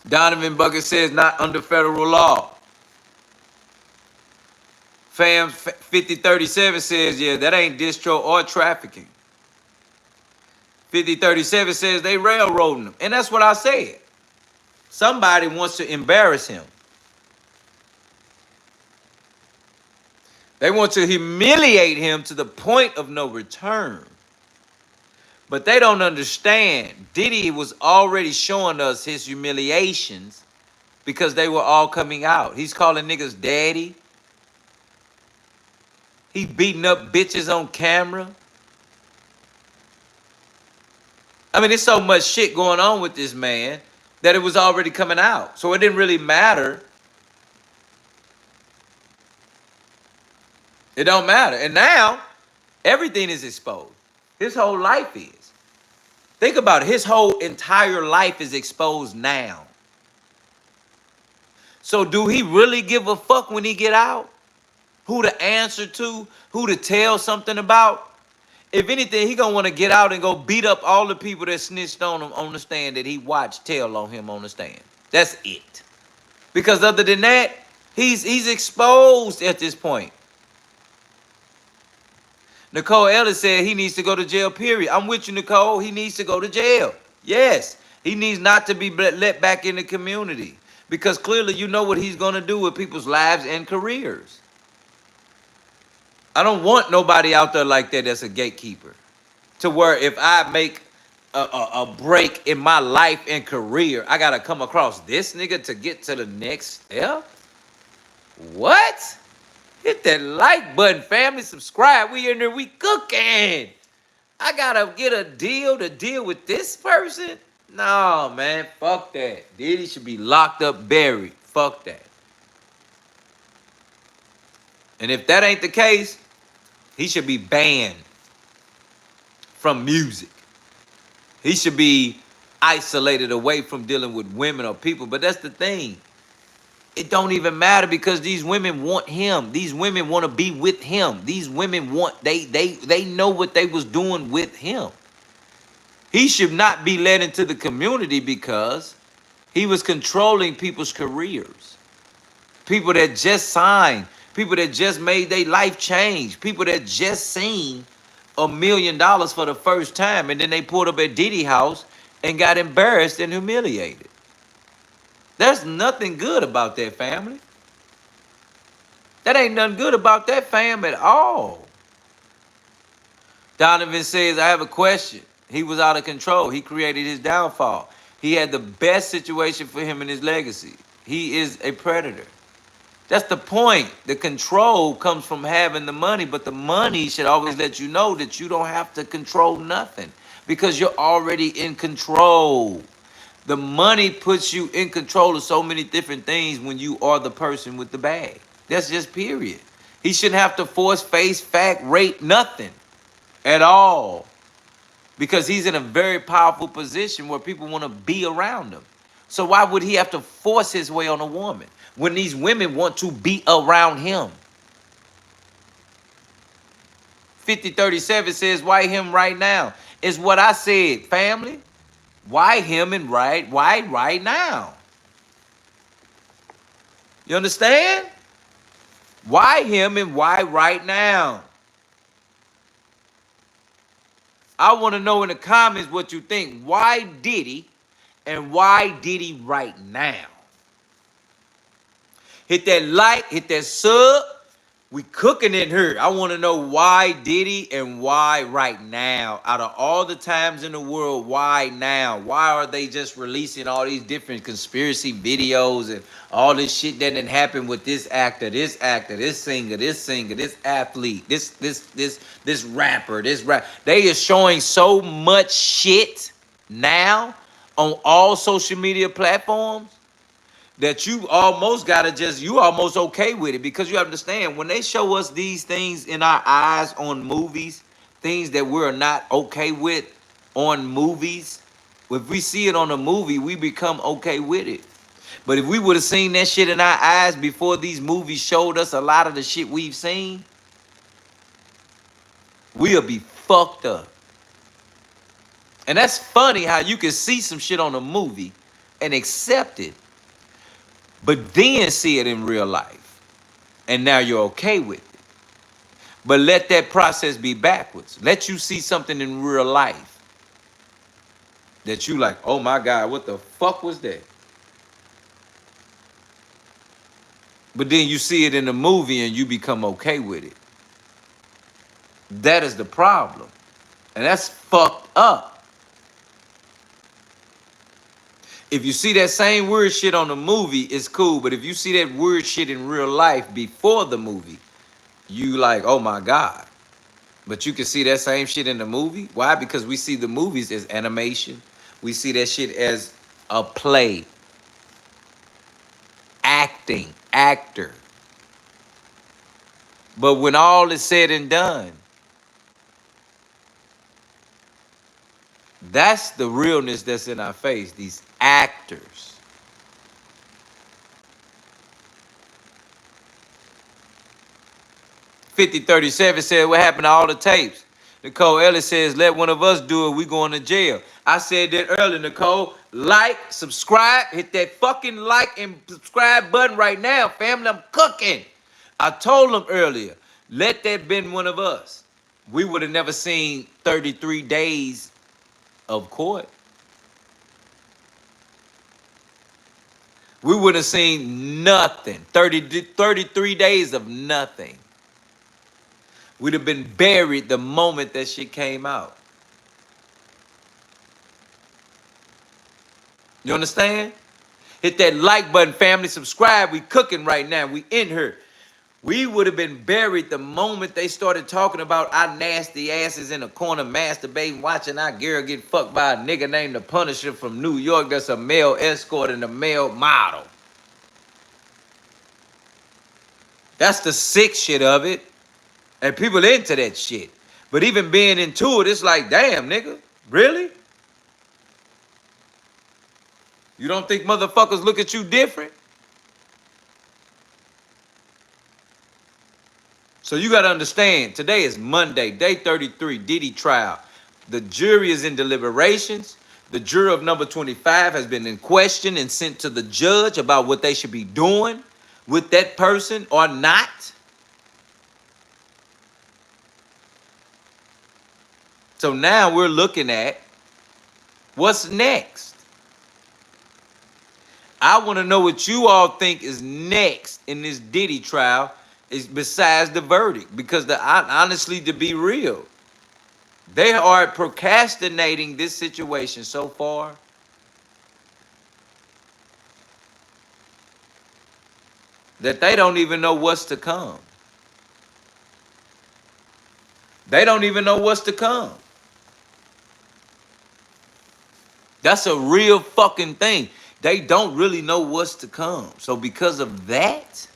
Donovan Bucket says not under federal law. Fam 5037 says, yeah, that ain't distro or trafficking. 5037 says they railroading him. And that's what I said. Somebody wants to embarrass him. They want to humiliate him to the point of no return. But they don't understand. Diddy was already showing us his humiliations because they were all coming out. He's calling niggas daddy. He beating up bitches on camera. I mean, there's so much shit going on with this man that it was already coming out. So it didn't really matter. It don't matter. And now, everything is exposed. His whole life is. Think about it. His whole entire life is exposed now. So do he really give a fuck when he get out? Who to answer to? Who to tell something about? If anything, he gonna want to get out and go beat up all the people that snitched on him on the stand that he watched tell on him on the stand. That's it. Because other than that, he's exposed at this point. Nicole Ellis said he needs to go to jail, period. I'm with you, Nicole. He needs to go to jail. Yes. He needs not to be let back in the community. Because clearly you know what he's going to do with people's lives and careers. I don't want nobody out there like that that's a gatekeeper. To where if I make a break in my life and career, I got to come across this nigga to get to the next step? What? Hit that like button, family. Subscribe. We in there. We cooking. I got to get a deal to deal with this person? No, man. Fuck that. Diddy should be locked up, buried. Fuck that. And if that ain't the case, he should be banned from music. He should be isolated away from dealing with women or people. But that's the thing. It don't even matter because these women want him. These women want to be with him. These women want, they know what they was doing with him. He should not be led into the community because he was controlling people's careers. People that just signed. People that just made their life change. People that just seen $1 million for the first time. And then they pulled up at Diddy house and got embarrassed and humiliated. There's nothing good about that, family. That ain't nothing good about that fam at all. Donovan says, I have a question. He was out of control. He created his downfall. He had the best situation for him in his legacy. He is a predator. That's the point. The control comes from having the money, but the money should always let you know that you don't have to control nothing because you're already in control. The money puts you in control of so many different things when you are the person with the bag. That's just period. He shouldn't have to force, face, fact, rate, nothing at all. Because he's in a very powerful position where people want to be around him. So why would he have to force his way on a woman when these women want to be around him? 5037 says, why him right now? Is what I said, family. Why him and why right now? You understand? Why him and why right now? I want to know in the comments what you think. Why Diddy and why Diddy right now? Hit that like, hit that sub. We cooking in here. I want to know why Diddy and why right now. Out of all the times in the world, why now? Why are they just releasing all these different conspiracy videos and all this shit that didn't happen with this actor, this singer, this athlete, this rapper, this rap. They are showing so much shit now on all social media platforms that you almost gotta you almost okay with it, because you understand when they show us these things in our eyes on movies, things that we're not okay with on movies, if we see it on a movie, we become okay with it. But if we would have seen that shit in our eyes before these movies showed us a lot of the shit we've seen, we'll be fucked up. And that's funny how you can see some shit on a movie and accept it, but then see it in real life, and now you're okay with it. But let that process be backwards. Let you see something in real life that you like, oh my God, what the fuck was that? But then you see it in the movie and you become okay with it. That is the problem. And that's fucked up. If you see that same weird shit on the movie, it's cool. But if you see that weird shit in real life before the movie, you like, oh my God. But you can see that same shit in the movie. Why? Because we see the movies as animation. We see that shit as a play. Acting, actor. But when all is said and done, that's the realness that's in our face, these actors. "5037 said, what happened to all the tapes? Nicole Ellis says, let one of us do it, we going to jail. I said that earlier, Nicole. Like, subscribe, hit that fucking like and subscribe button right now, family. I'm cooking. I told them earlier, let that been one of us. We would have never seen 33 days of court. We would have seen nothing. 33 days of nothing. We'd have been buried the moment that shit came out. You understand? Hit that like button, family. Subscribe. We cooking right now. We in here. We would have been buried the moment they started talking about our nasty asses in a corner masturbating, watching our girl get fucked by a nigga named the Punisher from New York that's a male escort and a male model. That's the sick shit of it. And people into that shit. But even being into it, it's like, damn, nigga, really? You don't think motherfuckers look at you different? So you got to understand, today is Monday, day 33, Diddy trial. The jury is in deliberations. The juror of number 25 has been in question and sent to the judge about what they should be doing with that person or not. So now we're looking at what's next. I want to know what you all think is next in this Diddy trial, is besides the verdict. Because honestly, to be real, they are procrastinating this situation so far that they don't even know what's to come. They don't even know what's to come. That's a real fucking thing. They don't really know what's to come. So because of that,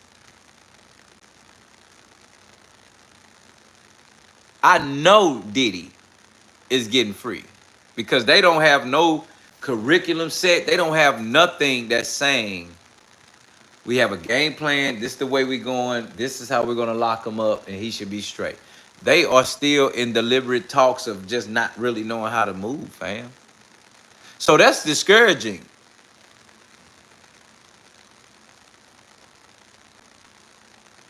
I know Diddy is getting free. Because they don't have no curriculum set. They don't have nothing that's saying, we have a game plan, this is the way we're going, this is how we're going to lock him up, and he should be straight. They are still in deliberate talks of just not really knowing how to move, fam. So that's discouraging.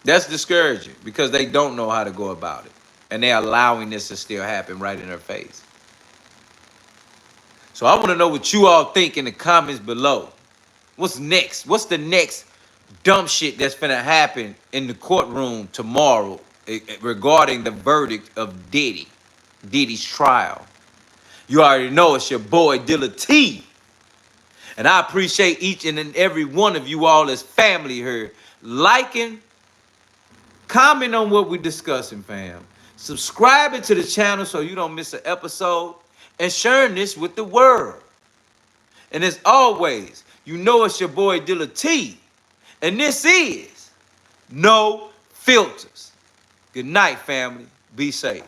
That's discouraging because they don't know how to go about it. And they're allowing this to still happen right in their face. So I want to know what you all think in the comments below. What's next? What's the next dumb shit that's finna happen in the courtroom tomorrow regarding the verdict of Diddy's trial. You already know it's your boy Dilla T. And I appreciate each and every one of you all as family here. Liking, comment on what we're discussing, fam. Subscribing to the channel so you don't miss an episode. And sharing this with the world. And as always, you know it's your boy Dilla T. And this is No Filters. Good night, family. Be safe.